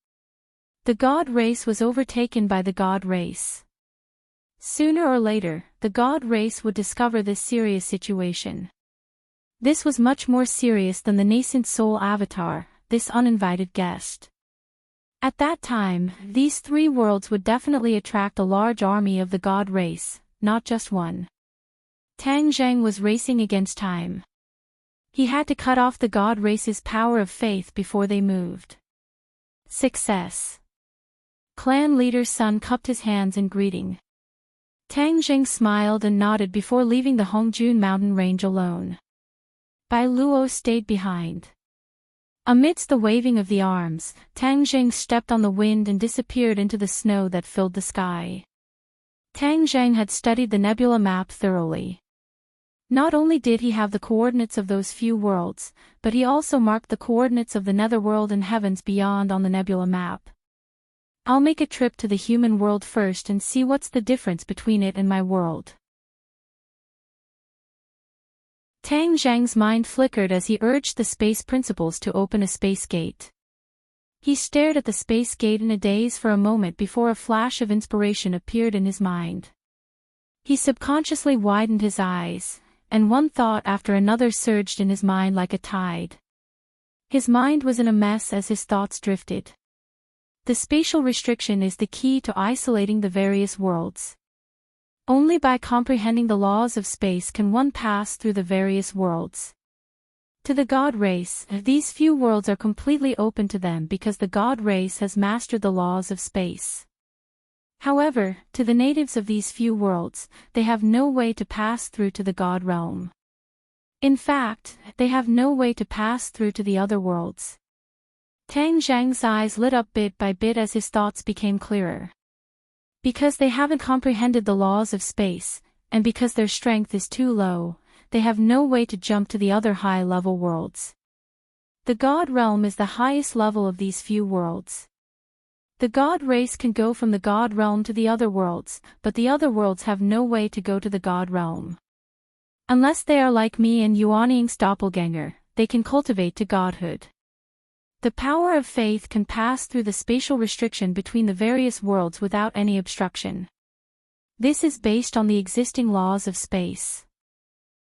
Speaker 1: The god race was overtaken by the god race. Sooner or later, the god race would discover this serious situation. This was much more serious than the nascent soul avatar, this uninvited guest. At that time, these three worlds would definitely attract a large army of the god race, not just one. Tang Zheng was racing against time. He had to cut off the god race's power of faith before they moved. Success. Clan leader's son cupped his hands in greeting. Tang Zheng smiled and nodded before leaving the Hongjun mountain range alone. Bai Luo stayed behind. Amidst the waving of the arms, Tang Zheng stepped on the wind and disappeared into the snow that filled the sky. Tang Zheng had studied the nebula map thoroughly. Not only did he have the coordinates of those few worlds, but he also marked the coordinates of the netherworld and heavens beyond on the nebula map. I'll make a trip to the human world first and see what's the difference between it and my world. Tang Zheng's mind flickered as he urged the space principals to open a space gate. He stared at the space gate in a daze for a moment before a flash of inspiration appeared in his mind. He subconsciously widened his eyes, and one thought after another surged in his mind like a tide. His mind was in a mess as his thoughts drifted. The spatial restriction is the key to isolating the various worlds. Only by comprehending the laws of space can one pass through the various worlds. To the god race, these few worlds are completely open to them because the god race has mastered the laws of space. However, to the natives of these few worlds, they have no way to pass through to the god realm. In fact, they have no way to pass through to the other worlds. Tang Zheng's eyes lit up bit by bit as his thoughts became clearer. Because they haven't comprehended the laws of space, and because their strength is too low, they have no way to jump to the other high-level worlds. The god realm is the highest level of these few worlds. The god race can go from the god realm to the other worlds, but the other worlds have no way to go to the god realm. Unless they are like me and Yuanying's doppelganger, they can cultivate to godhood. The power of faith can pass through the spatial restriction between the various worlds without any obstruction. This is based on the existing laws of space.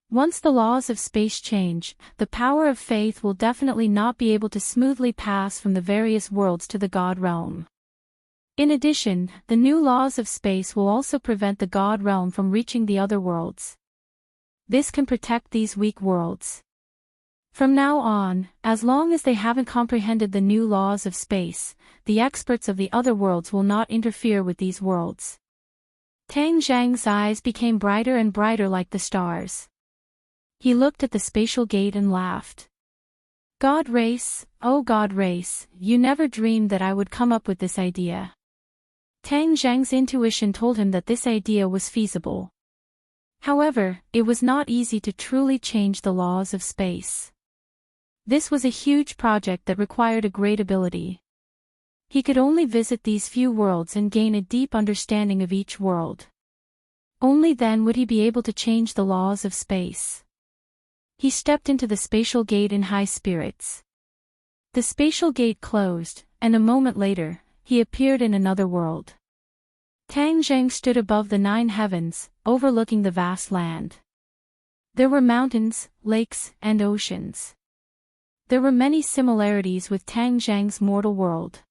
Speaker 1: Once the laws of space change, the power of faith will definitely not be able to smoothly pass from the various worlds to the god realm. In addition, the new laws of space will also prevent the god realm from reaching the other worlds. This can protect these weak worlds. From now on, as long as they haven't comprehended the new laws of space, the experts of the other worlds will not interfere with these worlds. Tang Zheng's eyes became brighter and brighter like the stars. He looked at the spatial gate and laughed. God race, oh God race, you never dreamed that I would come up with this idea. Tang Zheng's intuition told him that this idea was feasible. However, it was not easy to truly change the laws of space. This was a huge project that required a great ability. He could only visit these few worlds and gain a deep understanding of each world. Only then would he be able to change the laws of space. He stepped into the spatial gate in high spirits. The spatial gate closed, and a moment later, he appeared in another world. Tang Zheng stood above the 9 heavens, overlooking the vast land. There were mountains, lakes, and oceans. There were many similarities with Tang Zheng's mortal world.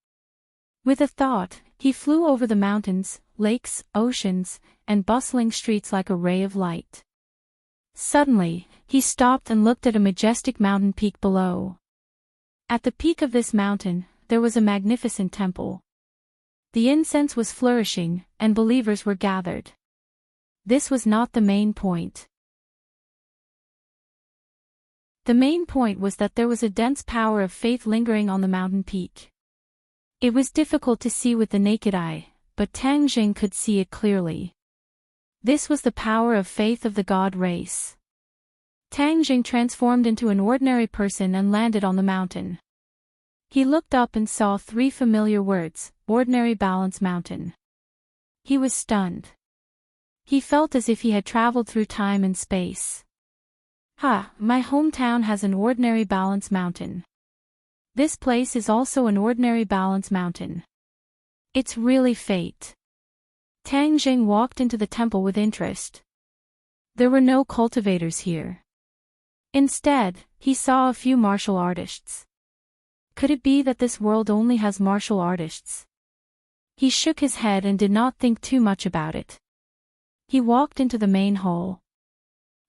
Speaker 1: With a thought, he flew over the mountains, lakes, oceans, and bustling streets like a ray of light. Suddenly, he stopped and looked at a majestic mountain peak below. At the peak of this mountain, there was a magnificent temple. The incense was flourishing, and believers were gathered. This was not the main point. The main point was that there was a dense power of faith lingering on the mountain peak. It was difficult to see with the naked eye, but Tang Zheng could see it clearly. This was the power of faith of the god race. Tang Zheng transformed into an ordinary person and landed on the mountain. He looked up and saw 3 familiar words, Ordinary Balance Mountain. He was stunned. He felt as if he had traveled through time and space. My hometown has an ordinary balance mountain. This place is also an ordinary balance mountain. It's really fate. Tang Zheng walked into the temple with interest. There were no cultivators here. Instead, he saw a few martial artists. Could it be that this world only has martial artists? He shook his head and did not think too much about it. He walked into the main hall.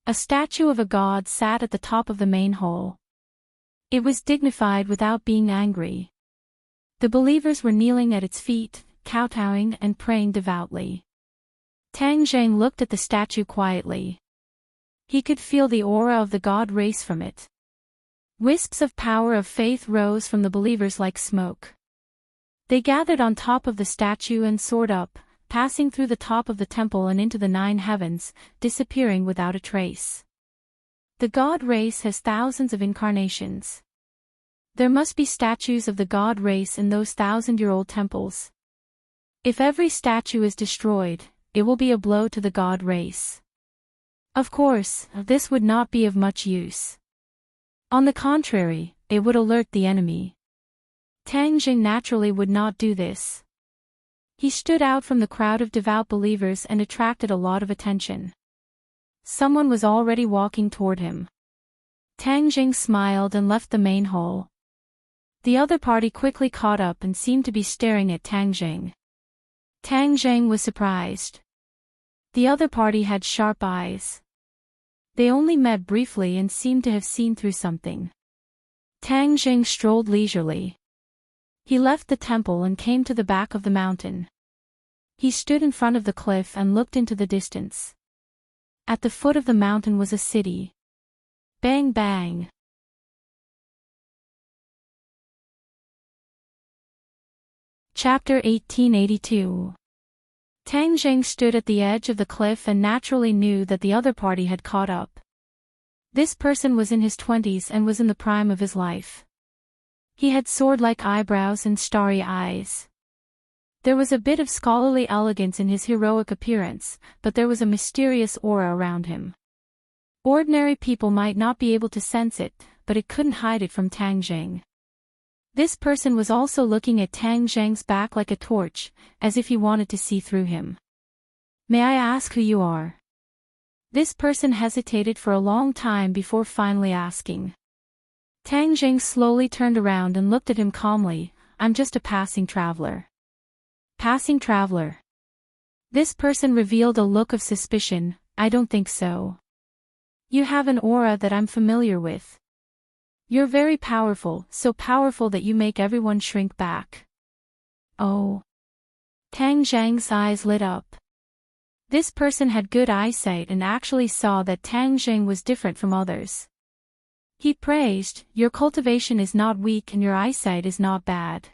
Speaker 1: A statue of a god sat at the top of the main hall. It was dignified without being angry. The believers were kneeling at its feet, kowtowing and praying devoutly. Tang Zheng looked at the statue quietly. He could feel the aura of the god race from it. Wisps of power of faith rose from the believers like smoke. They gathered on top of the statue and soared up, passing through the top of the temple and into the 9 heavens, disappearing without a trace. The god race has thousands of incarnations. There must be statues of the god race in those 1,000-year-old temples. If every statue is destroyed, it will be a blow to the god race. Of course, this would not be of much use. On the contrary, it would alert the enemy. Tang Jing naturally would not do this. He stood out from the crowd of devout believers and attracted a lot of attention. Someone was already walking toward him. Tang Jing smiled and left the main hall. The other party quickly caught up and seemed to be staring at Tang Jing. Tang Jing was surprised. The other party had sharp eyes. They only met briefly and seemed to have seen through something. Tang Jing strolled leisurely. He left the temple and came to the back of the mountain. He stood in front of the cliff and looked into the distance. At the foot of the mountain was a city. Bang bang. Chapter 1882. Tang Zheng stood at the edge of the cliff and naturally knew that the other party had caught up. This person was in his 20s and was in the prime of his life. He had sword-like eyebrows and starry eyes. There was a bit of scholarly elegance in his heroic appearance, but there was a mysterious aura around him. Ordinary people might not be able to sense it, but it couldn't hide it from Tang Zheng. This person was also looking at Tang Zheng's back like a torch, as if he wanted to see through him. "May I ask who you are?" This person hesitated for a long time before finally asking. Tang Zheng slowly turned around and looked at him calmly. "I'm just a passing traveler." Passing traveler. This person revealed a look of suspicion. "I don't think so. You have an aura that I'm familiar with. You're very powerful, so powerful that you make everyone shrink back." Oh. Tang Zheng's eyes lit up. This person had good eyesight and actually saw that Tang Zheng was different from others. He praised, "Your cultivation is not weak and your eyesight is not bad."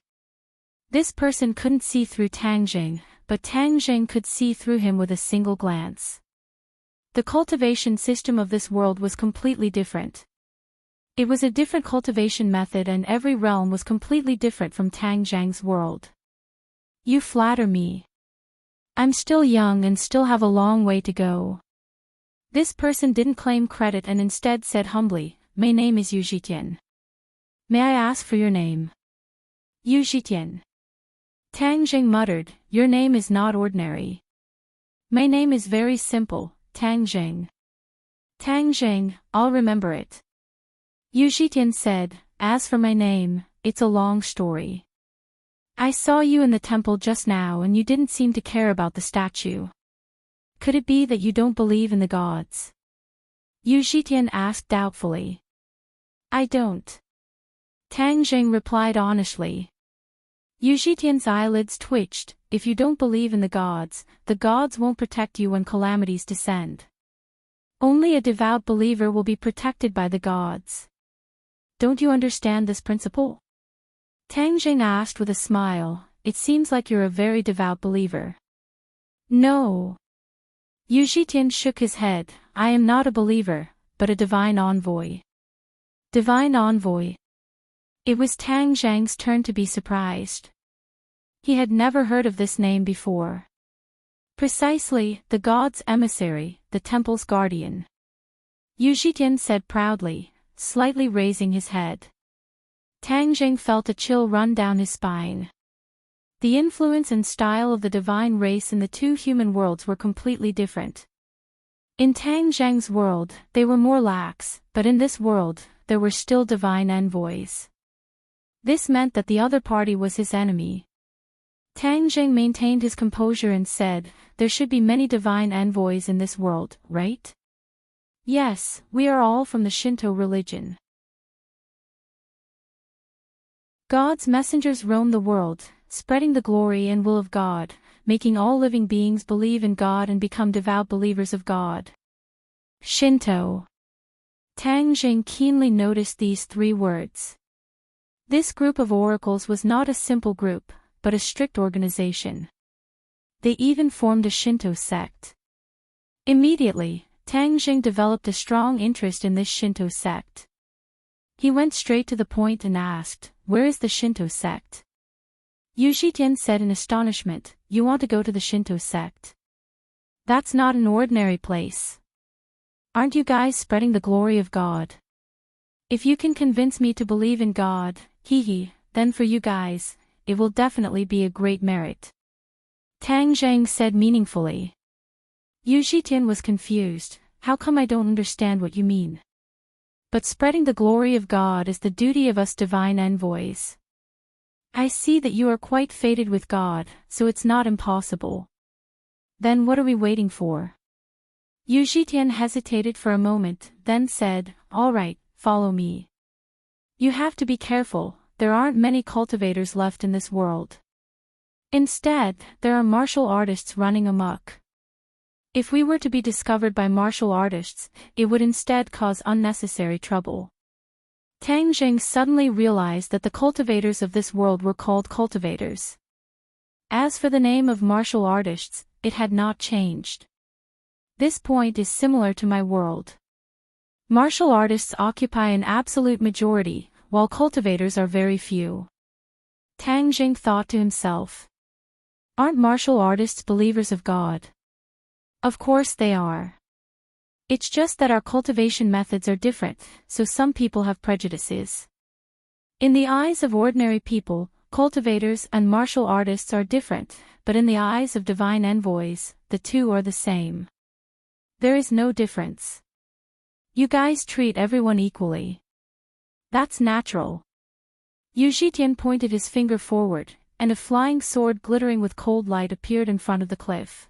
Speaker 1: This person couldn't see through Tang Zheng, but Tang Zheng could see through him with a single glance. The cultivation system of this world was completely different. It was a different cultivation method and every realm was completely different from Tang Zheng's world. "You flatter me. I'm still young and still have a long way to go." This person didn't claim credit and instead said humbly, "My name is Yu Zhitian. May I ask for your name?" "Yu Zhitian." Tang Zheng muttered, "Your name is not ordinary." "My name is very simple, Tang Zheng." "Tang Zheng, I'll remember it." Yu Zhitian said, "As for my name, it's a long story. I saw you in the temple just now and you didn't seem to care about the statue. Could it be that you don't believe in the gods?" Yu Zhitian asked doubtfully. "I don't." Tang Zheng replied honestly. Yu Zhitian's eyelids twitched. "If you don't believe in the gods won't protect you when calamities descend. Only a devout believer will be protected by the gods. Don't you understand this principle?" Tang Zheng asked with a smile, "It seems like you're a very devout believer." "No." Yu Zhitian shook his head, "I am not a believer, but a divine envoy." Divine envoy. It was Tang Zheng's turn to be surprised. He had never heard of this name before. "Precisely, the god's emissary, the temple's guardian," Yu Zhitian said proudly, slightly raising his head. Tang Zheng felt a chill run down his spine. The influence and style of the divine race in the two human worlds were completely different. In Tang Zheng's world, they were more lax, but in this world, there were still divine envoys. This meant that the other party was his enemy. Tang Jing maintained his composure and said, "There should be many divine envoys in this world, right? Yes, we are all from the Shinto religion. God's messengers roam the world, spreading the glory and will of God, making all living beings believe in God and become devout believers of God." Shinto. Tang Jing keenly noticed these 3 words. This group of oracles was not a simple group, but a strict organization. They even formed a Shinto sect. Immediately, Tang Jing developed a strong interest in this Shinto sect. He went straight to the point and asked, "Where is the Shinto sect?" Yu Zhitian said in astonishment, "You want to go to the Shinto sect? That's not an ordinary place. Aren't you guys spreading the glory of God? If you can convince me to believe in God, then for you guys, it will definitely be a great merit." Tang Jing said meaningfully. Yu Zhitian was confused. "How come I don't understand what you mean?" "But spreading the glory of God is the duty of us divine envoys. I see that you are quite fated with God, so it's not impossible. Then what are we waiting for?" Yu Zhitian hesitated for a moment, then said, "All right, follow me. You have to be careful, there aren't many cultivators left in this world. Instead, there are martial artists running amok. If we were to be discovered by martial artists, it would instead cause unnecessary trouble." Tang Jing suddenly realized that the cultivators of this world were called cultivators. As for the name of martial artists, it had not changed. This point is similar to my world. Martial artists occupy an absolute majority, while cultivators are very few. Tang Jing thought to himself. Aren't martial artists believers of God? Of course they are. It's just that our cultivation methods are different, so some people have prejudices. In the eyes of ordinary people, cultivators and martial artists are different, but in the eyes of divine envoys, the two are the same. There is no difference. You guys treat everyone equally. That's natural. Yu Zhitian pointed his finger forward, and a flying sword glittering with cold light appeared in front of the cliff.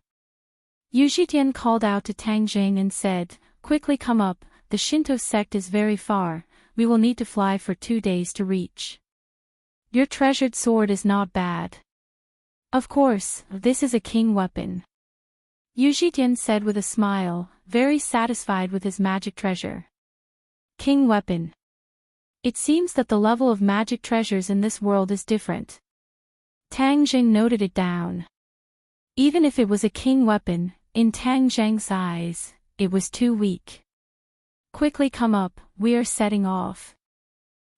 Speaker 1: Yu Zhitian called out to Tang Jing and said, "Quickly come up, the Shinto sect is very far, we will need to fly for 2 days to reach. Your treasured sword is not bad. Of course, this is a king weapon." Yu Zhitian said with a smile, very satisfied with his magic treasure. King weapon. It seems that the level of magic treasures in this world is different. Tang Jing noted it down. Even if it was a king weapon, in Tang Jing's eyes, it was too weak. "Quickly come up, we are setting off,"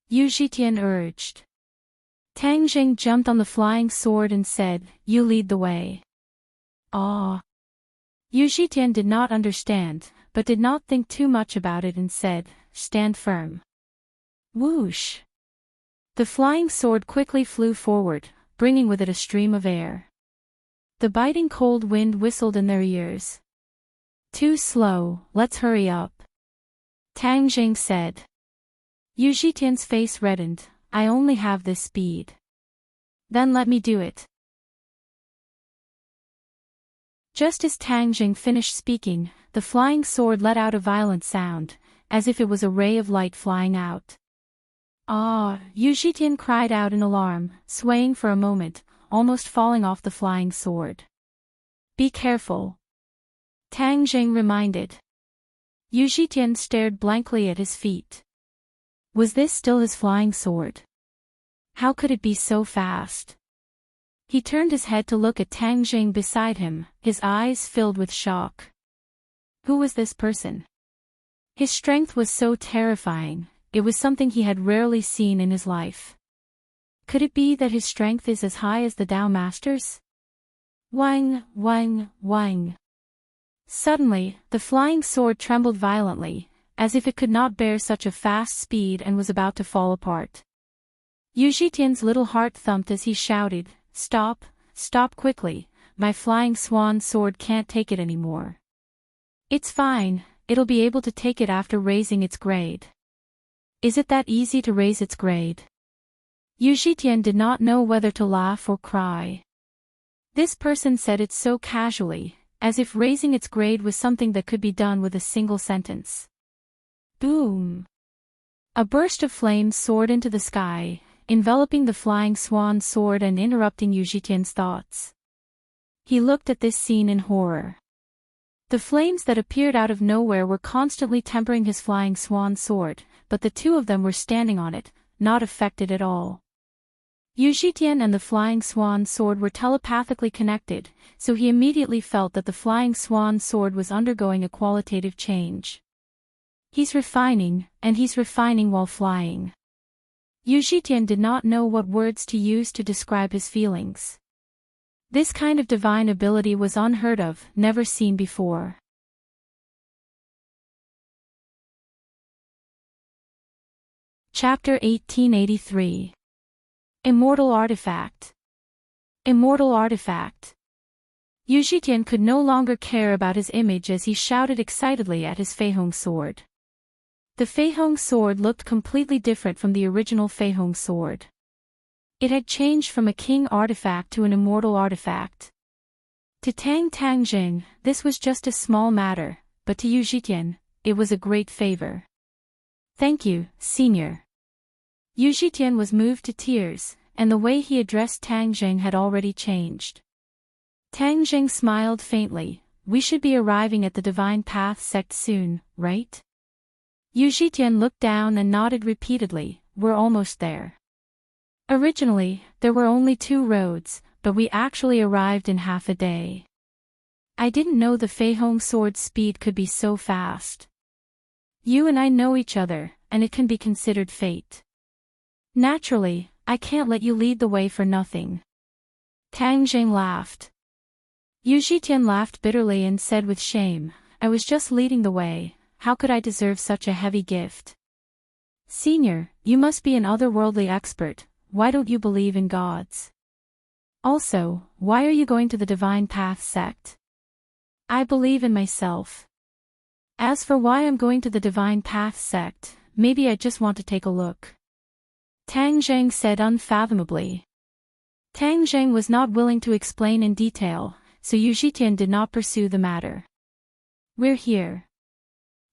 Speaker 1: Yu Zhitian urged. Tang Jing jumped on the flying sword and said, "You lead the way." "Ah." Yu Zhitian did not understand, but did not think too much about it and said, "Stand firm." Whoosh! The flying sword quickly flew forward, bringing with it a stream of air. The biting cold wind whistled in their ears. "Too slow, let's hurry up," Tang Jing said. Yu Zhitian's face reddened. "I only have this speed." "Then let me do it." Just as Tang Jing finished speaking, the flying sword let out a violent sound, as if it was a ray of light flying out. "Ah!" Yu Zhitian cried out in alarm, swaying for a moment, almost falling off the flying sword. "Be careful," Tang Jing reminded. Yu Zhitian stared blankly at his feet. Was this still his flying sword? How could it be so fast? He turned his head to look at Tang Jing beside him, his eyes filled with shock. Who was this person? His strength was so terrifying, it was something he had rarely seen in his life. Could it be that his strength is as high as the Tao Masters? Wang, wang, wang. Suddenly, the flying sword trembled violently, as if it could not bear such a fast speed and was about to fall apart. Yu Zhitian's little heart thumped as he shouted, "Stop, stop quickly, my flying swan sword can't take it anymore." "It's fine, it'll be able to take it after raising its grade." "Is it that easy to raise its grade?" Yu Zhitian did not know whether to laugh or cry. This person said it so casually, as if raising its grade was something that could be done with a single sentence. Boom! A burst of flames soared into the sky, enveloping the flying swan sword and interrupting Yu Zhitian's thoughts. He looked at this scene in horror. The flames that appeared out of nowhere were constantly tempering his flying swan sword, but the two of them were standing on it, not affected at all. Yu Zhitian and the flying swan sword were telepathically connected, so he immediately felt that the flying swan sword was undergoing a qualitative change. He's refining, and he's refining while flying. Yu Zhitian did not know what words to use to describe his feelings. This kind of divine ability was unheard of, never seen before. Chapter 1883. Immortal Artifact. Immortal Artifact. Yu Zhitian could no longer care about his image as he shouted excitedly at his Feihong sword. The Feihong sword looked completely different from the original Feihong sword. It had changed from a king artifact to an immortal artifact. To Tang Tangjing, this was just a small matter, but to Yu Zhitian, it was a great favor. Thank you, senior. Yu Zhitian was moved to tears, and the way he addressed Tang Zheng had already changed. Tang Zheng smiled faintly. We should be arriving at the Divine Path sect soon, right? Yu Zhitian looked down and nodded repeatedly. We're almost there. Originally, there were only 2 roads, but we actually arrived in half a day. I didn't know the Feihong sword's speed could be so fast. You and I know each other, and it can be considered fate. Naturally, I can't let you lead the way for nothing. Tang Zheng laughed. Yu Zhitian laughed bitterly and said with shame, I was just leading the way, how could I deserve such a heavy gift? Senior, you must be an otherworldly expert, why don't you believe in gods? Also, why are you going to the Divine Path sect? I believe in myself. As for why I'm going to the Divine Path sect, maybe I just want to take a look. Tang Zheng said unfathomably. Tang Zheng was not willing to explain in detail, so Yu Zhitian did not pursue the matter. We're here.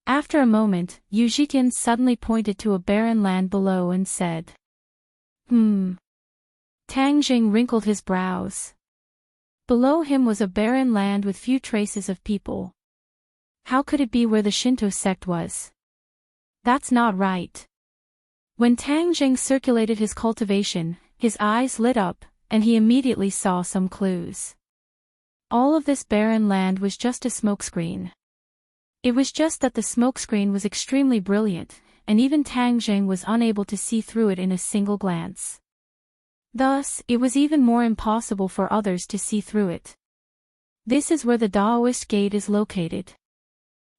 Speaker 1: After a moment, Yu Zhitian suddenly pointed to a barren land below and said. Tang Zheng wrinkled his brows. Below him was a barren land with few traces of people. How could it be where the Shinto sect was? That's not right. When Tang Zheng circulated his cultivation, his eyes lit up, and he immediately saw some clues. All of this barren land was just a smokescreen. It was just that the smokescreen was extremely brilliant, and even Tang Zheng was unable to see through it in a single glance. Thus, it was even more impossible for others to see through it. This is where the Daoist gate is located.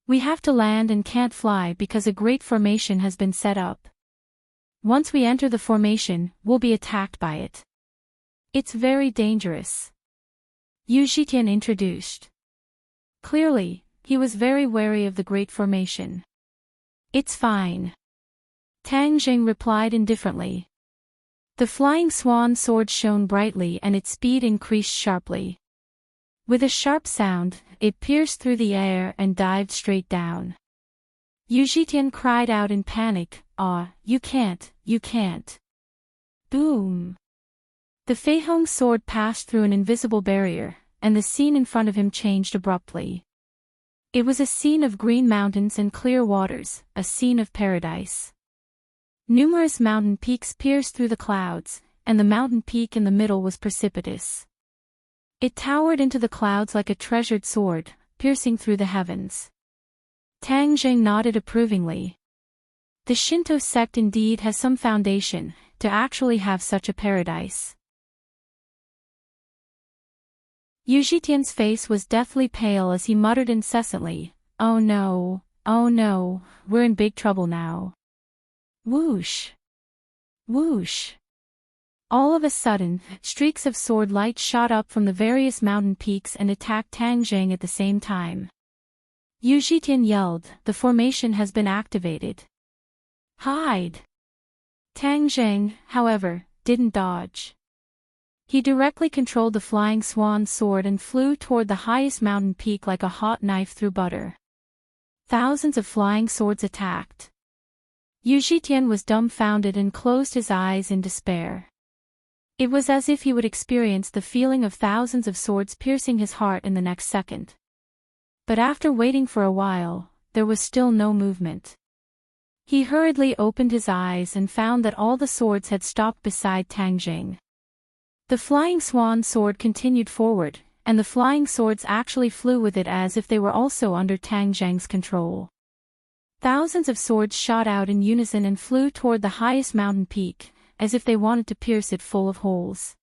Speaker 1: We have to land and can't fly because a great formation has been set up. Once we enter the formation, we'll be attacked by it. It's very dangerous. Yu Zhitian introduced. Clearly, he was very wary of the great formation. It's fine. Tang Zheng replied indifferently. The flying swan sword shone brightly and its speed increased sharply. With a sharp sound, it pierced through the air and dived straight down. Yu Zhitian cried out in panic, you can't. Boom! The Feihong sword passed through an invisible barrier, and the scene in front of him changed abruptly. It was a scene of green mountains and clear waters, a scene of paradise. Numerous mountain peaks pierced through the clouds, and the mountain peak in the middle was precipitous. It towered into the clouds like a treasured sword, piercing through the heavens. Tang Zheng nodded approvingly. The Shinto sect indeed has some foundation, to actually have such a paradise. Yu Zhitian's face was deathly pale as he muttered incessantly, oh no, we're in big trouble now. Whoosh! Whoosh! All of a sudden, streaks of sword light shot up from the various mountain peaks and attacked Tang Zheng at the same time. Yu Zhitian yelled, the formation has been activated. Hide! Tang Zheng, however, didn't dodge. He directly controlled the flying swan sword and flew toward the highest mountain peak like a hot knife through butter. Thousands of flying swords attacked. Yu Zhitian was dumbfounded and closed his eyes in despair. It was as if he would experience the feeling of thousands of swords piercing his heart in the next second. But after waiting for a while, there was still no movement. He hurriedly opened his eyes and found that all the swords had stopped beside Tang Jing. The flying swan sword continued forward, and the flying swords actually flew with it as if they were also under Tang Jing's control. Thousands of swords shot out in unison and flew toward the highest mountain peak, as if they wanted to pierce it full of holes.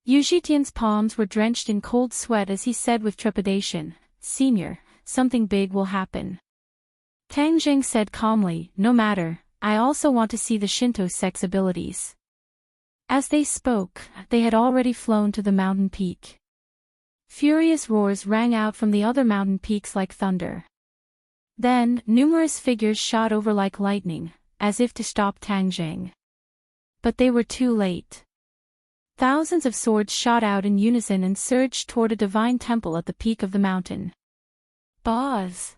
Speaker 1: Yu Zhitian's palms were drenched in cold sweat as he said with trepidation, "Senior, something big will happen." Tang Jing said calmly, "No matter, I also want to see the Shinto sect's abilities." As they spoke, they had already flown to the mountain peak. Furious roars rang out from the other mountain peaks like thunder. Then, numerous figures shot over like lightning, as if to stop Tang Jing. But they were too late. Thousands of swords shot out in unison and surged toward a divine temple at the peak of the mountain. Boz!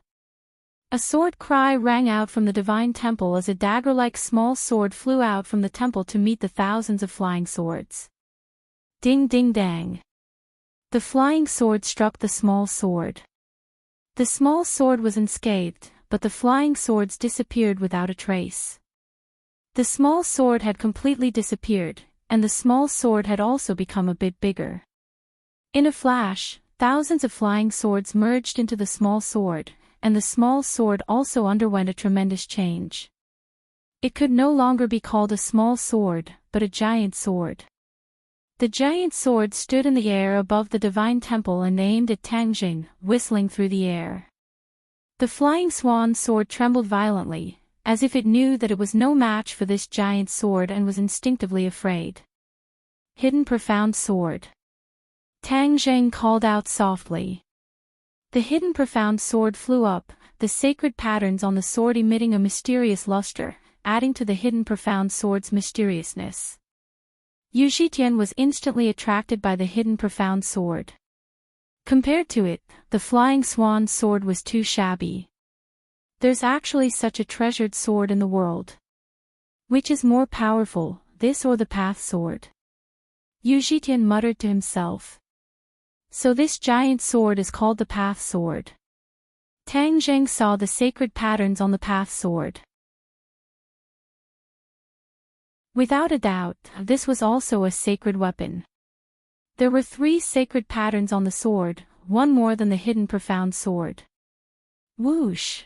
Speaker 1: A sword cry rang out from the divine temple as a dagger-like small sword flew out from the temple to meet the thousands of flying swords. Ding ding dang! The flying sword struck the small sword. The small sword was unscathed, but the flying swords disappeared without a trace. The small sword had completely disappeared, and the small sword had also become a bit bigger. In a flash, thousands of flying swords merged into the small sword, and the small sword also underwent a tremendous change. It could no longer be called a small sword, but a giant sword. The giant sword stood in the air above the divine temple and aimed at Tang Jing, whistling through the air. The flying swan sword trembled violently, as if it knew that it was no match for this giant sword and was instinctively afraid. Hidden profound sword. Tang Jing called out softly. The hidden profound sword flew up, the sacred patterns on the sword emitting a mysterious luster, adding to the hidden profound sword's mysteriousness. Yu Zhitian was instantly attracted by the hidden profound sword. Compared to it, the flying swan sword was too shabby. There's actually such a treasured sword in the world. Which is more powerful, this or the path sword? Yu Zhitian muttered to himself. So this giant sword is called the path sword. Tang Jing saw the sacred patterns on the path sword. Without a doubt, this was also a sacred weapon. There were 3 sacred patterns on the sword, one more than the hidden profound sword. Whoosh!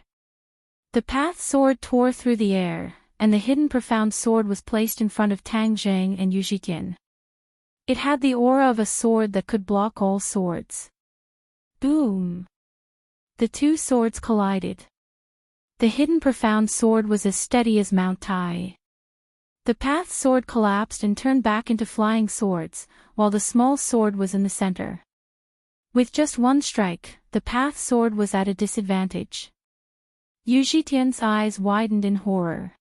Speaker 1: The path sword tore through the air, and the hidden profound sword was placed in front of Tang Jing and Yu Zhitian. It had the aura of a sword that could block all swords. Boom! The 2 swords collided. The hidden profound sword was as steady as Mount Tai. The path sword collapsed and turned back into flying swords, while the small sword was in the center. With just one strike, the path sword was at a disadvantage. Yu Zhitian's eyes widened in horror.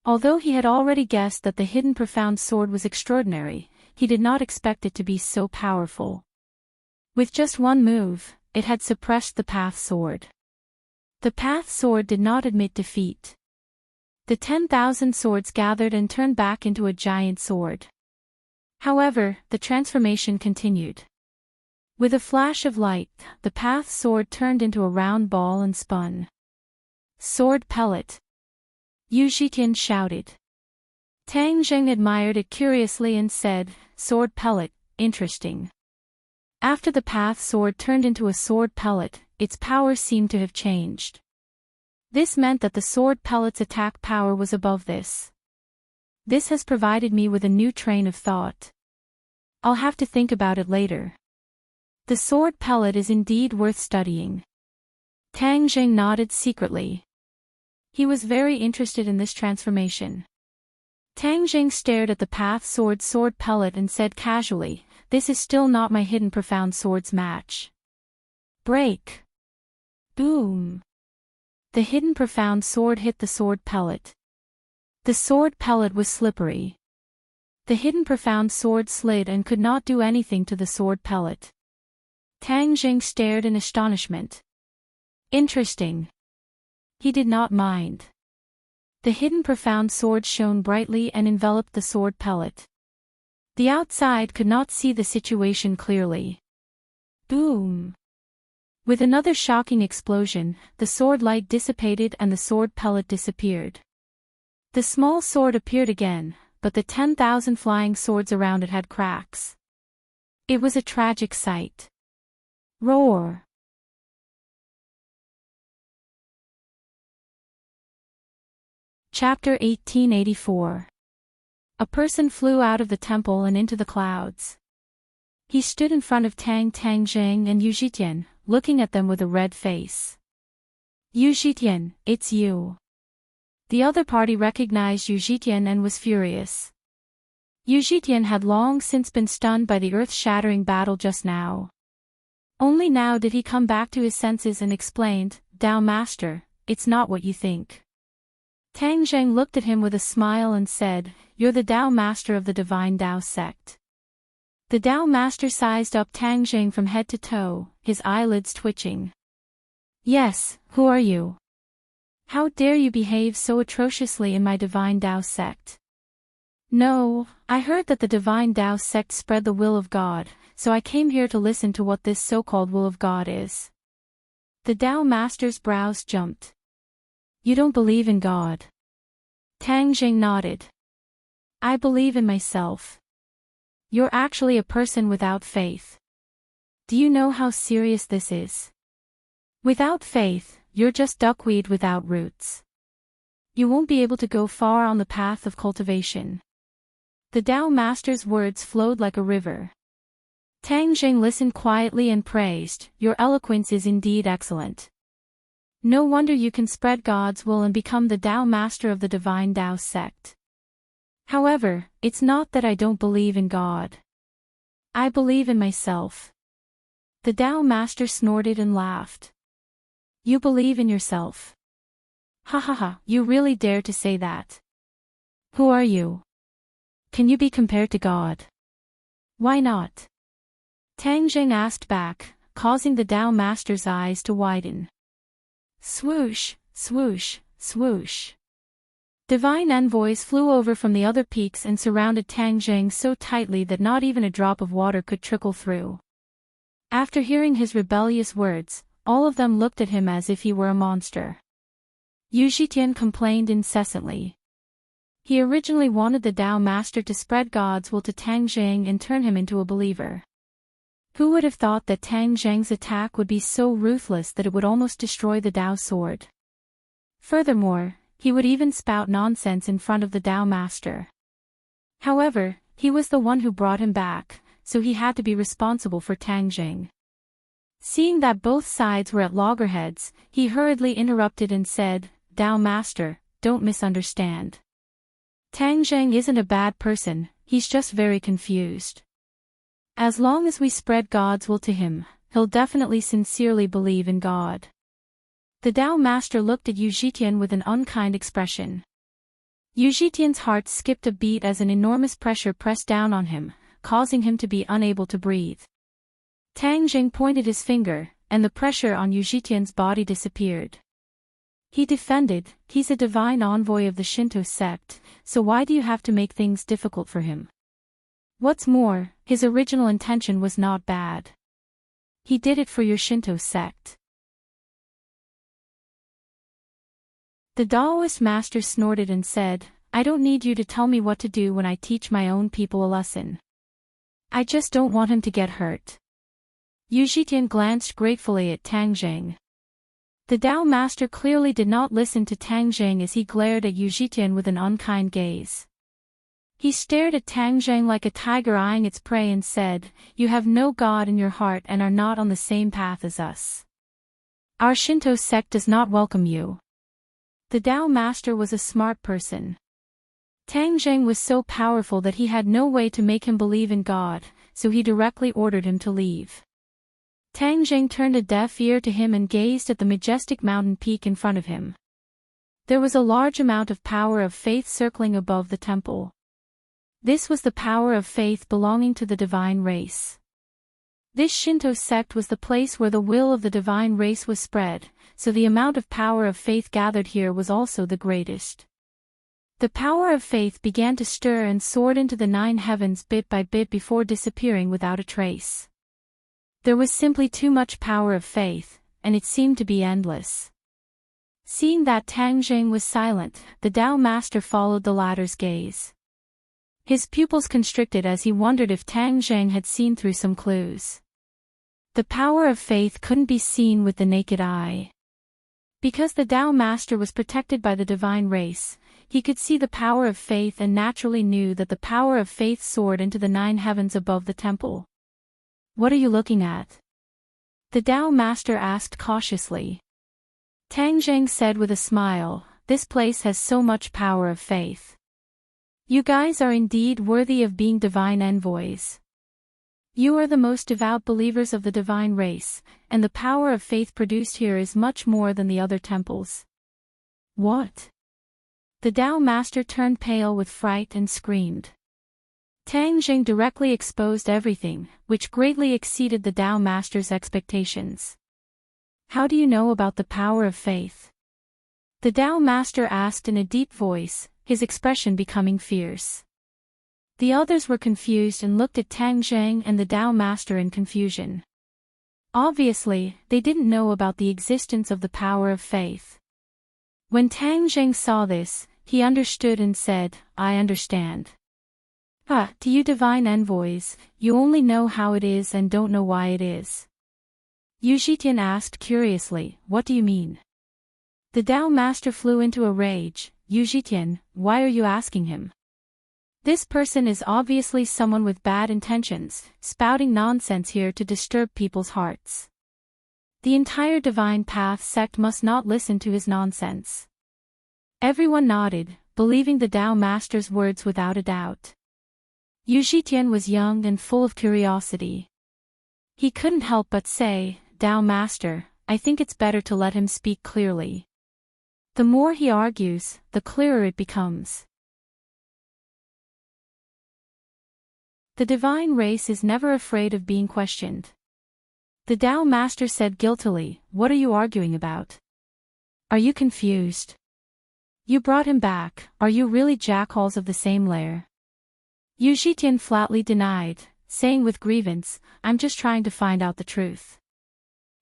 Speaker 1: Although he had already guessed that the hidden profound sword was extraordinary, he did not expect it to be so powerful. With just one move, it had suppressed the path sword. The path sword did not admit defeat. The 10,000 swords gathered and turned back into a giant sword. However, the transformation continued. With a flash of light, the path sword turned into a round ball and spun. Sword pellet! Yu Zhitian shouted. Tang Jing admired it curiously and said, "Sword pellet, interesting." After the path sword turned into a sword pellet, its power seemed to have changed. This meant that the sword pellet's attack power was above this. This has provided me with a new train of thought. I'll have to think about it later. The sword pellet is indeed worth studying. Tang Jing nodded secretly. He was very interested in this transformation. Tang Jing stared at the path sword pellet and said casually, "This is still not my hidden profound sword's match." Break! Boom! The hidden profound sword hit the sword pellet. The sword pellet was slippery. The hidden profound sword slid and could not do anything to the sword pellet. Tang Jing stared in astonishment. Interesting. He did not mind. The hidden profound sword shone brightly and enveloped the sword pellet. The outside could not see the situation clearly. Boom! With another shocking explosion, the sword light dissipated and the sword pellet disappeared. The small sword appeared again, but the 10,000 flying swords around it had cracks. It was a tragic sight. Roar! Chapter 1884. A person flew out of the temple and into the clouds. He stood in front of Tang Tangjing and Yu Zhitian, looking at them with a red face. Yu Zhitian, it's you. The other party recognized Yu Zhitian and was furious. Yu Zhitian had long since been stunned by the earth-shattering battle just now. Only now did he come back to his senses and explained, Tao Master, it's not what you think. Tang Zheng looked at him with a smile and said, You're the Tao Master of the Divine Tao sect. The Tao Master sized up Tang Zheng from head to toe, his eyelids twitching. Yes, who are you? How dare you behave so atrociously in my Divine Tao sect? No, I heard that the Divine Tao sect spread the will of God, so I came here to listen to what this so-called will of God is. The Tao Master's brows jumped. You don't believe in God. Tang Jing nodded. I believe in myself. You're actually a person without faith. Do you know how serious this is? Without faith, you're just duckweed without roots. You won't be able to go far on the path of cultivation. The Tao Master's words flowed like a river. Tang Jing listened quietly and praised, Your eloquence is indeed excellent. No wonder you can spread God's will and become the Tao Master of the Divine Tao sect. However, it's not that I don't believe in God. I believe in myself. The Tao Master snorted and laughed. You believe in yourself. Ha ha ha, you really dare to say that. Who are you? Can you be compared to God? Why not? Tang Jing asked back, causing the Tao Master's eyes to widen. Swoosh, swoosh, swoosh. Divine envoys flew over from the other peaks and surrounded Tang Jing so tightly that not even a drop of water could trickle through. After hearing his rebellious words, all of them looked at him as if he were a monster. Yu Zhitian complained incessantly. He originally wanted the Tao Master to spread God's will to Tang Jing and turn him into a believer. Who would have thought that Tang Jing's attack would be so ruthless that it would almost destroy the Tao sword? Furthermore, he would even spout nonsense in front of the Tao Master. However, he was the one who brought him back, so he had to be responsible for Tang Jing. Seeing that both sides were at loggerheads, he hurriedly interrupted and said, Tao Master, don't misunderstand. Tang Jing isn't a bad person, he's just very confused. As long as we spread God's will to him, he'll definitely sincerely believe in God. The Tao Master looked at Yu Zhitian with an unkind expression. Yu Zhitian's heart skipped a beat as an enormous pressure pressed down on him, causing him to be unable to breathe. Tang Jing pointed his finger, and the pressure on Yu Zhitian's body disappeared. He defended, he's a divine envoy of the Shinto sect, so why do you have to make things difficult for him? What's more, his original intention was not bad. He did it for your Shinto sect. The Taoist master snorted and said, I don't need you to tell me what to do when I teach my own people a lesson. I just don't want him to get hurt. Yu Zhitian glanced gratefully at Tang Jing. The Tao Master clearly did not listen to Tang Jing as he glared at Yu Zhitian with an unkind gaze. He stared at Tang Jing like a tiger eyeing its prey and said, You have no God in your heart and are not on the same path as us. Our Shinto sect does not welcome you. The Tao Master was a smart person. Tang Jing was so powerful that he had no way to make him believe in God, so he directly ordered him to leave. Tang Jing turned a deaf ear to him and gazed at the majestic mountain peak in front of him. There was a large amount of power of faith circling above the temple. This was the power of faith belonging to the divine race. This Shinto sect was the place where the will of the divine race was spread, so the amount of power of faith gathered here was also the greatest. The power of faith began to stir and soared into the 9 heavens bit by bit before disappearing without a trace. There was simply too much power of faith, and it seemed to be endless. Seeing that Tang Jing was silent, the Tao master followed the latter's gaze. His pupils constricted as he wondered if Tang Jing had seen through some clues. The power of faith couldn't be seen with the naked eye. Because the Tao master was protected by the divine race, he could see the power of faith and naturally knew that the power of faith soared into the 9 heavens above the temple. What are you looking at? The Tao master asked cautiously. Tang Jing said with a smile, "This place has so much power of faith. You guys are indeed worthy of being divine envoys. You are the most devout believers of the divine race, and the power of faith produced here is much more than the other temples." What? The Tao master turned pale with fright and screamed. Tang Jing directly exposed everything, which greatly exceeded the Tao master's expectations. How do you know about the power of faith? The Tao master asked in a deep voice, his expression becoming fierce. The others were confused and looked at Tang Jing and the Tao master in confusion. Obviously, they didn't know about the existence of the power of faith. When Tang Jing saw this, he understood and said, "I understand." To you divine envoys, you only know how it is and don't know why it is. Yu Zhitian asked curiously, "What do you mean?" The Tao master flew into a rage. "Yu Zhitian, why are you asking him? This person is obviously someone with bad intentions, spouting nonsense here to disturb people's hearts. The entire Divine Path sect must not listen to his nonsense." Everyone nodded, believing the Tao master's words without a doubt. Yu Zhitian was young and full of curiosity. He couldn't help but say, "Tao master, I think it's better to let him speak clearly. The more he argues, the clearer it becomes. The divine race is never afraid of being questioned." The Tao master said guiltily, "What are you arguing about? Are you confused? You brought him back, are you really jackhals of the same lair?" Yu Zhitian flatly denied, saying with grievance, "I'm just trying to find out the truth."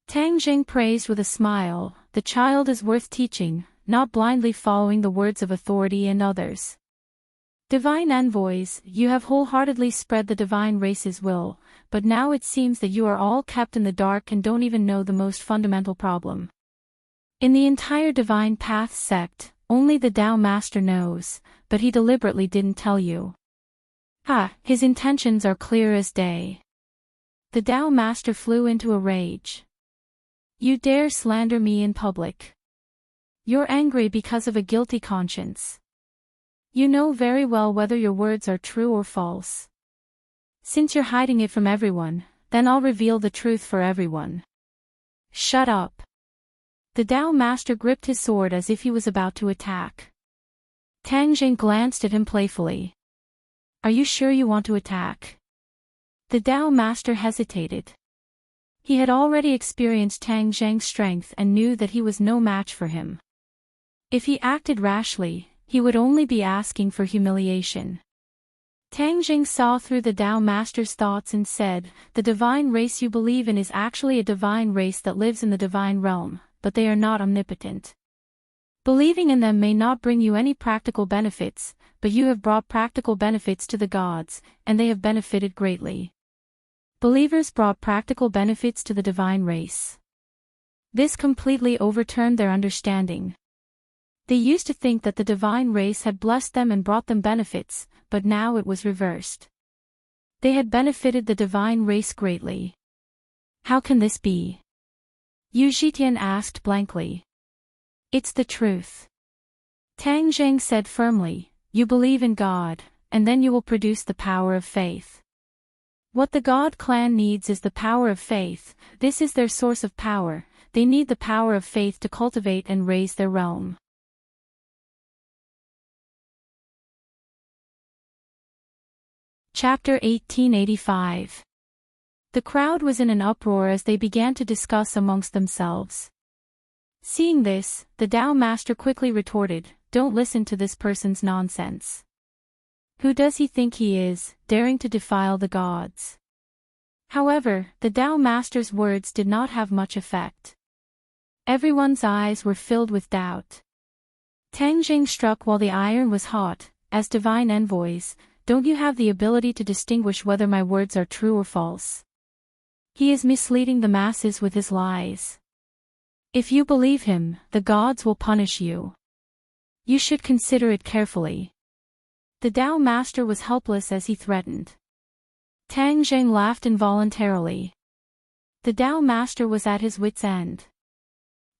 Speaker 1: Tang Jing praised with a smile, "The child is worth teaching, not blindly following the words of authority and others. Divine envoys, you have wholeheartedly spread the divine race's will, but now it seems that you are all kept in the dark and don't even know the most fundamental problem. In the entire Divine Path sect, only the Tao Master knows, but he deliberately didn't tell you. His intentions are clear as day." The Tao Master flew into a rage. "You dare slander me in public. You're angry because of a guilty conscience. You know very well whether your words are true or false. Since you're hiding it from everyone, then I'll reveal the truth for everyone." "Shut up." The Tao Master gripped his sword as if he was about to attack. Tang Jing glanced at him playfully. "Are you sure you want to attack?" The Tao Master hesitated. He had already experienced Tang Jing's strength and knew that he was no match for him. If he acted rashly, he would only be asking for humiliation. Tang Jing saw through the Tao Master's thoughts and said, "The divine race you believe in is actually a divine race that lives in the divine realm, but they are not omnipotent. Believing in them may not bring you any practical benefits, but you have brought practical benefits to the gods, and they have benefited greatly. Believers brought practical benefits to the divine race. This completely overturned their understanding. They used to think that the divine race had blessed them and brought them benefits, but now it was reversed. They had benefited the divine race greatly. How can this be?" Yu Zhitian asked blankly. "It's the truth." Tang Jing said firmly, "You believe in God, and then you will produce the power of faith. What the God clan needs is the power of faith. This is their source of power. They need the power of faith to cultivate and raise their realm." Chapter 1885. The crowd was in an uproar as they began to discuss amongst themselves. Seeing this, the Tao master quickly retorted, "Don't listen to this person's nonsense. Who does he think he is, daring to defile the gods?" However, the Tao master's words did not have much effect. Everyone's eyes were filled with doubt. Tang Jing struck while the iron was hot, as divine envoys, "Don't you have the ability to distinguish whether my words are true or false? He is misleading the masses with his lies. If you believe him, the gods will punish you. You should consider it carefully." The Tao master was helpless as he threatened. Tang Jing laughed involuntarily. The Tao master was at his wit's end.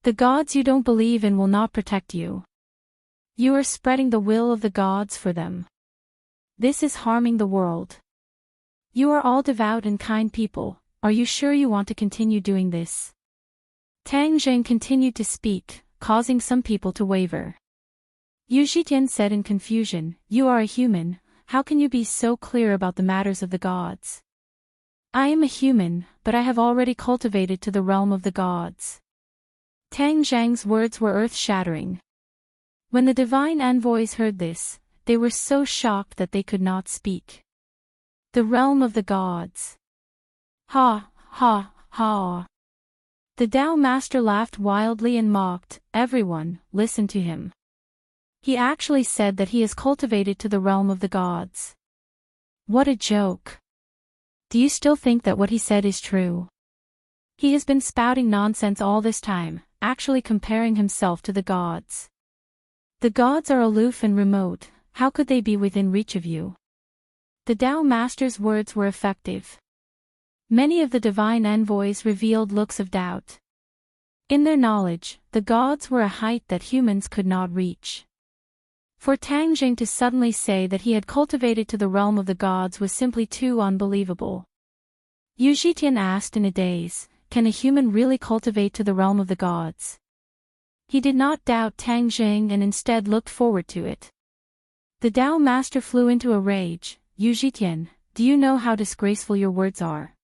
Speaker 1: The gods you don't believe in will not protect you. You are spreading the will of the gods for them. This is harming the world. You are all devout and kind people. Are you sure you want to continue doing this? Tang Jing continued to speak, causing some people to waver. Yu Zhitian said in confusion, "You are a human, how can you be so clear about the matters of the gods?" "I am a human, but I have already cultivated to the realm of the gods." Tang Zhang's words were earth-shattering. When the divine envoys heard this, they were so shocked that they could not speak. The realm of the gods. Ha, ha, ha. The Tao master laughed wildly and mocked, "Everyone, listen to him. He actually said that he is cultivated to the realm of the gods. What a joke. Do you still think that what he said is true? He has been spouting nonsense all this time, actually comparing himself to the gods. The gods are aloof and remote, how could they be within reach of you?" The Tao master's words were effective. Many of the divine envoys revealed looks of doubt. In their knowledge, the gods were a height that humans could not reach. For Tang Jing to suddenly say that he had cultivated to the realm of the gods was simply too unbelievable. Yu Zhitian asked in a daze, "Can a human really cultivate to the realm of the gods?" He did not doubt Tang Jing and instead looked forward to it. The Tao master flew into a rage. "Yu Zhitian, do you know how disgraceful your words are?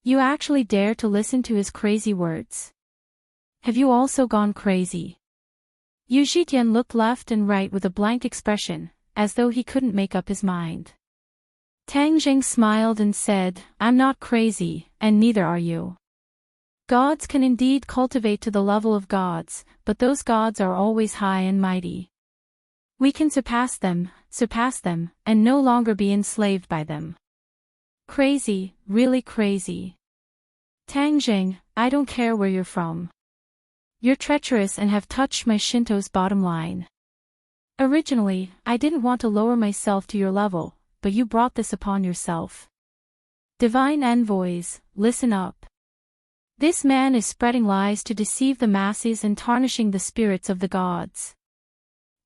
Speaker 1: You actually dare to listen to his crazy words. Have you also gone crazy?" Yu Zhitian looked left and right with a blank expression, as though he couldn't make up his mind. Tang Jing smiled and said, "I'm not crazy, and neither are you. Gods can indeed cultivate to the level of gods, but those gods are always high and mighty. We can surpass them, and no longer be enslaved by them. Crazy, really crazy. Tang Jing, I don't care where you're from. You're treacherous and have touched my Shinto's bottom line. Originally, I didn't want to lower myself to your level, but you brought this upon yourself. Divine envoys, listen up. This man is spreading lies to deceive the masses and tarnishing the spirits of the gods.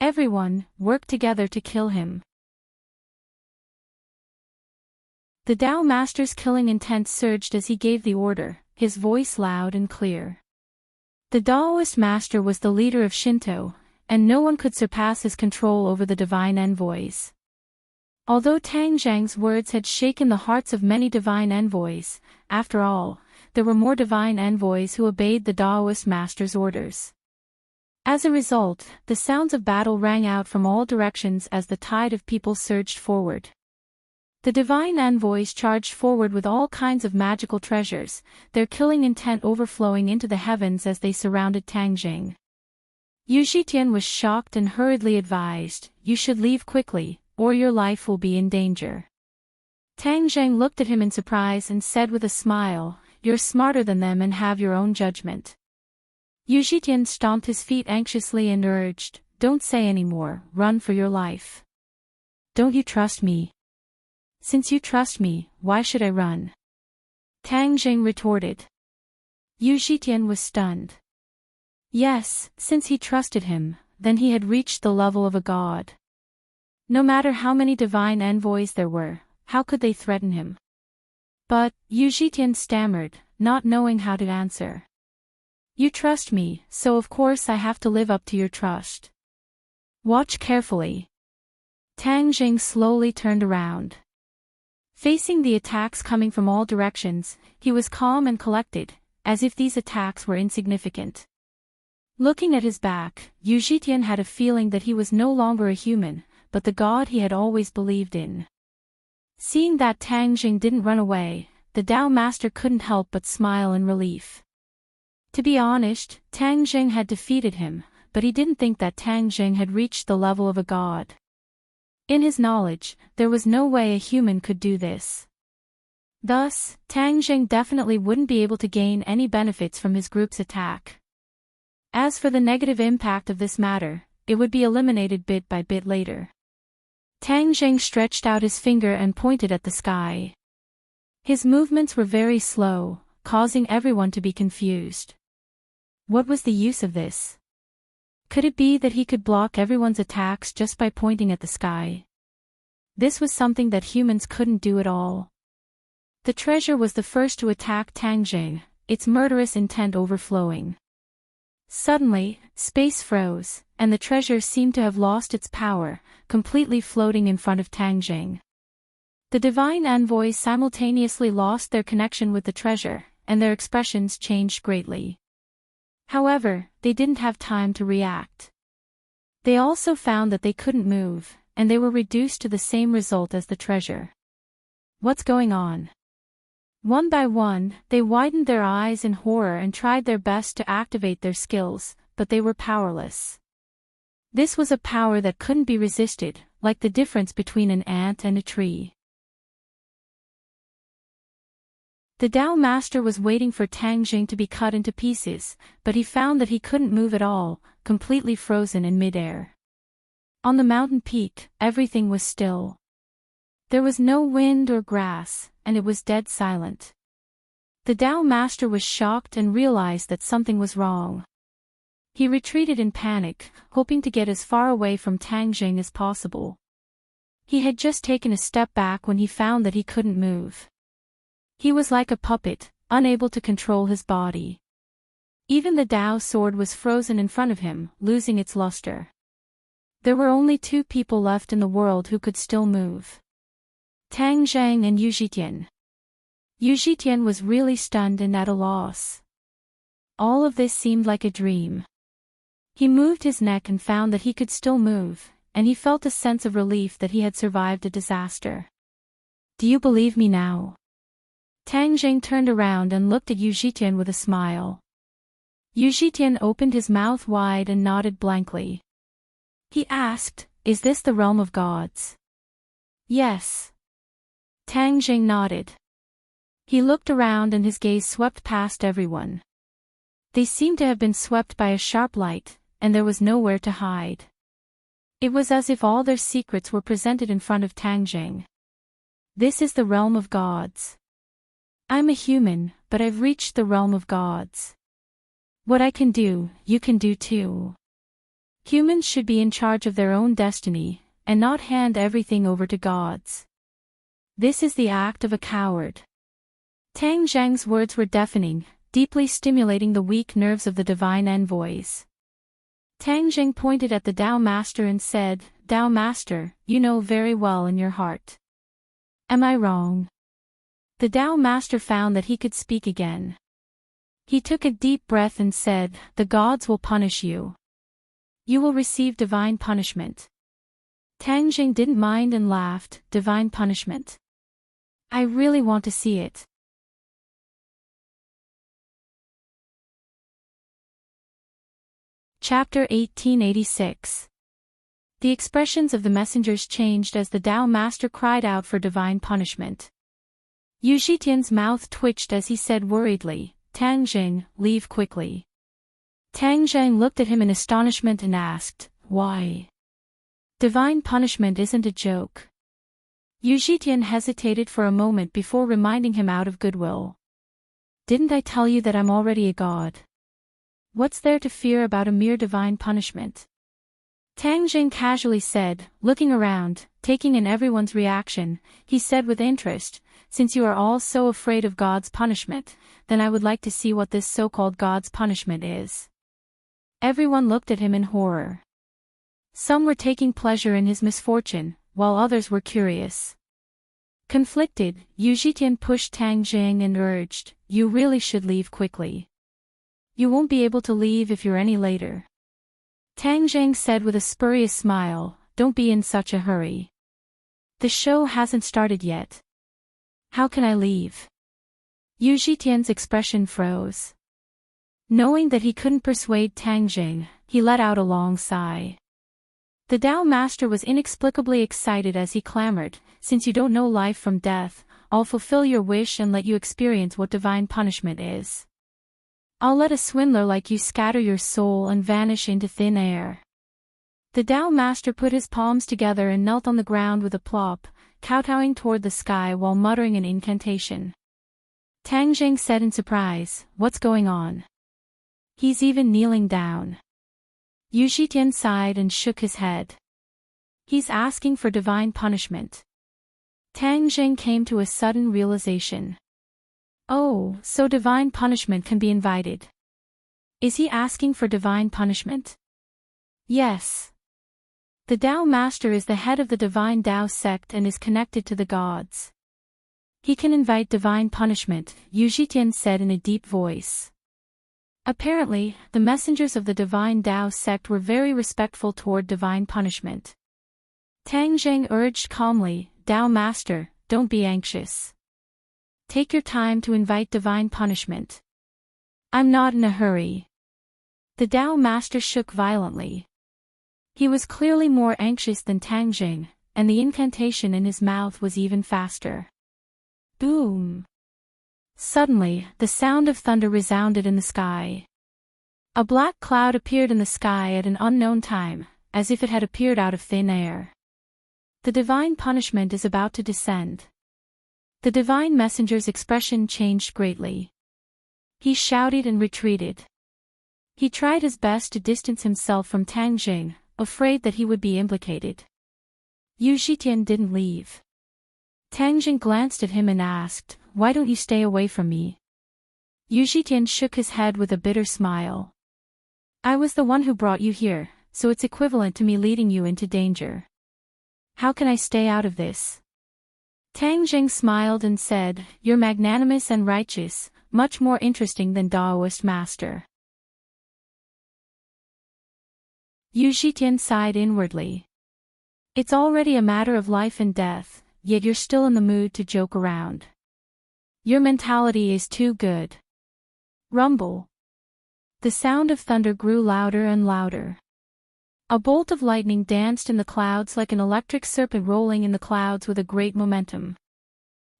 Speaker 1: Everyone, work together to kill him." The Tao master's killing intent surged as he gave the order, his voice loud and clear. The Taoist master was the leader of Shinto, and no one could surpass his control over the divine envoys. Although Tang Zhang's words had shaken the hearts of many divine envoys, after all, there were more divine envoys who obeyed the Taoist master's orders. As a result, the sounds of battle rang out from all directions as the tide of people surged forward. The divine envoys charged forward with all kinds of magical treasures, their killing intent overflowing into the heavens as they surrounded Tang Jing. Yu Zhitian was shocked and hurriedly advised, "You should leave quickly, or your life will be in danger." Tang Jing looked at him in surprise and said with a smile, "You're smarter than them and have your own judgment." Yu Zhitian stomped his feet anxiously and urged, "Don't say any more, run for your life. Don't you trust me? Since you trust me, why should I run?" Tang Jing retorted. Yu Zhitian was stunned. Yes, since he trusted him, then he had reached the level of a god. No matter how many divine envoys there were, how could they threaten him? But, Yu Zhitian stammered, not knowing how to answer. "You trust me, so of course I have to live up to your trust. Watch carefully." Tang Jing slowly turned around. Facing the attacks coming from all directions, he was calm and collected, as if these attacks were insignificant. Looking at his back, Yu Zhitian had a feeling that he was no longer a human, but the god he had always believed in. Seeing that Tang Jing didn't run away, the Tao Master couldn't help but smile in relief. To be honest, Tang Jing had defeated him, but he didn't think that Tang Jing had reached the level of a god. In his knowledge, there was no way a human could do this. Thus, Tang Jing definitely wouldn't be able to gain any benefits from his group's attack. As for the negative impact of this matter, it would be eliminated bit by bit later. Tang Jing stretched out his finger and pointed at the sky. His movements were very slow, causing everyone to be confused. What was the use of this? Could it be that he could block everyone's attacks just by pointing at the sky? This was something that humans couldn't do at all. The treasure was the first to attack Tang Jing, its murderous intent overflowing. Suddenly, space froze, and the treasure seemed to have lost its power, completely floating in front of Tang Jing. The divine envoys simultaneously lost their connection with the treasure, and their expressions changed greatly. However, they didn't have time to react. They also found that they couldn't move, and they were reduced to the same result as the treasure. What's going on? One by one, they widened their eyes in horror and tried their best to activate their skills, but they were powerless. This was a power that couldn't be resisted, like the difference between an ant and a tree. The Tao Master was waiting for Tang Jing to be cut into pieces, but he found that he couldn't move at all, completely frozen in midair. On the mountain peak, everything was still. There was no wind or grass, and it was dead silent. The Tao Master was shocked and realized that something was wrong. He retreated in panic, hoping to get as far away from Tang Jing as possible. He had just taken a step back when he found that he couldn't move. He was like a puppet, unable to control his body. Even the Tao sword was frozen in front of him, losing its luster. There were only two people left in the world who could still move: Tang Jing and Yu Zhitian. Yu Zhitian was really stunned and at a loss. All of this seemed like a dream. He moved his neck and found that he could still move, and he felt a sense of relief that he had survived a disaster. Do you believe me now? Tang Jing turned around and looked at Yu Zhitian with a smile. Yu Zhitian opened his mouth wide and nodded blankly. He asked, "Is this the realm of gods?" "Yes." Tang Jing nodded. He looked around and his gaze swept past everyone. They seemed to have been swept by a sharp light, and there was nowhere to hide. It was as if all their secrets were presented in front of Tang Jing. This is the realm of gods. I'm a human, but I've reached the realm of gods. What I can do, you can do too. Humans should be in charge of their own destiny, and not hand everything over to gods. This is the act of a coward. Tang Jing's words were deafening, deeply stimulating the weak nerves of the divine envoys. Tang Jing pointed at the Tao Master and said, "Tao Master, you know very well in your heart. Am I wrong?" The Tao Master found that he could speak again. He took a deep breath and said, "The gods will punish you. You will receive divine punishment." Tang Jing didn't mind and laughed, "Divine punishment? I really want to see it." Chapter 1886. The expressions of the messengers changed as the Tao Master cried out for divine punishment. Yu Zhitian's mouth twitched as he said worriedly, "Tang Jing, leave quickly." Tang Jing looked at him in astonishment and asked, "Why? Divine punishment isn't a joke." Yu Zhitian hesitated for a moment before reminding him out of goodwill. "Didn't I tell you that I'm already a god? What's there to fear about a mere divine punishment?" Tang Jing casually said, looking around, taking in everyone's reaction. He said with interest, "Since you are all so afraid of God's punishment, then I would like to see what this so-called God's punishment is." Everyone looked at him in horror. Some were taking pleasure in his misfortune, while others were curious. Conflicted, Yu Zhitian pushed Tang Jing and urged, "You really should leave quickly. You won't be able to leave if you're any later." Tang Jing said with a spurious smile, "Don't be in such a hurry. The show hasn't started yet. How can I leave?" Yu Zhitian's expression froze. Knowing that he couldn't persuade Tang Jing, he let out a long sigh. The Tao Master was inexplicably excited as he clamored, "Since you don't know life from death, I'll fulfill your wish and let you experience what divine punishment is. I'll let a swindler like you scatter your soul and vanish into thin air." The Tao Master put his palms together and knelt on the ground with a plop, kowtowing toward the sky while muttering an incantation. Tang Jing said in surprise, "What's going on? He's even kneeling down." Yu Zhitian sighed and shook his head. "He's asking for divine punishment." Tang Jing came to a sudden realization. Oh, so divine punishment can be invited. Is he asking for divine punishment? Yes. The Tao Master is the head of the divine Tao sect and is connected to the gods. He can invite divine punishment, Yu Zhitian said in a deep voice. Apparently, the messengers of the divine Tao sect were very respectful toward divine punishment. Tang Jing urged calmly, "Tao Master, don't be anxious. Take your time to invite divine punishment. I'm not in a hurry." The Tao Master shook violently. He was clearly more anxious than Tang Jing, and the incantation in his mouth was even faster. Boom! Suddenly, the sound of thunder resounded in the sky. A black cloud appeared in the sky at an unknown time, as if it had appeared out of thin air. The divine punishment is about to descend. The divine messenger's expression changed greatly. He shouted and retreated. He tried his best to distance himself from Tang Jing, afraid that he would be implicated. Yu Zhitian didn't leave. Tang Jing glanced at him and asked, "Why don't you stay away from me?" Yu Zhitian shook his head with a bitter smile. "I was the one who brought you here, so it's equivalent to me leading you into danger. How can I stay out of this?" Tang Jing smiled and said, "You're magnanimous and righteous, much more interesting than Taoist master." Yu Zhitian sighed inwardly. It's already a matter of life and death, yet you're still in the mood to joke around. Your mentality is too good. Rumble. The sound of thunder grew louder and louder. A bolt of lightning danced in the clouds like an electric serpent rolling in the clouds with a great momentum.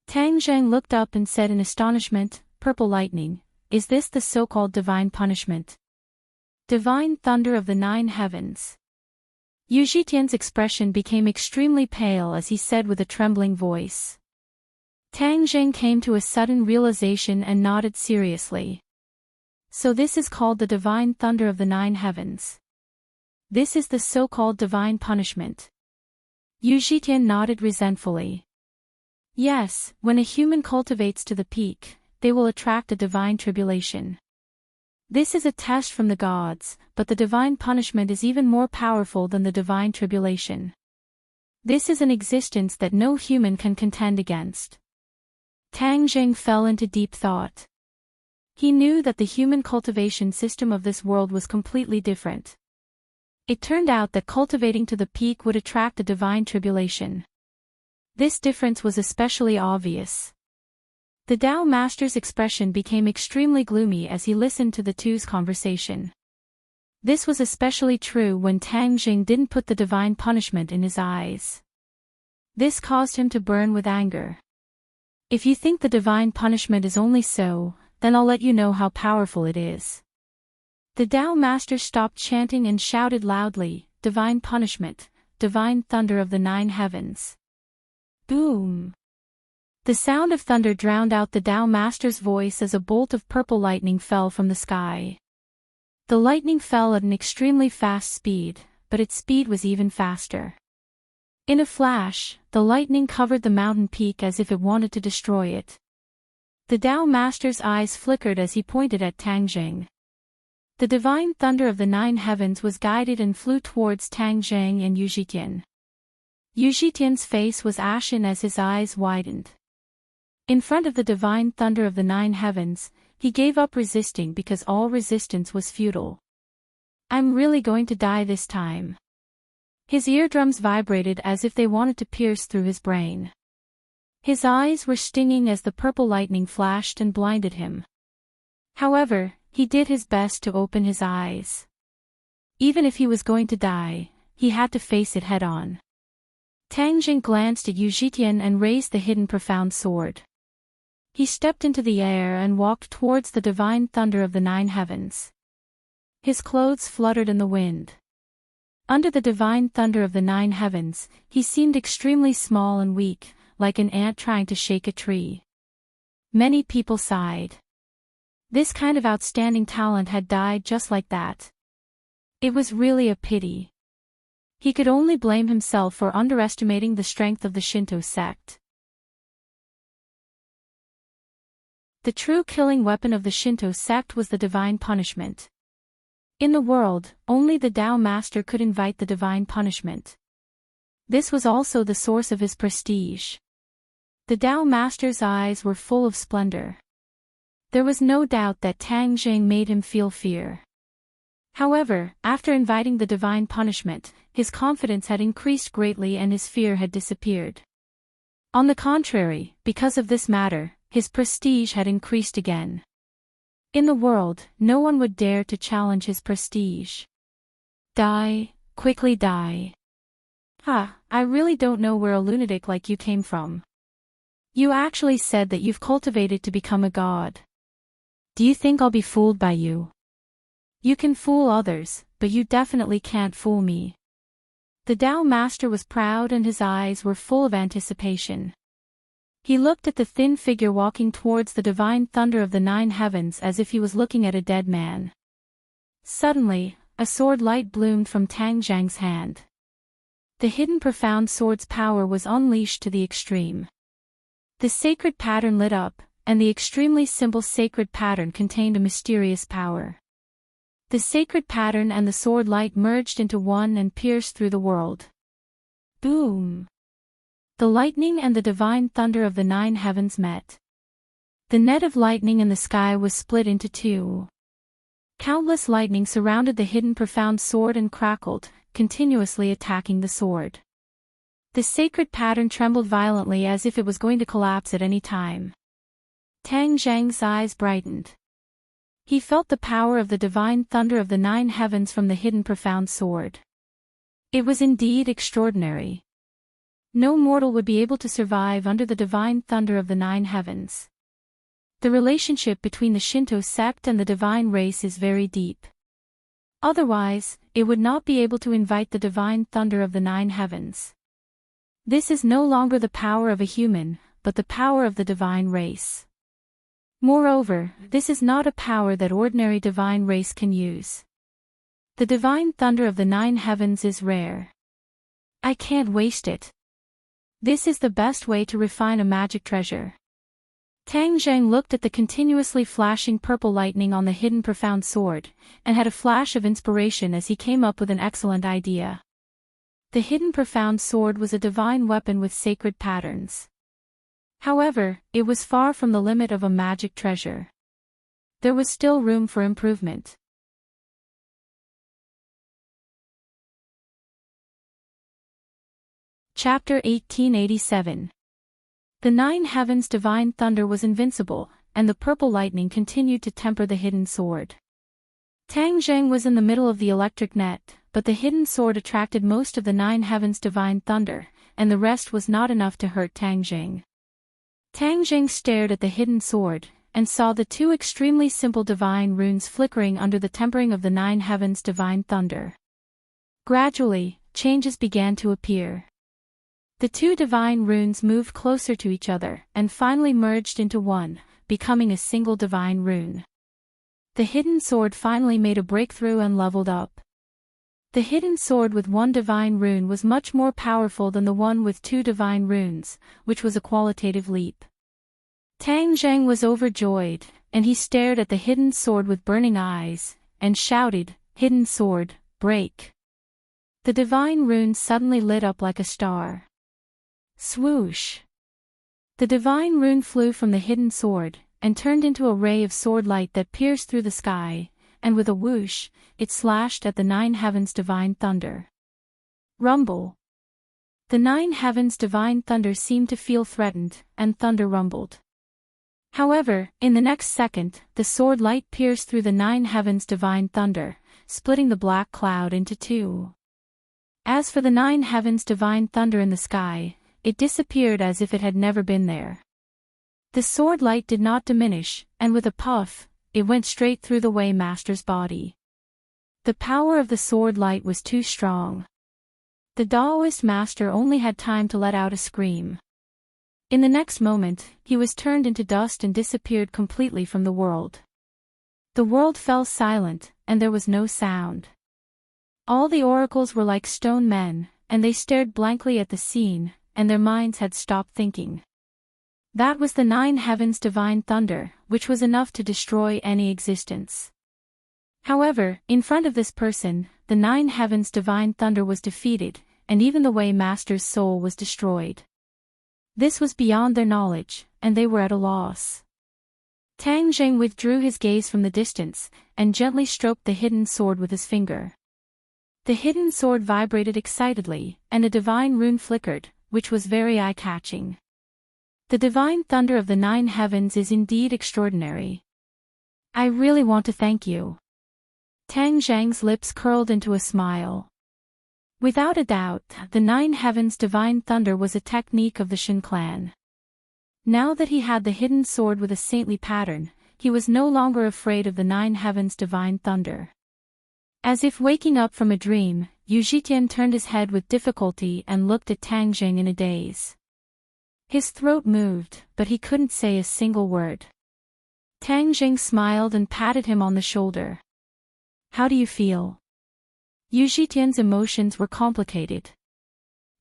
Speaker 1: Tang Jing looked up and said in astonishment, "Purple lightning, is this the so-called divine punishment? Divine thunder of the 9 heavens?" Yu Zhitian's expression became extremely pale as he said with a trembling voice. Tang Jing came to a sudden realization and nodded seriously. "So this is called the divine thunder of the 9 heavens. This is the so-called divine punishment." Yu Zhitian nodded resentfully. "Yes, when a human cultivates to the peak, they will attract a divine tribulation. This is a test from the gods, but the divine punishment is even more powerful than the divine tribulation. This is an existence that no human can contend against." Tang Jing fell into deep thought. He knew that the human cultivation system of this world was completely different. It turned out that cultivating to the peak would attract a divine tribulation. This difference was especially obvious. The Tao Master's expression became extremely gloomy as he listened to the two's conversation. This was especially true when Tang Jing didn't put the divine punishment in his eyes. This caused him to burn with anger. "If you think the divine punishment is only so, then I'll let you know how powerful it is." The Tao Master stopped chanting and shouted loudly, "Divine punishment, divine thunder of the 9 heavens." Boom! The sound of thunder drowned out the Tao Master's voice as a bolt of purple lightning fell from the sky. The lightning fell at an extremely fast speed, but its speed was even faster. In a flash, the lightning covered the mountain peak as if it wanted to destroy it. The Tao Master's eyes flickered as he pointed at Tang Jing. The divine thunder of the 9 heavens was guided and flew towards Tang Jing and Yu Zhitian. Yu Zhitian's face was ashen as his eyes widened. In front of the divine thunder of the 9 heavens, he gave up resisting because all resistance was futile. I'm really going to die this time. His eardrums vibrated as if they wanted to pierce through his brain. His eyes were stinging as the purple lightning flashed and blinded him. However, he did his best to open his eyes. Even if he was going to die, he had to face it head-on. Tang Jing glanced at Yu Zhitian and raised the hidden profound sword. He stepped into the air and walked towards the divine thunder of the 9 heavens. His clothes fluttered in the wind. Under the divine thunder of the 9 heavens, he seemed extremely small and weak, like an ant trying to shake a tree. Many people sighed. This kind of outstanding talent had died just like that. It was really a pity. He could only blame himself for underestimating the strength of the Shinto sect. The true killing weapon of the Shinto sect was the divine punishment. In the world, only the Tao Master could invite the divine punishment. This was also the source of his prestige. The Tao Master's eyes were full of splendor. There was no doubt that Tang Jing made him feel fear. However, after inviting the divine punishment, his confidence had increased greatly and his fear had disappeared. On the contrary, because of this matter, his prestige had increased again. In the world, no one would dare to challenge his prestige. Die, quickly die. I really don't know where a lunatic like you came from. You actually said that you've cultivated to become a god. Do you think I'll be fooled by you? You can fool others, but you definitely can't fool me. The Tao Master was proud and his eyes were full of anticipation. He looked at the thin figure walking towards the divine thunder of the 9 heavens as if he was looking at a dead man. Suddenly, a sword light bloomed from Tang Zhang's hand. The hidden profound sword's power was unleashed to the extreme. The sacred pattern lit up, and the extremely simple sacred pattern contained a mysterious power. The sacred pattern and the sword light merged into one and pierced through the world. Boom! The lightning and the divine thunder of the 9 heavens met. The net of lightning in the sky was split into two. Countless lightning surrounded the hidden profound sword and crackled, continuously attacking the sword. The sacred pattern trembled violently as if it was going to collapse at any time. Tang Zhang's eyes brightened. He felt the power of the divine thunder of the 9 heavens from the hidden profound sword. It was indeed extraordinary. No mortal would be able to survive under the divine thunder of the 9 heavens. The relationship between the Shinto sect and the divine race is very deep. Otherwise, it would not be able to invite the divine thunder of the 9 heavens. This is no longer the power of a human, but the power of the divine race. Moreover, this is not a power that ordinary divine race can use. The divine thunder of the 9 heavens is rare. I can't waste it. This is the best way to refine a magic treasure. Tang Zhang looked at the continuously flashing purple lightning on the hidden profound sword, and had a flash of inspiration as he came up with an excellent idea. The hidden profound sword was a divine weapon with sacred patterns. However, it was far from the limit of a magic treasure. There was still room for improvement. Chapter 1887. The 9 heavens' divine thunder was invincible, and the purple lightning continued to temper the hidden sword. Tang Zhang was in the middle of the electric net, but the hidden sword attracted most of the 9 heavens' divine thunder, and the rest was not enough to hurt Tang Zhang. Tang Zhang stared at the hidden sword, and saw the 2 extremely simple divine runes flickering under the tempering of the 9 heavens' divine thunder. Gradually, changes began to appear. The 2 divine runes moved closer to each other, and finally merged into one, becoming a single divine rune. The hidden sword finally made a breakthrough and leveled up. The hidden sword with 1 divine rune was much more powerful than the one with 2 divine runes, which was a qualitative leap. Tang Zhang was overjoyed, and he stared at the hidden sword with burning eyes, and shouted, "Hidden sword, break!" The divine rune suddenly lit up like a star. Swoosh! The divine rune flew from the hidden sword, and turned into a ray of sword light that pierced through the sky, and with a whoosh, it slashed at the 9 heavens' divine thunder. Rumble! The 9 heavens' divine thunder seemed to feel threatened, and thunder rumbled. However, in the next second, the sword light pierced through the 9 heavens' divine thunder, splitting the black cloud into two. As for the 9 heavens' divine thunder in the sky, it disappeared as if it had never been there. The sword light did not diminish, and with a puff, it went straight through the Way Master's body. The power of the sword light was too strong. The Taoist master only had time to let out a scream. In the next moment, he was turned into dust and disappeared completely from the world. The world fell silent, and there was no sound. All the oracles were like stone men, and they stared blankly at the scene, and their minds had stopped thinking. That was the 9 heavens' divine thunder, which was enough to destroy any existence. However, in front of this person, the 9 heavens' divine thunder was defeated, and even the Way Master's soul was destroyed. This was beyond their knowledge, and they were at a loss. Tang Jing withdrew his gaze from the distance, and gently stroked the hidden sword with his finger. The hidden sword vibrated excitedly, and a divine rune flickered, which was very eye-catching. The divine thunder of the 9 heavens is indeed extraordinary. I really want to thank you. Tang Zhang's lips curled into a smile. Without a doubt, the 9 heavens' divine thunder was a technique of the Shen clan. Now that he had the hidden sword with a saintly pattern, he was no longer afraid of the 9 heavens' divine thunder. As if waking up from a dream, Yu Zhitian turned his head with difficulty and looked at Tang Jing in a daze. His throat moved, but he couldn't say a single word. Tang Jing smiled and patted him on the shoulder. How do you feel? Yu Zhitian's emotions were complicated.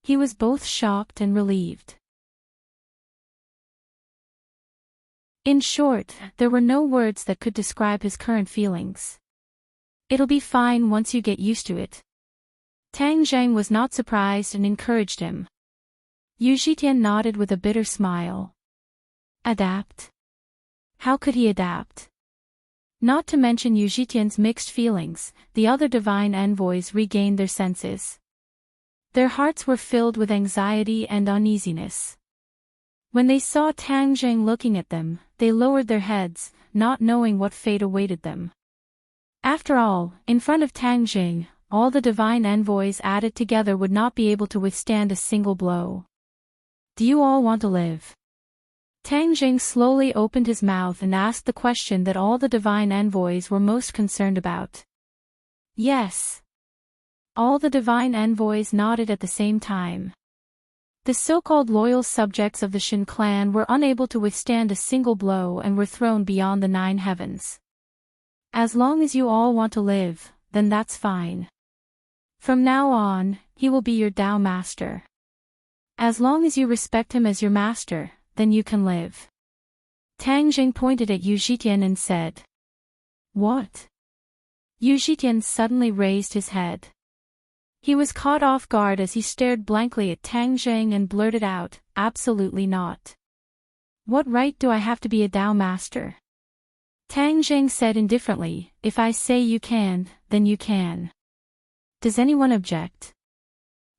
Speaker 1: He was both shocked and relieved. In short, there were no words that could describe his current feelings. It'll be fine once you get used to it. Tang Zhang was not surprised and encouraged him. Yu Zhitian nodded with a bitter smile. Adapt? How could he adapt? Not to mention Yu Zhitian's mixed feelings, the other divine envoys regained their senses. Their hearts were filled with anxiety and uneasiness. When they saw Tang Zhang looking at them, they lowered their heads, not knowing what fate awaited them. After all, in front of Tang Zhang, all the divine envoys added together would not be able to withstand a single blow. Do you all want to live? Tang Jing slowly opened his mouth and asked the question that all the divine envoys were most concerned about. Yes. All the divine envoys nodded at the same time. The so-called loyal subjects of the Shen clan were unable to withstand a single blow and were thrown beyond the 9 heavens. As long as you all want to live, then that's fine. From now on, he will be your Tao master. As long as you respect him as your master, then you can live. Tang Jing pointed at Yu Zhitian and said. What? Yu Zhitian suddenly raised his head. He was caught off guard as he stared blankly at Tang Jing and blurted out, absolutely not. What right do I have to be a Tao master? Tang Jing said indifferently, if I say you can, then you can. Does anyone object?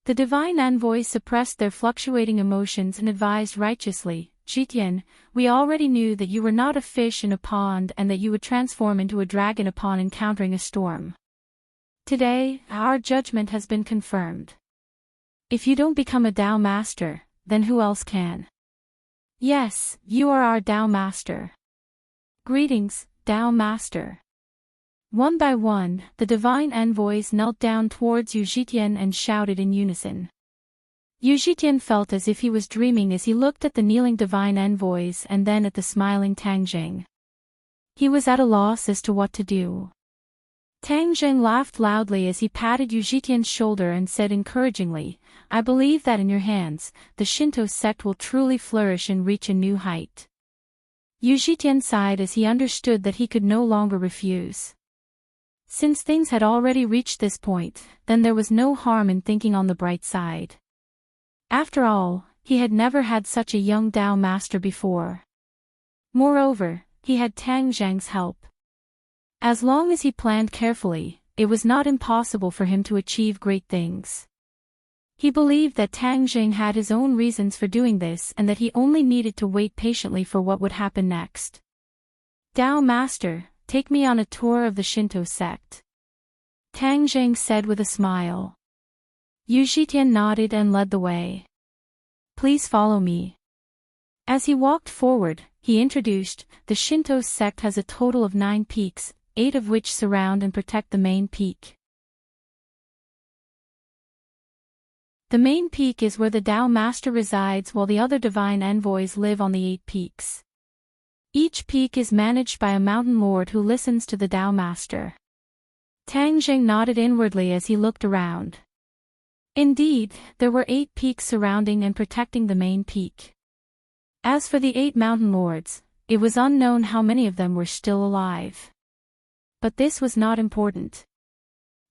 Speaker 1: The divine envoys suppressed their fluctuating emotions and advised righteously, Zhitian, we already knew that you were not a fish in a pond and that you would transform into a dragon upon encountering a storm. Today, our judgment has been confirmed. If you don't become a Tao master, then who else can? Yes, you are our Tao master. Greetings, Tao master. One by one, the divine envoys knelt down towards Yu Zhitian and shouted in unison. Yu Zhitian felt as if he was dreaming as he looked at the kneeling divine envoys and then at the smiling Tang Jing. He was at a loss as to what to do. Tang Jing laughed loudly as he patted Yu Zhitian's shoulder and said encouragingly, I believe that in your hands, the Shinto sect will truly flourish and reach a new height. Yu Zhitian sighed as he understood that he could no longer refuse. Since things had already reached this point, then there was no harm in thinking on the bright side. After all, he had never had such a young Tao master before. Moreover, he had Tang Zhang's help. As long as he planned carefully, it was not impossible for him to achieve great things. He believed that Tang Zhang had his own reasons for doing this and that he only needed to wait patiently for what would happen next. Tao Master, take me on a tour of the Shinto sect. Tang Zhang said with a smile. Yu Zhitian nodded and led the way. Please follow me. As he walked forward, he introduced, the Shinto sect has a total of 9 peaks, 8 of which surround and protect the main peak. The main peak is where the Tao Master resides while the other divine envoys live on the 8 peaks. Each peak is managed by a mountain lord who listens to the Tao Master. Tang Zhang nodded inwardly as he looked around. Indeed, there were 8 peaks surrounding and protecting the main peak. As for the 8 mountain lords, it was unknown how many of them were still alive. But this was not important.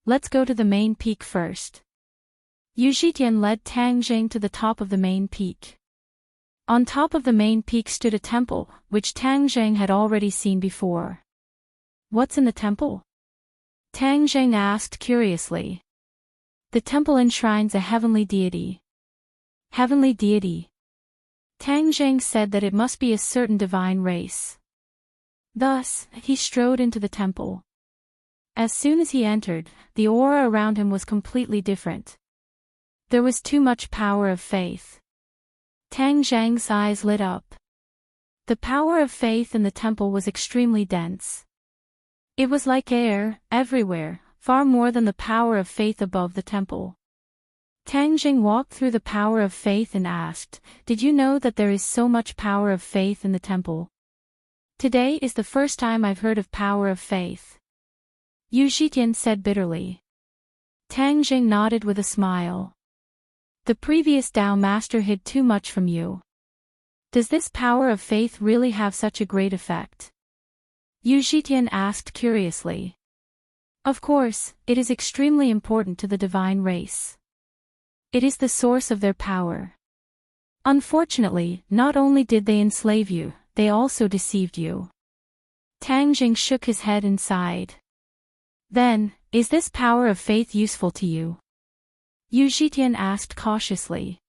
Speaker 1: Let's go to the main peak first. Yu Zhitian led Tang Zhang to the top of the main peak. On top of the main peak stood a temple, which Tang Zhang had already seen before. What's in the temple? Tang Zhang asked curiously. The temple enshrines a heavenly deity. Heavenly deity. Tang Zhang said that it must be a certain divine race. Thus, he strode into the temple. As soon as he entered, the aura around him was completely different. There was too much power of faith. Tang Zhang's eyes lit up. The power of faith in the temple was extremely dense. It was like air, everywhere, far more than the power of faith above the temple. Tang Zhang walked through the power of faith and asked, Did you know that there is so much power of faith in the temple? Today is the first time I've heard of power of faith. Yu Zhitian said bitterly. Tang Zhang nodded with a smile. The previous Tao Master hid too much from you. Does this power of faith really have such a great effect? Yu Zhitian asked curiously. Of course, it is extremely important to the divine race. It is the source of their power. Unfortunately, not only did they enslave you, they also deceived you. Tang Zhang shook his head and sighed. Then, is this power of faith useful to you? Yu Zhitian asked cautiously.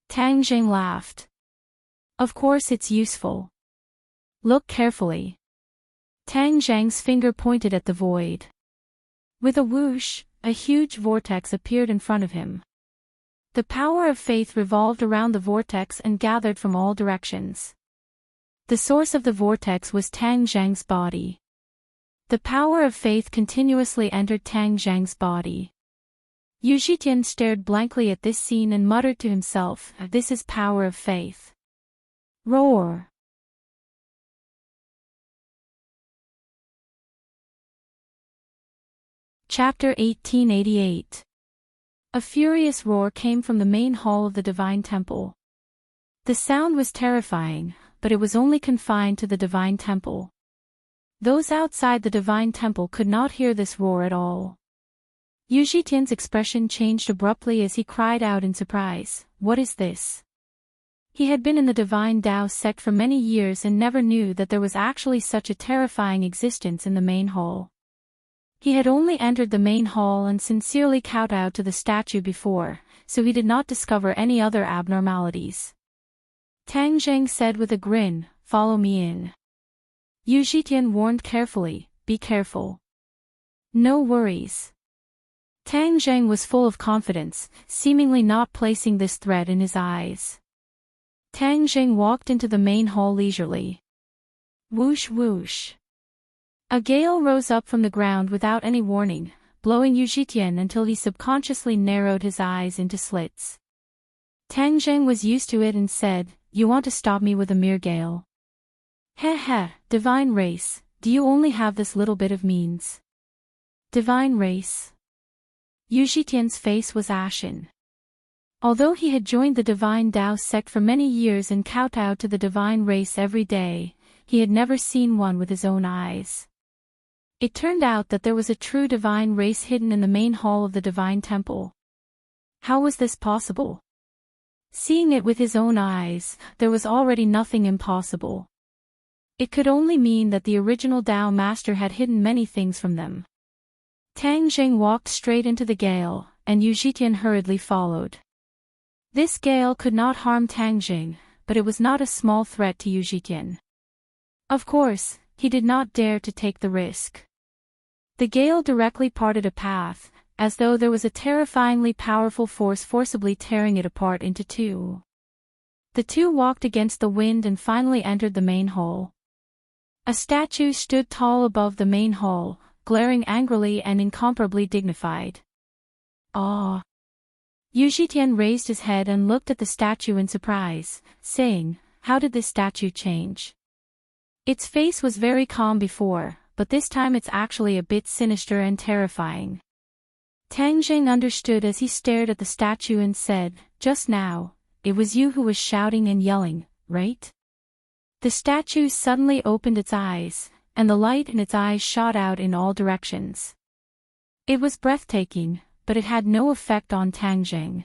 Speaker 1: Tang Zhang laughed. Of course it's useful. Look carefully. Tang Zhang's finger pointed at the void. With a whoosh, a huge vortex appeared in front of him. The power of faith revolved around the vortex and gathered from all directions. The source of the vortex was Tang Zhang's body. The power of faith continuously entered Tang Zhang's body. Yu Zhitian stared blankly at this scene and muttered to himself, This is power of faith. Roar! Chapter 1888. A furious roar came from the main hall of the Divine Temple. The sound was terrifying, but it was only confined to the Divine Temple. Those outside the Divine Temple could not hear this roar at all. Yu Zhitian's expression changed abruptly as he cried out in surprise, What is this? He had been in the Divine Tao sect for many years and never knew that there was actually such a terrifying existence in the main hall. He had only entered the main hall and sincerely kowtowed to the statue before, so he did not discover any other abnormalities. Tang Zhang said with a grin, Follow me in. Yu Zhitian warned carefully, Be careful. No worries. Tang Zhang was full of confidence, seemingly not placing this threat in his eyes. Tang Zhang walked into the main hall leisurely. Whoosh whoosh. A gale rose up from the ground without any warning, blowing Yu Zhitian until he subconsciously narrowed his eyes into slits. Tang Zhang was used to it and said, You want to stop me with a mere gale? Heh heh, divine race, do you only have this little bit of means? Divine race? Yu Zhitian's face was ashen. Although he had joined the Divine Tao sect for many years and kowtowed to the divine race every day, he had never seen one with his own eyes. It turned out that there was a true divine race hidden in the main hall of the divine temple. How was this possible? Seeing it with his own eyes, there was already nothing impossible. It could only mean that the original Tao master had hidden many things from them. Tang Jing walked straight into the gale, and Yu Zhitian hurriedly followed. This gale could not harm Tang Jing, but it was not a small threat to Yu Zhitian. Of course, he did not dare to take the risk. The gale directly parted a path, as though there was a terrifyingly powerful force forcibly tearing it apart into two. The two walked against the wind and finally entered the main hall. A statue stood tall above the main hall, glaring angrily and incomparably dignified. Ah! Yu Zhitian raised his head and looked at the statue in surprise, saying, "How did this statue change?" Its face was very calm before, but this time it's actually a bit sinister and terrifying. Tang Jing understood as he stared at the statue and said, "Just now, it was you who was shouting and yelling, right?" The statue suddenly opened its eyes, and the light in its eyes shot out in all directions. It was breathtaking, but it had no effect on Tang Jing.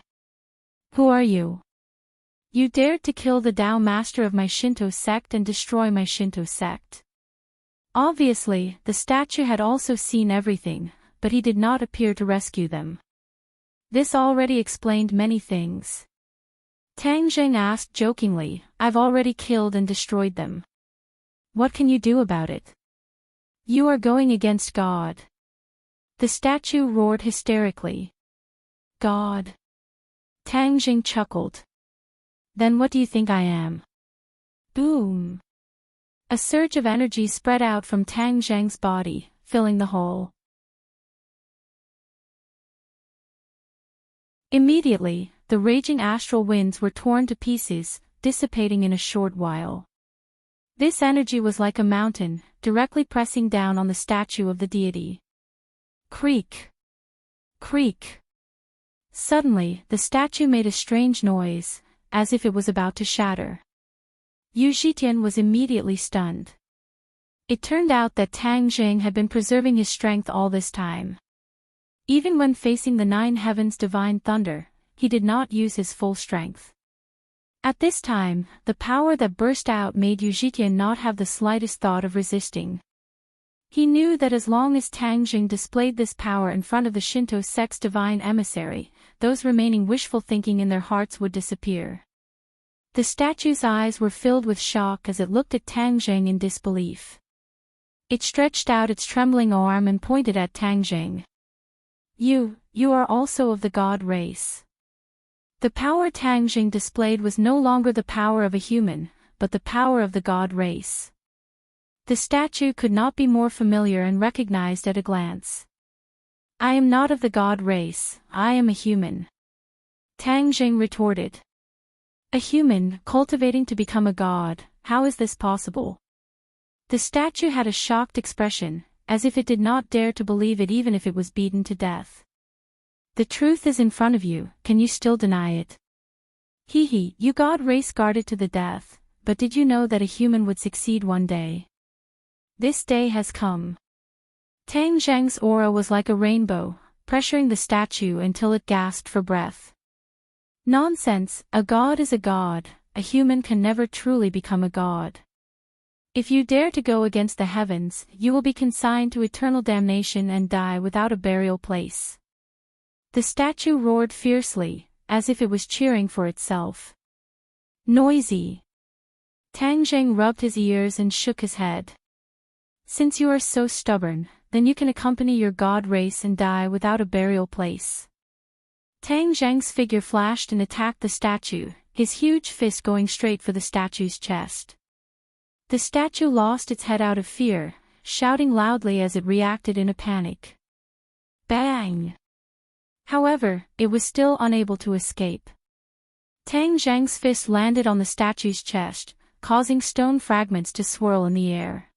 Speaker 1: "Who are you? You dared to kill the Tao master of my Shinto sect and destroy my Shinto sect." Obviously, the statue had also seen everything, but he did not appear to rescue them. This already explained many things. Tang Jing asked jokingly, "I've already killed and destroyed them. What can you do about it? You are going against God." The statue roared hysterically. "God?" Tang Jing chuckled. "Then what do you think I am?" Boom! A surge of energy spread out from Tang Jing's body, filling the hole. Immediately, the raging astral winds were torn to pieces, dissipating in a short while. This energy was like a mountain, directly pressing down on the statue of the deity. Creak! Creak! Suddenly, the statue made a strange noise, as if it was about to shatter. Yu Zhitian was immediately stunned. It turned out that Tang Jing had been preserving his strength all this time. Even when facing the nine heavens' divine thunder, he did not use his full strength. At this time, the power that burst out made Yu Zhitian not have the slightest thought of resisting. He knew that as long as Tang Jing displayed this power in front of the Shinto sect's divine emissary, those remaining wishful thinking in their hearts would disappear. The statue's eyes were filled with shock as it looked at Tang Jing in disbelief. It stretched out its trembling arm and pointed at Tang Jing. You are also of the god race." The power Tang Jing displayed was no longer the power of a human, but the power of the god race. The statue could not be more familiar and recognized at a glance. "I am not of the god race, I am a human," Tang Jing retorted. "A human, cultivating to become a god, how is this possible?" The statue had a shocked expression, as if it did not dare to believe it even if it was beaten to death. "The truth is in front of you, can you still deny it? Hee, you god race guarded to the death, but did you know that a human would succeed one day? This day has come." Tang Zheng's aura was like a rainbow, pressuring the statue until it gasped for breath. "Nonsense, a god is a god, a human can never truly become a god. If you dare to go against the heavens, you will be consigned to eternal damnation and die without a burial place." The statue roared fiercely, as if it was cheering for itself. "Noisy!" Tang Jing rubbed his ears and shook his head. "Since you are so stubborn, then you can accompany your god race and die without a burial place." Tang Zheng's figure flashed and attacked the statue, his huge fist going straight for the statue's chest. The statue lost its head out of fear, shouting loudly as it reacted in a panic. Bang! However, it was still unable to escape. Tang Zheng's fist landed on the statue's chest, causing stone fragments to swirl in the air.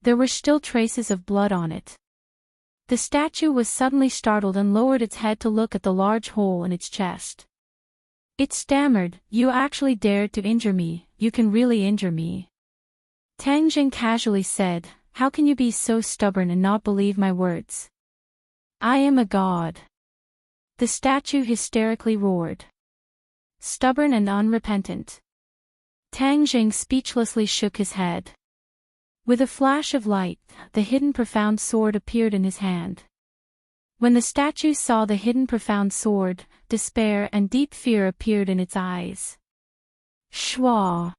Speaker 1: There were still traces of blood on it. The statue was suddenly startled and lowered its head to look at the large hole in its chest. It stammered, "You actually dared to injure me, you can really injure me." Tang Jing casually said, How can you be so stubborn and not believe my words? I am a god. The statue hysterically roared. Stubborn and unrepentant. Tang Jing speechlessly shook his head. With a flash of light, the hidden profound sword appeared in his hand. When the statue saw the hidden profound sword, despair and deep fear appeared in its eyes. Shwa!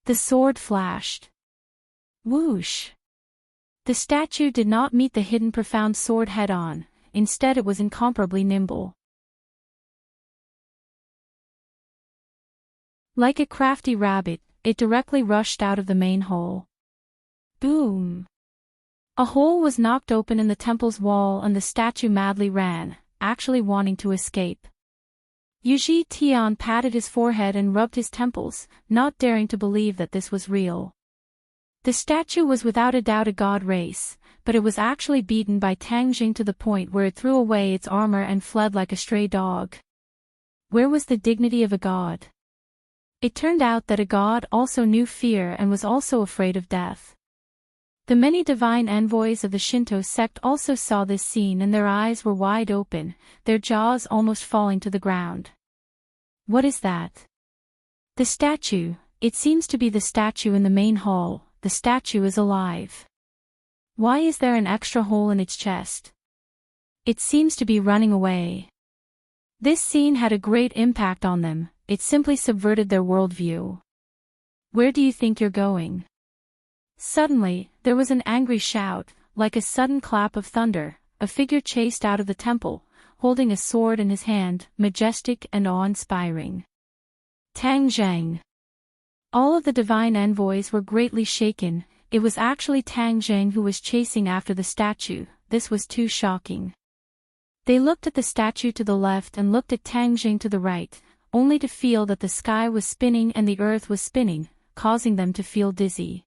Speaker 1: The sword flashed. Whoosh! The statue did not meet the hidden profound sword head-on, instead it was incomparably nimble. Like a crafty rabbit, it directly rushed out of the main hole. Boom! A hole was knocked open in the temple's wall and the statue madly ran, actually wanting to escape. Yuji Tian patted his forehead and rubbed his temples, not daring to believe that this was real. The statue was without a doubt a god race, but it was actually beaten by Tang Jing to the point where it threw away its armor and fled like a stray dog. Where was the dignity of a god? It turned out that a god also knew fear and was also afraid of death. The many divine envoys of the Shinto sect also saw this scene and their eyes were wide open, their jaws almost falling to the ground. What is that? The statue, it seems to be the statue in the main hall, the statue is alive. Why is there an extra hole in its chest? It seems to be running away. This scene had a great impact on them, it simply subverted their worldview. Where do you think you're going? Suddenly, there was an angry shout, like a sudden clap of thunder, a figure chased out of the temple, holding a sword in his hand, majestic and awe-inspiring. Tang Zhang. All of the divine envoys were greatly shaken, it was actually Tang Zhang who was chasing after the statue, this was too shocking. They looked at the statue to the left and looked at Tang Zhang to the right, only to feel that the sky was spinning and the earth was spinning, causing them to feel dizzy.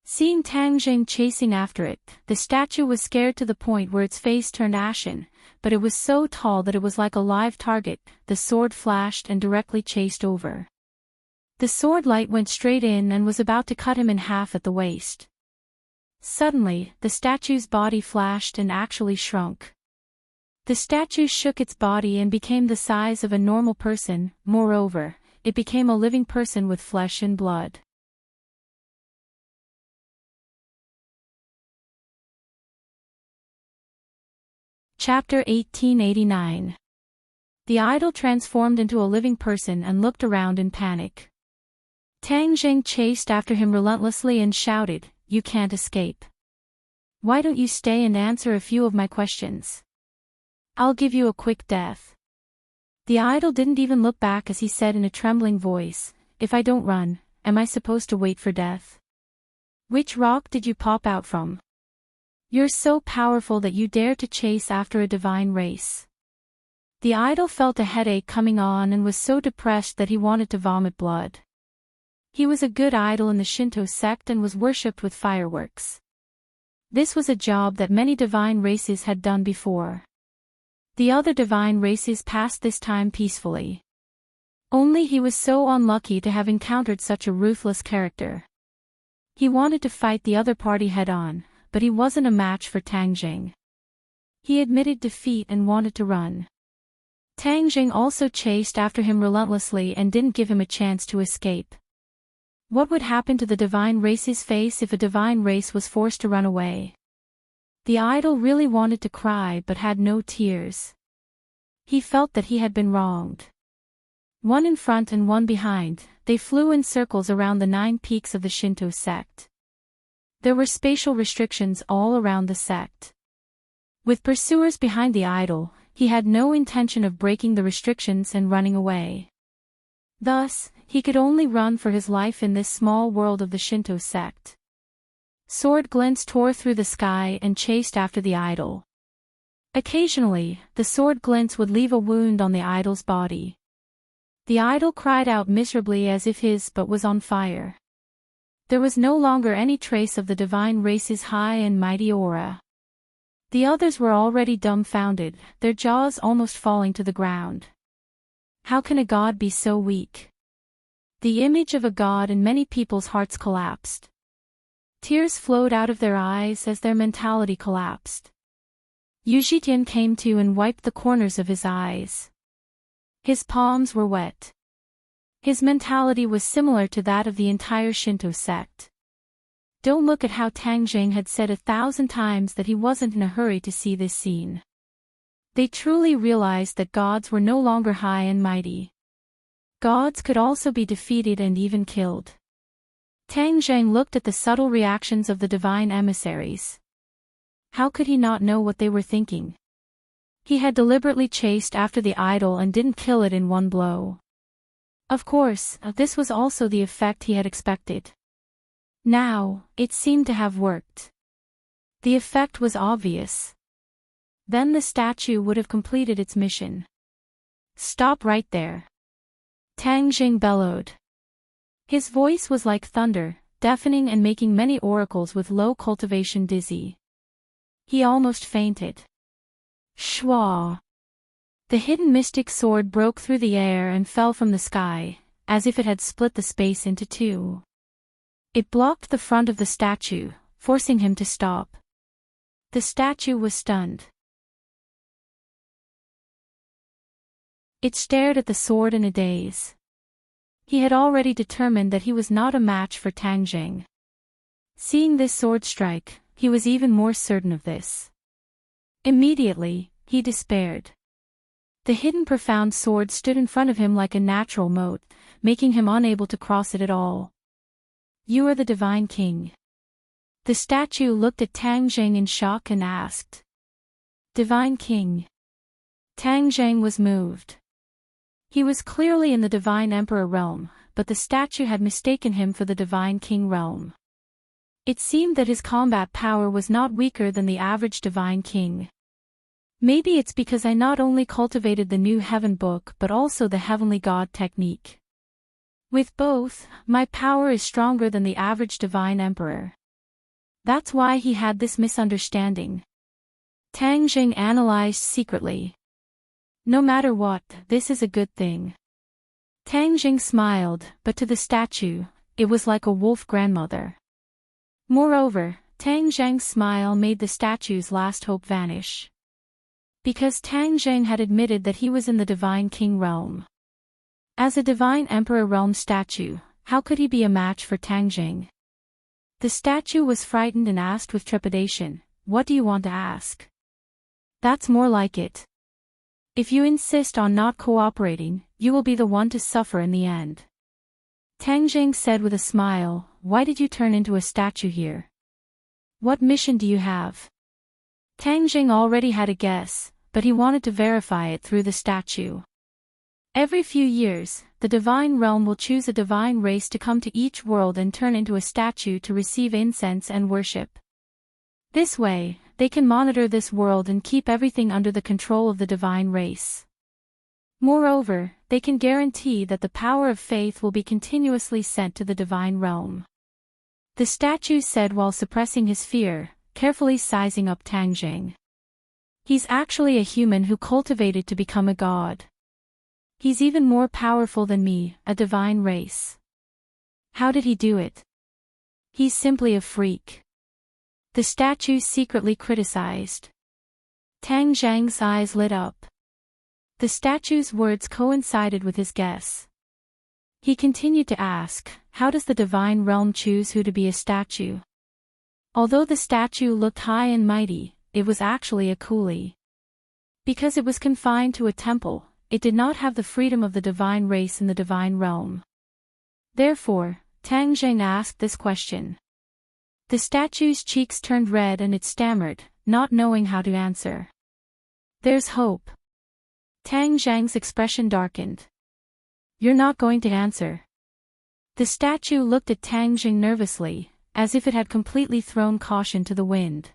Speaker 1: Seeing Tang Jing chasing after it, the statue was scared to the point where its face turned ashen, but it was so tall that it was like a live target, the sword flashed and directly chased over. The sword light went straight in and was about to cut him in half at the waist. Suddenly, the statue's body flashed and actually shrunk. The statue shook its body and became the size of a normal person, moreover, it became a living person with flesh and blood. Chapter 1889. The idol transformed into a living person and looked around in panic. Tang Jing chased after him relentlessly and shouted, "You can't escape. Why don't you stay and answer a few of my questions? I'll give you a quick death." The idol didn't even look back as he said in a trembling voice, "If I don't run, am I supposed to wait for death? Which rock did you pop out from? You're so powerful that you dare to chase after a divine race." The idol felt a headache coming on and was so depressed that he wanted to vomit blood. He was a good idol in the Shinto sect and was worshipped with fireworks. This was a job that many divine races had done before. The other divine races passed this time peacefully. Only he was so unlucky to have encountered such a ruthless character. He wanted to fight the other party head-on, but he wasn't a match for Tang Jing. He admitted defeat and wanted to run. Tang Jing also chased after him relentlessly and didn't give him a chance to escape. What would happen to the divine race's face if a divine race was forced to run away? The idol really wanted to cry but had no tears. He felt that he had been wronged. One in front and one behind, they flew in circles around the 9 peaks of the Shinto sect. There were spatial restrictions all around the sect. With pursuers behind the idol, he had no intention of breaking the restrictions and running away. Thus, he could only run for his life in this small world of the Shinto sect. Sword glints tore through the sky and chased after the idol. Occasionally, the sword glints would leave a wound on the idol's body. The idol cried out miserably as if his butt was on fire. There was no longer any trace of the divine race's high and mighty aura. The others were already dumbfounded, their jaws almost falling to the ground. How can a god be so weak? The image of a god in many people's hearts collapsed. Tears flowed out of their eyes as their mentality collapsed. Yu Zhitian came to and wiped the corners of his eyes. His palms were wet. His mentality was similar to that of the entire Shinto sect. Don't look at how Tang Jing had said 1,000 times that he wasn't in a hurry to see this scene. They truly realized that gods were no longer high and mighty. Gods could also be defeated and even killed. Tang Jing looked at the subtle reactions of the divine emissaries. How could he not know what they were thinking? He had deliberately chased after the idol and didn't kill it in one blow. Of course, this was also the effect he had expected. Now, it seemed to have worked. The effect was obvious. Then the statue would have completed its mission. Stop right there. Tang Jing bellowed. His voice was like thunder, deafening and making many oracles with low cultivation dizzy. He almost fainted. Shwa! The hidden mystic sword broke through the air and fell from the sky, as if it had split the space into two. It blocked the front of the statue, forcing him to stop. The statue was stunned. It stared at the sword in a daze. He had already determined that he was not a match for Tang Jing. Seeing this sword strike, he was even more certain of this. Immediately, he despaired. The hidden profound sword stood in front of him like a natural moat, making him unable to cross it at all. You are the divine king. The statue looked at Tang Jing in shock and asked. Divine king. Tang Jing was moved. He was clearly in the divine emperor realm, but the statue had mistaken him for the divine king realm. It seemed that his combat power was not weaker than the average divine king. Maybe it's because I not only cultivated the new heaven book but also the heavenly god technique. With both, my power is stronger than the average divine emperor. That's why he had this misunderstanding. Tang Jing analyzed secretly. No matter what, this is a good thing. Tang Jing smiled, but to the statue, it was like a wolf grandmother. Moreover, Tang Jing's smile made the statue's last hope vanish. Because Tang Jing had admitted that he was in the divine king realm. As a divine emperor realm statue, how could he be a match for Tang Jing? The statue was frightened and asked with trepidation, "What do you want to ask?" That's more like it. If you insist on not cooperating, you will be the one to suffer in the end. Tang Jing said with a smile, "Why did you turn into a statue here? What mission do you have?" Tang Jing already had a guess, but he wanted to verify it through the statue. Every few years, the divine realm will choose a divine race to come to each world and turn into a statue to receive incense and worship. This way, they can monitor this world and keep everything under the control of the divine race. Moreover, they can guarantee that the power of faith will be continuously sent to the divine realm. The statue said while suppressing his fear, carefully sizing up Tang Jing. He's actually a human who cultivated to become a god. He's even more powerful than me, a divine race. How did he do it? He's simply a freak. The statue secretly criticized. Tang Jing's eyes lit up. The statue's words coincided with his guess. He continued to ask, how does the divine realm choose who to be a statue? Although the statue looked high and mighty, it was actually a coolie. Because it was confined to a temple, it did not have the freedom of the divine race in the divine realm. Therefore, Tang Jing asked this question. The statue's cheeks turned red and it stammered, not knowing how to answer. There's hope. Tang Jing's expression darkened. You're not going to answer. The statue looked at Tang Jing nervously, as if it had completely thrown caution to the wind.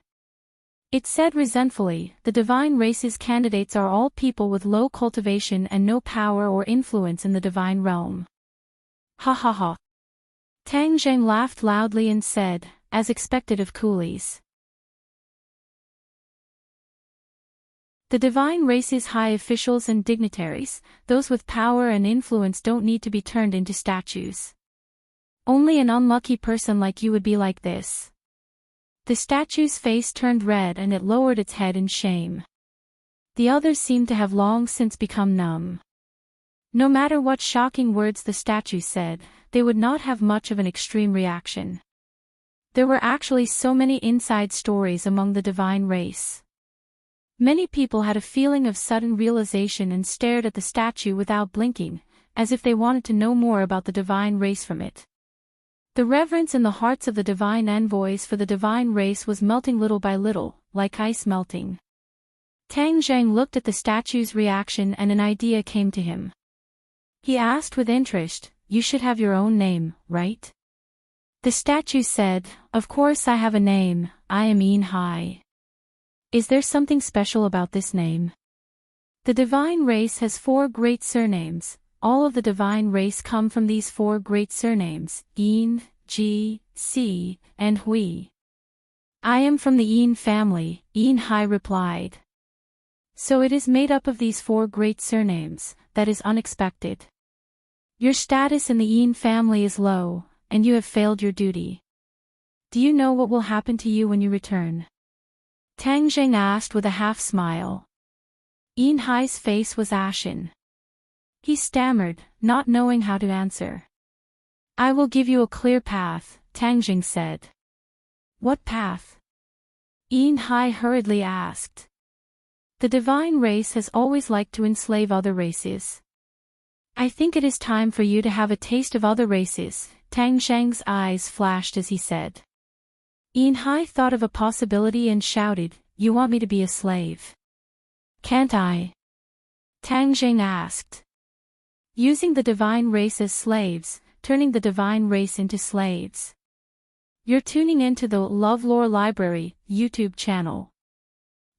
Speaker 1: It said resentfully, the divine race's candidates are all people with low cultivation and no power or influence in the divine realm. Ha ha ha. Tang Jing laughed loudly and said, as expected of coolies. The divine race's high officials and dignitaries, those with power and influence don't need to be turned into statues. Only an unlucky person like you would be like this. The statue's face turned red and it lowered its head in shame. The others seemed to have long since become numb. No matter what shocking words the statue said, they would not have much of an extreme reaction. There were actually so many inside stories among the divine race. Many people had a feeling of sudden realization and stared at the statue without blinking, as if they wanted to know more about the divine race from it. The reverence in the hearts of the divine envoys for the divine race was melting little by little, like ice melting. Tang Zheng looked at the statue's reaction and an idea came to him. He asked with interest, "You should have your own name, right?" The statue said, "Of course I have a name, I am Yin Hai." "Is there something special about this name?" The divine race has 4 great surnames. All of the divine race come from these 4 great surnames, Yin, Ji, Si, and Hui. "I am from the Yin family," Yin Hai replied. "So it is made up of these 4 great surnames, that is unexpected. Your status in the Yin family is low, and you have failed your duty. Do you know what will happen to you when you return?" Tang Zheng asked with a half-smile. Yin Hai's face was ashen. He stammered, not knowing how to answer. "I will give you a clear path," Tang Zheng said. "What path?" Yin Hai hurriedly asked. "The divine race has always liked to enslave other races. I think it is time for you to have a taste of other races," Tang Zheng's eyes flashed as he said. Yin Hai thought of a possibility and shouted, "You want me to be a slave?" "Can't I?" Tang Zheng asked. "Using the divine race as slaves, turning the divine race into slaves." You're tuning into the LoveLore Library YouTube channel.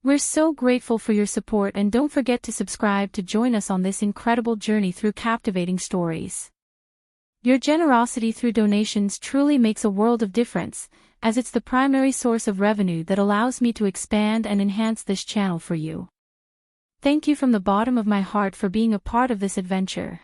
Speaker 1: We're so grateful for your support and don't forget to subscribe to join us on this incredible journey through captivating stories. Your generosity through donations truly makes a world of difference, as it's the primary source of revenue that allows me to expand and enhance this channel for you. Thank you from the bottom of my heart for being a part of this adventure.